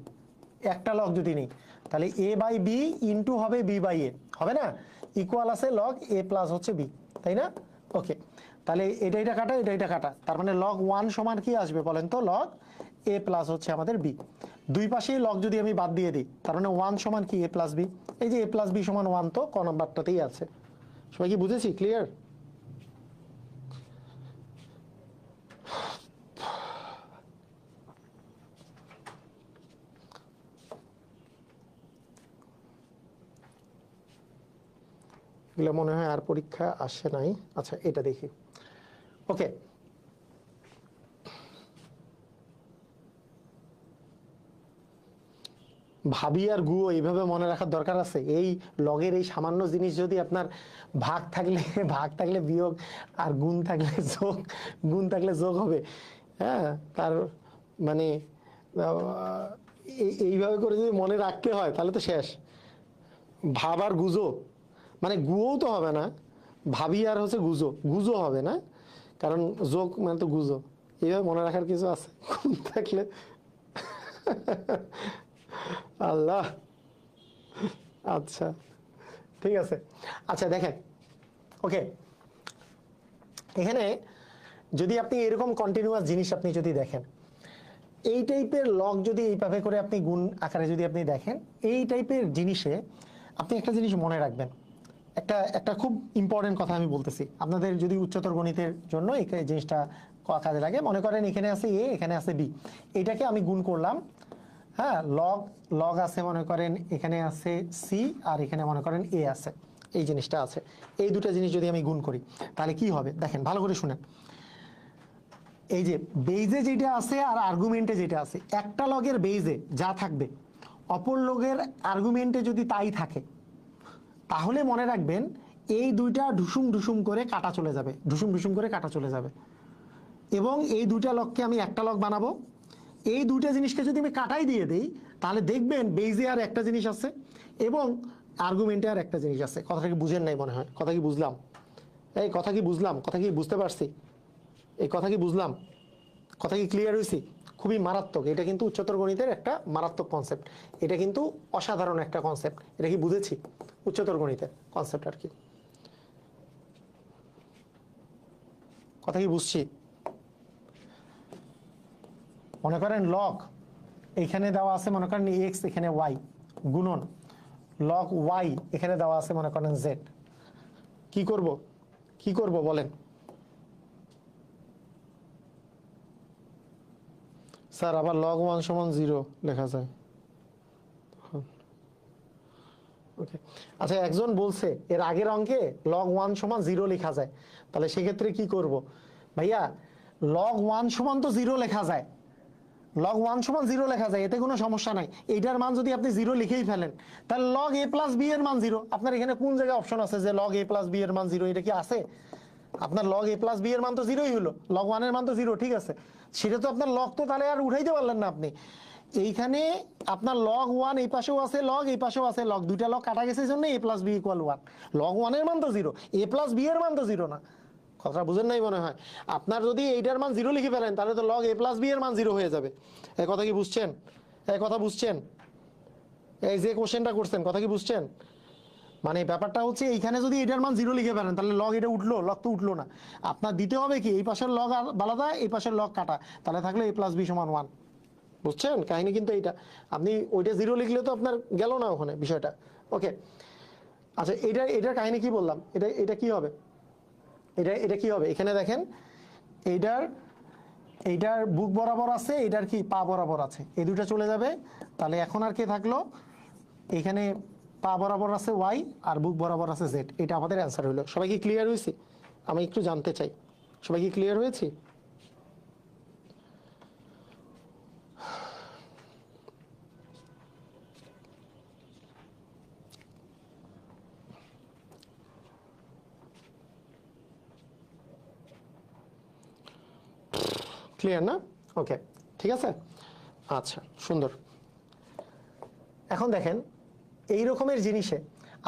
একটা লগ যদি নিই, তাহলে a বাই b ইন্টু হবে b বাই a, হবে না? ইকুয়াল আছে লগ a প্লাস হচ্ছে b, তাই না? ওকে, তাহলে এটা কাটা, এটা কাটা, তার মানে লগ 1 সমান কি আসবে বলেন তো, লগ a প্লাস হচ্ছে আমাদের b। দুই পাশেই লগ যদি আমি বাদ দিয়ে দিই, তার মানে 1 সমান কি a প্লাস b। এই যে a প্লাস b সমান 1 তো ক নাম্বারটাতেই আছে। সবাই কি বুঝেছি? ক্লিয়ার? এগুলো মনে হয় আর পরীক্ষা আসে নাই। আচ্ছা এটা দেখি। ওকে, ভাবি আর গুয়ো এইভাবে মনে রাখার দরকার আছে? এই লগের এই সামান্য জিনিস যদি আপনার ভাগ থাকলে বিয়োগ, আর গুণ থাকলে যোগ, গুণ থাকলে যোগ হবে, হ্যাঁ, তার মানে এইভাবে করে যদি মনে রাখতে হয় তাহলে তো শেষ। ভাব আর গুজো, মানে গুয়োও তো হবে না, ভাবি আর হচ্ছে গুজো হবে না, কারণ যোগ মানে তো গুজো। এইভাবে মনে রাখার কিছু আছে? গুণ থাকলে আল্লাহ। আচ্ছা ঠিক আছে, আচ্ছা দেখেন, ওকে, এখানে যদি আপনি এরকম কন্টিনিউয়াস জিনিস আপনি যদি দেখেন, এই টাইপের লগ যদি এইভাবে করে আপনি গুণ আকারে যদি আপনি দেখেন, এই টাইপের জিনিসে আপনি একটা জিনিস মনে রাখবেন, একটা খুব ইম্পর্টেন্ট কথা আমি বলতেছি আপনাদের, যদি উচ্চতর গণিতের জন্য এই জিনিসটা কাজে লাগে। মনে করেন এখানে আছে a, এখানে আছে b, এটাকে আমি গুণ করলাম, হ্যাঁ, লগ আছে মনে করেন এখানে আছে c, আর এখানে মনে করেন a আছে, এই জিনিসটা আছে। এই দুটো জিনিস যদি আমি গুণ করি তাহলে কি হবে দেখেন, ভালো করে শুনেন। এই যে বেইজে যেটা আছে আর আর্গুমেন্টে যেটা আছে, একটা লগের বেইজে যা থাকবে অপর লগের আর্গুমেন্টে যদি তাই থাকে, তাহলে মনে রাখবেন এই দুইটা ঢুসুম করে কাটা চলে যাবে, ঢুসুম করে কাটা চলে যাবে। এবং এই দুইটা লগকে আমি একটা লগ বানাবো, এই দুইটা জিনিসকে যদি আমি কাটাই দিয়ে দিই, তাহলে দেখবেন বেইজে আর একটা জিনিস আছে এবং আর্গুমেন্টে আর একটা জিনিস আছে। কথাটা কি বুঝেন নাই মনে হয়? কথা কি বুঝলাম? এই কথা কি বুঝলাম? কথা কি বুঝতে পারছি? এই কথা কি বুঝলাম? কথা কি ক্লিয়ার হয়েছি? খুবই মারাত্মক, এটা কিন্তু উচ্চতর গণিতের একটা মারাত্মক কনসেপ্ট, এটা কিন্তু অসাধারণ একটা কনসেপ্ট। এটা কি বুঝেছি? উচ্চতর গণিতের কনসেপ্ট আর কি। কথা কি বুঝছি? মনে করেন লগ এখানে দেওয়া আছে মনে করেন এক্স, এখানে ওয়াই, গুণন লগ ওয়াই এখানে দেওয়া আছে মনে করেন জেড। কি করব বলেন? স্যার আবার লগ 1 সমান 0 লেখা যায়। ওকে, আচ্ছা একজন বলছে এর আগের অঙ্কে লগ 1 সমান 0 লেখা যায়, তাহলে সেক্ষেত্রে কি করব? ভাইয়া লগ 1 সমান তো 0 লেখা যায়, লগ 1 সমান 0 লেখা যায়, এতে কোনো সমস্যা নাই। এইটার মান যদি আপনি 0 লিখেই ফেলেন, তাহলে লগ a প্লাস b এর মান 0। আপনার এখানে কোন জায়গায় অপশন আছে যে লগ a প্লাস b এর মান 0? এটা কি আছে? আপনার লগ a প্লাস b এর মান তো 0ই হলো, লগ 1 এর মান তো 0, ঠিক আছে, সেটা তো আপনার লগ তো তাহলে আর উঠাইতে পারলেন না আপনি। এইখানে আপনার লগ 1 এই পাশেও আছে লগ, এই পাশেও আছে লগ, দুইটা লগ কাটা গেছে জন্য a plus B equal 1। Log 1 এর মান তো 0, a প্লাস বি এর মান তো 0 না। কথা বুঝেন নাই মনে হয়। আপনার যদি এইটার মান 0 লিখে ফেলেন তাহলে তো লগ a প্লাস বি এর মান 0 হয়ে যাবে। এই কথা কি বুঝছেন? এই কথা বুঝছেন? এই যে কোশ্চেনটা করছেন কথা কি বুঝছেন? মানে ব্যাপারটা হচ্ছে এইখানে যদি এটার মান 0 লিখে ফেলেন তাহলে লগ এটা উঠলো, লগ তো উঠলো না। আপনার দিতে হবে কি, এই পাশের লগ আলাদা, এই পাশের লগ কাটা, তাহলে থাকলে a প্লাস বি সমান 1। বুঝছেন কাহিনী? কিন্তু এইটা আপনি ওইটা 0 লিখলে তো আপনার গেল না ওখানে বিষয়টা। ওকে, আচ্ছা এটার কাহিনী কি বললাম, এটা কি হবে, এটা কি হবে? এখানে দেখেন এইটার বুক বরাবর আছে, এটার কি পা বরাবর আছে, এই দুটো চলে যাবে। তাহলে এখন আর কে থাকলো? এখানে পা বরাবর আছে ওয়াই আর বুক বরাবর আছে জেড। এটা আমাদের অ্যান্সার হলো। সবাই কি ক্লিয়ার হয়েছে? আমি একটু জানতে চাই, সবাই কি ক্লিয়ার হয়েছে? ক্লিয়ার না? ওকে, ঠিক আছে, আচ্ছা সুন্দর। এখন দেখেন এই রকমের জিনিসে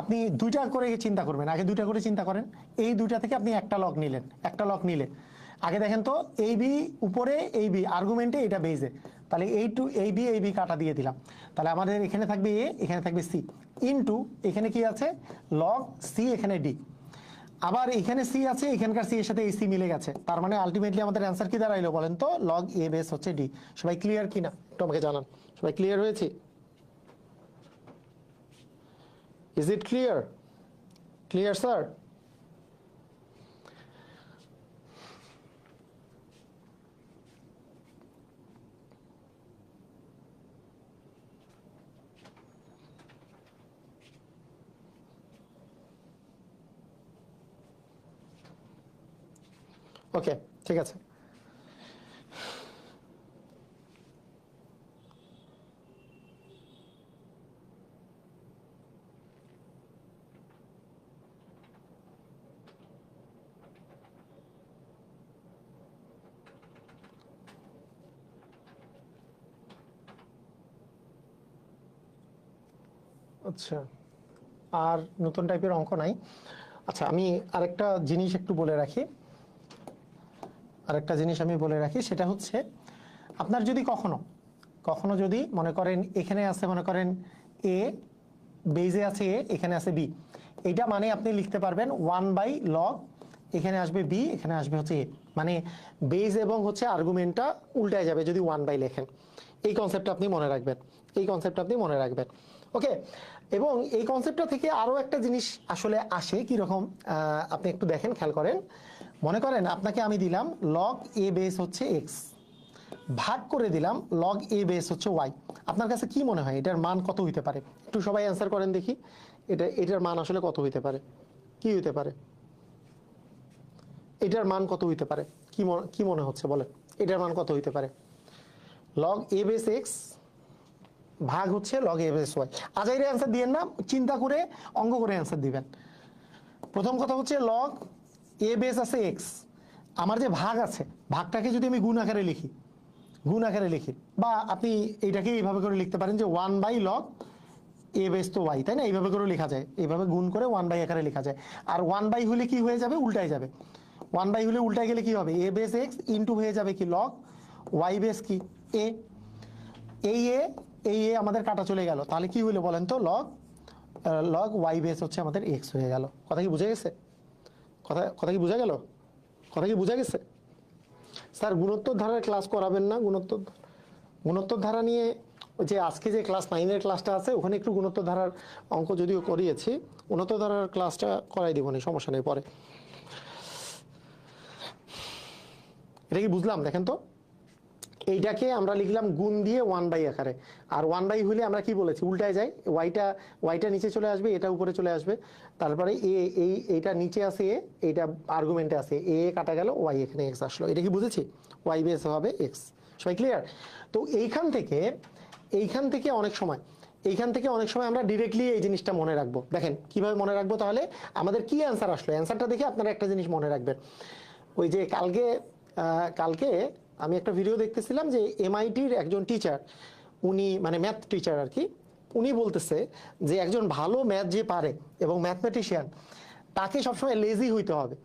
আপনি দুইটা করে চিন্তা করবেন, আগে দুইটা করে চিন্তা করেন। এই দুইটা থেকে আপনি একটা লগ নিলেন, একটা লগ নিলে আগে দেখেন তো এই বি উপরে, এই বি আর্গুমেন্টে, এটা বেজে, তাহলে এই বি কাটা দিয়ে দিলাম। তাহলে আমাদের এখানে থাকবে এ, এখানে থাকবে সি, ইনটু এখানে কি আছে লগ সি, এখানে ডি, আবার এখানে সি আছে, এখানকার সি এর সাথে এই সি মিলে গেছে। তার মানে আলটিমেটলি আমাদের অ্যান্সার কি দাঁড়াইলো বলেন তো? লগ এ বেস হচ্ছে ডি। সবাই ক্লিয়ার কিনা একটু আমাকে জানান। সবাই ক্লিয়ার হয়েছে? Is it clear? Clear sir? Okay, ঠিক আছে। আচ্ছা, আর নতুন টাইপের অঙ্ক নাই। আচ্ছা, আমি আরেকটা জিনিস একটু বলে রাখি, সেটা হচ্ছে আপনার যদি কখনো যদি মনে করেন এখানে আছে, মনে করেন এ বেজে আছে এ, এখানে আছে বি, এইটা মানে আপনি লিখতে পারবেন 1/log, এখানে আসবে বি, এখানে আসবে হচ্ছে এ, মানে বেজ এবং হচ্ছে আর্গুমেন্টটা উল্টায় যাবে যদি 1/, লেখেন। এই কনসেপ্টটা আপনি মনে রাখবেন, ওকে। এবং এই কনসেপ্টটা থেকে আরো একটা জিনিস আসলে আসে কিরকম, আপনি একটু দেখেন, খেয়াল করেন। মনে করেন আপনাকে আমি দিলাম লগ এ বেস হচ্ছে এক্স, ভাগ করে দিলাম লগ এ বেস হচ্ছে ওয়াই। আপনার কাছে কি মনে হয় এটার মান কত হইতে পারে? একটু সবাই অ্যান্সার করেন দেখি, এটার মান আসলে কত হইতে পারে? কি হইতে পারে এটার মান? কত হইতে পারে? কি মনে হচ্ছে বলেন, এটার মান কত হইতে পারে? লগ এ বেস এক্স ভাগ হচ্ছে লগ এ বেস ওয়াই। আজাইরে অ্যান্সার দিবেন না, চিন্তা করে অঙ্ক করে অ্যান্সার দিবেন। প্রথম কথা হচ্ছে লগ এ বেস আছে এক্স, আমার যে ভাগ আছে, ভাগটাকে যদি আমি গুণ আকারে লিখি, বা আপনি এইটাকে এইভাবে করে লিখতে পারেন যে 1/log এ বেস তো ওয়াই, তাই না? এইভাবে করে লেখা যায়, এইভাবে গুণ করে 1/, আকারে লেখা যায়। আর 1/, হলে কি হয়ে যাবে? উল্টায় যাবে। 1/, হলে উল্টায় গেলে কি হবে? এ বেস এক্স ইন্টু হয়ে যাবে কি লগ ওয়াই বেস কি এ। এই এ আমাদের কাটা চলে গেল, তাহলে কি হলো বলেন তো? লগ ওয়াই বেস হচ্ছে আমাদের এক্স হয়ে গেল। কথা কি বুঝে গেছে? কথা কি বোঝা গেল? কথা কি বোঝা গেছে? স্যার গুণোত্তর ধারার ক্লাস করাবেন না? গুণোত্তর ধারা নিয়ে যে আজকে যে ক্লাস 9-এর ক্লাসটা আছে, ওখানে একটু গুণোত্তর ধারার অঙ্ক যদিও করিয়েছি, গুণোত্তর ধারার ক্লাসটা করাই দিব না, সমস্যা নেই পরে। এটা কি বুঝলাম? দেখেন তো, এইটাকে আমরা লিখলাম গুণ দিয়ে 1/, আকারে, আর 1/, হলে আমরা কি বলেছি? উল্টায় যায়, ওয়াইটা নিচে চলে আসবে, এটা উপরে চলে আসবে, তারপরে এইটা নিচে আসে এ, এইটা আর্গুমেন্টে আসে এ, কাটা গেল ওয়াই, এখানে এক্স আসলো। এটা কি বুঝেছি? ওয়াই বেস হবে এক্স। সবাই ক্লিয়ার? তো এইখান থেকে অনেক সময় আমরা ডিরেক্টলি এই জিনিসটা মনে রাখবো। দেখেন কিভাবে মনে রাখবো, তাহলে আমাদের কি অ্যান্সার আসলো, অ্যান্সারটা দেখে আপনারা একটা জিনিস মনে রাখবেন। ওই যে কালকে আমি একটা ভিডিও দেখতেছিলাম যে MIT-র একজন টিচার, উনি মানে ম্যাথ টিচার আর কি, উনি বলতেছে যে একজন ভালো ম্যাথ যে পারে এবং ম্যাথমেটিশিয়ান তাকে সবসময় লেজি হইতে হবে।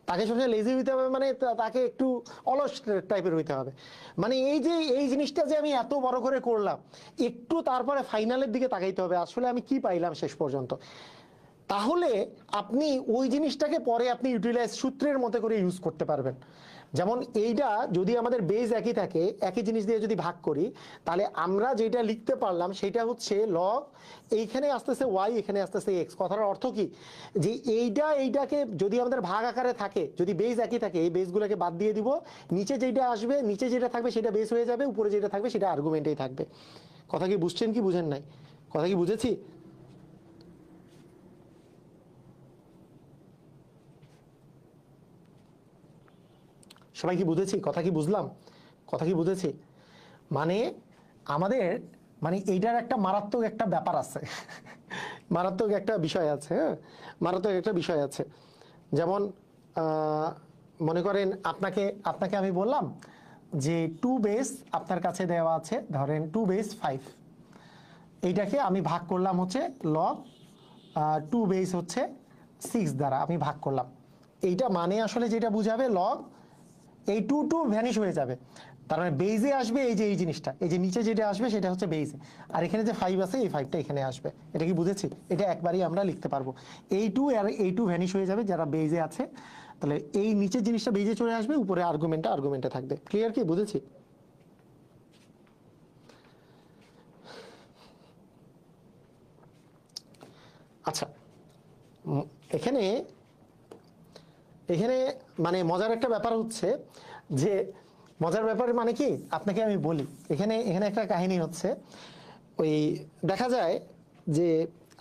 তাকে সবসময় লেজি হইতে হবে মানে তাকে একটু অলস টাইপের হইতে হবে। মানে এই যে এই জিনিসটা যে আমি এত বড় করে করলাম, একটু তারপরে ফাইনালের দিকে তাকাইতে হবে আসলে আমি কি পাইলাম শেষ পর্যন্ত। তাহলে আপনি ওই জিনিসটাকে পরে আপনি ইউটিলাইজ সূত্রের মতো করে ইউজ করতে পারবেন। যেমন এইটা যদি আমাদের বেজ একই থাকে, একই জিনিস দিয়ে যদি ভাগ করি, তাহলে আমরা যেটা লিখতে পারলাম সেটা হচ্ছে লগ, এইখানে আসতেছে ওয়াই, এখানে আসতেছে এক্স। কথার অর্থ কি, যে এইটাকে যদি আমাদের ভাগ আকারে থাকে, যদি বেজ একই থাকে, এই বেজগুলোকে বাদ দিয়ে দিব, নিচে যেটা আসবে, নিচে যেটা থাকবে সেটা বেস হয়ে যাবে, উপরে যেটা থাকবে সেটা আর্গুমেন্টেই থাকবে। কথা কি বুঝছেন কি বুঝেন নাই? কথা কি বুঝেছি? সবাই কি বুঝেছি? কথা কি বুঝলাম? কথা কি বুঝেছি? মানে আমাদের মানে এইটার একটা মারাত্মক একটা ব্যাপার আছে মারাত্মক একটা বিষয় আছে। হ্যাঁ, মারাত্মক একটা বিষয় আছে। যেমন মনে করেন আপনাকে আপনাকে আমি বললাম যে 2 বেস আপনার কাছে দেওয়া আছে, ধরেন 2 বেস 5, এইটাকে আমি ভাগ করলাম হচ্ছে লগ 2 বেস হচ্ছে 6 দ্বারা আমি ভাগ করলাম। এইটা মানে আসলে যেটা বুঝাবে লগ, এই 2 ভ্যানিশ হয়ে যাবে, তার মানে বেইজে আসবে এই যে এই জিনিসটা, এই যে নিচে যেটা আসবে সেটা হচ্ছে বেইজে, আর এখানে যে 5 আছে এই 5টা এখানে আসবে। এটা কি বুঝেছি? এটা একবারই আমরা লিখতে পারবো, এই 2 আর এই 2 ভ্যানিশ হয়ে যাবে যারা বেইজে আছে, তাহলে এই নিচের জিনিসটা বেইজে চলে আসবে, উপরে আর্গুমেন্টে থাকবে। ক্লিয়ার কি? বুঝেছি? আচ্ছা, এখানে এখানে মানে মজার একটা ব্যাপার হচ্ছে যে, মজার ব্যাপার মানে কি আপনাকে আমি বলি, এখানে এখানে একটা কাহিনী হচ্ছে। ওই দেখা যায় যে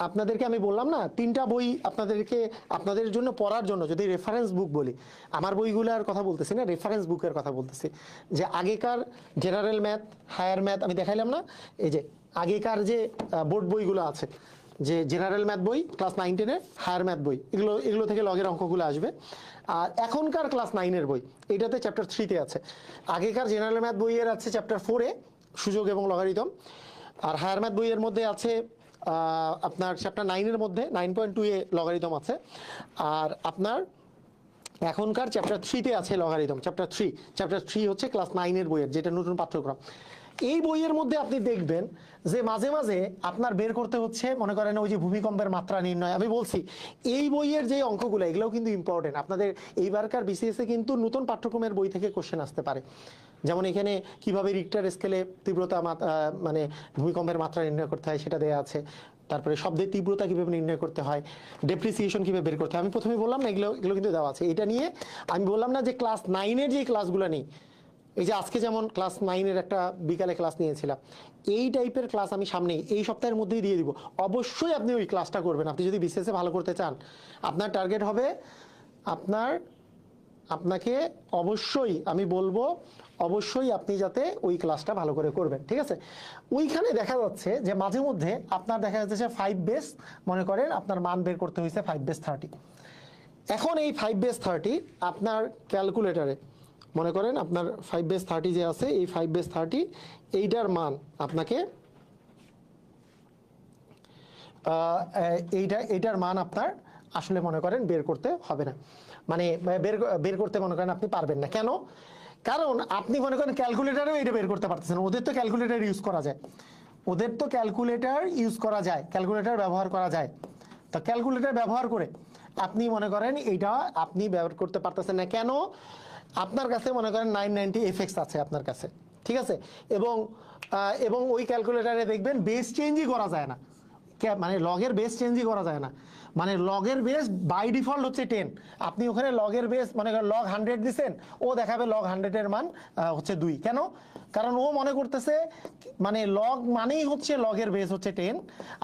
আপনাদেরকে আমি বললাম না 3টা বই আপনাদেরকে আপনাদের জন্য পড়ার জন্য, যদি রেফারেন্স বুক বলি, আমার বইগুলোর কথা বলতেছি না, রেফারেন্স বুকের কথা বলতেছি, যে আগেকার জেনারেল ম্যাথ, হায়ার ম্যাথ আমি দেখাইলাম না, এই যে আগেকার যে বোর্ড বইগুলো আছে, যে জেনারেল ম্যাথ বই ক্লাস 9-10-এর, হায়ার ম্যাথ বই, এগুলো এগুলো থেকে লগের অঙ্কগুলো আসবে। আর এখনকার ক্লাস 9-এর বই, এটাতে চ্যাপ্টার 3-তে আছে। আগেকার জেনারেল ম্যাথ বইয়ের আছে চ্যাপ্টার 4-এ সুযোগ এবং লগারিদম, আর হায়ার ম্যাথ বইয়ের মধ্যে আছে আপনার চ্যাপ্টার 9-এর মধ্যে 9.2-এ লগারিদম আছে। আর আপনার এখনকার চ্যাপ্টার 3-তে আছে লগারিদম, চ্যাপ্টার 3 হচ্ছে ক্লাস 9-এর বইয়ের, যেটা নতুন পাঠ্যক্রম। এই বইয়ের মধ্যে আপনি দেখবেন যে মাঝে মাঝে আপনার বের করতে হচ্ছে, মনে করেন ওই যে ভূমিকম্পের মাত্রা নির্ণয়, আমি বলছি এই বইয়ের যে অঙ্কগুলো এগুলোও কিন্তু ইম্পর্টেন্ট। আপনাদের এইবারকার বিসিএস-এ কিন্তু নতুন পাঠ্যক্রমের বই থেকে কোশ্চেন আসতে পারে। যেমন এখানে কিভাবে রিক্টার স্কেলে তীব্রতা মানে ভূমিকম্পের মাত্রা নির্ণয় করতে হয় সেটা দেওয়া আছে। তারপরে শব্দের তীব্রতা কিভাবে নির্ণয় করতে হয়, ডেপ্রিসিয়েশন কিভাবে বের করতে হয়, আমি প্রথমে বললাম না, এগুলো এগুলো কিন্তু দেওয়া আছে। এটা নিয়ে আমি বললাম না যে ক্লাস 9-এর যে ক্লাসগুলো নেই, এই যে আজকে যেমন ক্লাস 9-এর একটা বিকালে ক্লাস নিয়েছিলাম, এই টাইপের ক্লাস আমি সামনে এই সপ্তাহের মধ্যেই দিয়ে দিব। অবশ্যই আপনি ওই ক্লাসটা করবেন। আপনি যদি বিসিএস-এ ভালো করতে চান, আপনার টার্গেট হবে আপনাকে অবশ্যই আমি বলবো, অবশ্যই আপনি যাতে ওই ক্লাসটা ভালো করে করবেন, ঠিক আছে? ওইখানে দেখা যাচ্ছে যে মাঝে মধ্যে আপনার দেখা যাচ্ছে 5 বেস, মনে করেন আপনার মান বের করতে হয়েছে 5 বেস 30। এখন এই 5 বেস 30 আপনার ক্যালকুলেটারে, মনে করেন আপনার 5 বেস 30 যে আছে, এই 5 বেস 30 এইটার মান আপনাকে এইটার মান আপনার আসলে মনে করেন বের করতে হবে না, মানে বের করতে মনে করেন আপনি পারবেন না। কেন? কারণ আপনি মনে করেন ক্যালকুলেটারেও এটা বের করতে পারতেছেন। ওদের তো ক্যালকুলেটার ইউজ করা যায়, ক্যালকুলেটার ব্যবহার করা যায়। তো ক্যালকুলেটার ব্যবহার করে আপনি মনে করেন এইটা আপনি ব্যবহার করতে পারতেছেন না। কেন? আপনার কাছে মনে করেন 990 এফএক্স আছে আপনার কাছে, ঠিক আছে? এবং ওই ক্যালকুলেটারে দেখবেন বেস চেঞ্জই করা যায় না, মানে লগের বেস চেঞ্জই করা যায় না। মানে লগের বেস বাই ডিফল্ট হচ্ছে 10। আপনি ওখানে লগের বেস মনে করেন লগ 100 দিচ্ছেন, ও দেখাবে লগ 100-এর মান হচ্ছে 2। কেন? কারণ ও মনে করতেছে মানে লগ মানেই হচ্ছে লগের বেস হচ্ছে 10,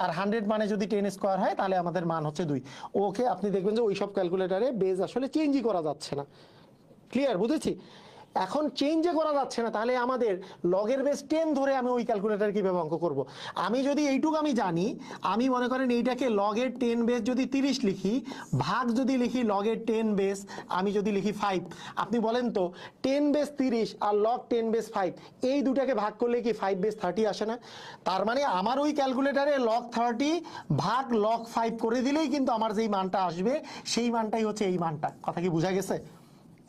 আর 100 মানে যদি 10 স্কোয়ার হয় তাহলে আমাদের মান হচ্ছে 2। ওকে আপনি দেখবেন যে ওই সব ক্যালকুলেটারে বেস আসলে চেঞ্জই করা যাচ্ছে না। ক্লিয়ার? বুঝেছি? এখন চেঞ্জে করা যাচ্ছে না, তাহলে আমাদের লগের বেস 10 ধরে আমি ওই ক্যালকুলেটর কিভাবে অঙ্ক করব? আমি যদি এইটুকু আমি জানি, আমি মনে করেন এইটাকে লগের 10 বেস যদি 30 লিখি, ভাগ যদি লিখি লগের 10 বেস, আমি যদি লিখি 5, আপনি বলেন তো 10 বেস 30 আর লগ 10 বেস 5 এই দুটাকে ভাগ করলে কি 5 বেস 30 আসে না? তার মানে আমার ওই ক্যালকুলেটরে লগ 30 ভাগ লগ 5 করে দিলেই কিন্তু আমার যেই মানটা আসবে সেই মানটাই হচ্ছে এই মানটা। কথা কি বোঝা গেছে?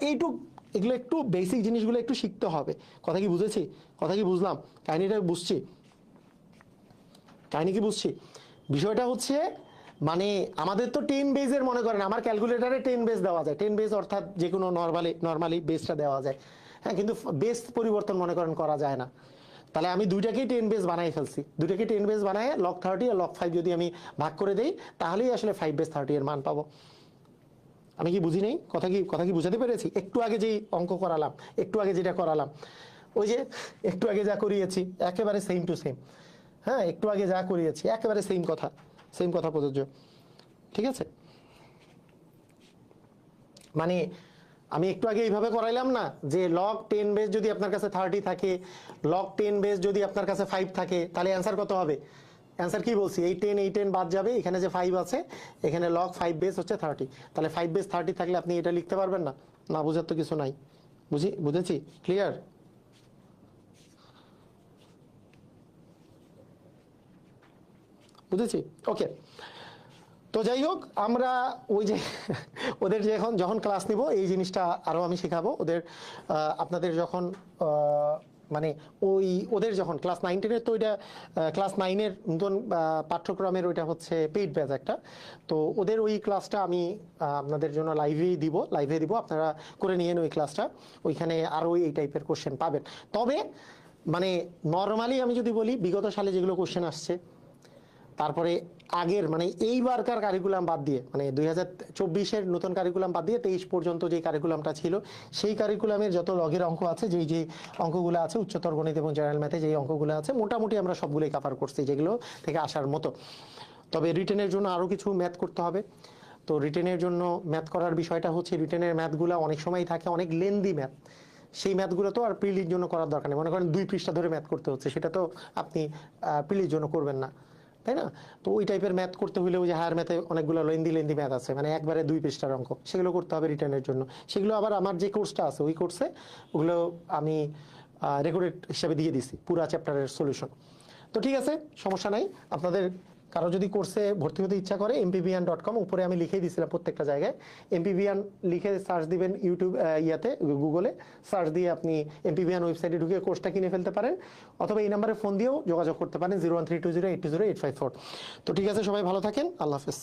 এইটুক, এগুলো একটু বেসিক জিনিসগুলো একটু শিখতে হবে। কথা কি বুঝেছি? কথা কি বুঝলাম? কাহিনীটা বুঝছি? কাহিনী কি বুঝছি? বিষয়টা হচ্ছে মানে আমাদের তো 10 বেজের মনে করেন আমার ক্যালকুলেটারে 10 বেস দেওয়া যায়, 10 বেস অর্থাৎ যে কোনো নর্মালি বেসটা দেওয়া যায়, হ্যাঁ, কিন্তু বেস পরিবর্তন মনে করেন করা যায় না। তাহলে আমি দুইটাকেই 10 বেস বানাই ফেলছি, দুইটাকে 10 বেস বানায় লগ 30 আর লগ 5 যদি আমি ভাগ করে দেই তাহলেই আসলে 5 বেস 30 এর মান পাবো। আমি কি বুঝি নেই? কথা কি বুঝাতে পেরেছি? একটু আগে যেই অঙ্ক করালাম, একটু আগে যেটা করালাম, ওই যে একটু আগে যা করিয়েছি একেবারে সেম টু সেম। হ্যাঁ, একটু আগে যা করিয়েছি একেবারে সেম কথা প্রযোজ্য। ঠিক আছে, মানে আমি একটু আগে এইভাবে করাইলাম না যে লগ 10 বেস যদি আপনার কাছে 30 থাকে, লগ 10 বেস যদি আপনার কাছে 5 থাকে, তাহলে অ্যান্সার কত হবে? অ্যান্সার কি বলছি, এই 10 বাদ যাবে, এখানে যে 5 আছে এখানে লগ 5 বেস হচ্ছে 30, তাহলে 5 বেস 30 থাকলে আপনি এটা লিখতে পারবেন না? না বোঝার তো কিছু নাই। বুঝেছি? ক্লিয়ার? বুঝেছি? ওকে। তো যাই হোক, আমরা ওই যে ওদের যখন ক্লাস নিব এই জিনিসটা আরো আমি শেখাবো ওদের। আপনাদের যখন মানে ওই ওদের যখন ক্লাস 9-10-এর, তো ওইটা ক্লাস 9-এর নতুন পাঠ্যক্রমের ওইটা হচ্ছে পেইড ব্যাচ একটা। তো ওদের ওই ক্লাসটা আমি আপনাদের জন্য লাইভে দিব, আপনারা করে নিয়েন ওই ক্লাসটা। ওইখানে আরো এই টাইপের কোশ্চেন পাবেন। তবে মানে নর্মালি আমি যদি বলি, বিগত সালে যেগুলো কোশ্চেন আসছে, তারপরে আগের মানে এইবারকার কারিকুলাম বাদ দিয়ে, মানে 2024-এর নতুন কারিকুলাম বাদ দিয়ে 23 পর্যন্ত যে কারিকুলামটা ছিল, সেই কারিকুলামের যত লগের অঙ্ক আছে, যে অঙ্কগুলো আছে উচ্চতর গণিত এবং জেনারেল ম্যাথে যে অঙ্কগুলো আছে, মোটামুটি আমরা সবগুলোই কভার করছি যেগুলো থেকে আসার মতো। তবে রিটেনের জন্য আরও কিছু ম্যাথ করতে হবে। তো রিটেনের জন্য ম্যাথ করার বিষয়টা হচ্ছে, রিটেনের ম্যাথগুলো অনেক সময় থাকে অনেক লেন্দি ম্যাথ, সেই ম্যাথগুলো তো আর প্রিলির জন্য করার দরকার নেই। মনে করেন 2 পৃষ্ঠা ধরে ম্যাথ করতে হচ্ছে, সেটা তো আপনি প্রিলির জন্য করবেন না, তাই না? তো ওই টাইপের ম্যাথ করতে হলে ওই যে হায়ার ম্যাথে অনেকগুলো লেন্দি ম্যাথ আছে, মানে একবারে 2 পৃষ্ঠার অঙ্ক, সেগুলো করতে হবে রিটার্নের জন্য। সেগুলো আবার আমার যে কোর্সটা আছে ওই কোর্সে ওগুলো আমি রেকর্ডেড হিসাবে দিয়ে দিছি, পুরো চ্যাপ্টারের সলিউশন। তো ঠিক আছে, সমস্যা নাই। আপনাদের কারো যদি কোর্সে ভর্তি হতে ইচ্ছা করে mpvian.com, উপরে আমি লিখেই দিয়েছিলাম প্রত্যেকটা জায়গায়, mpvian লিখে সার্চ দিবেন ইউটিউব গুগলে সার্চ দিয়ে আপনি mpvian ওয়েবসাইটে ঢুকে কোর্সটা কিনে ফেলতে পারেন, অথবা এই নাম্বারে ফোন দিয়েও যোগাযোগ করতে পারেন 01320820854। তো ঠিক আছে, সবাই ভালো থাকেন, আল্লাহ হাফেজ।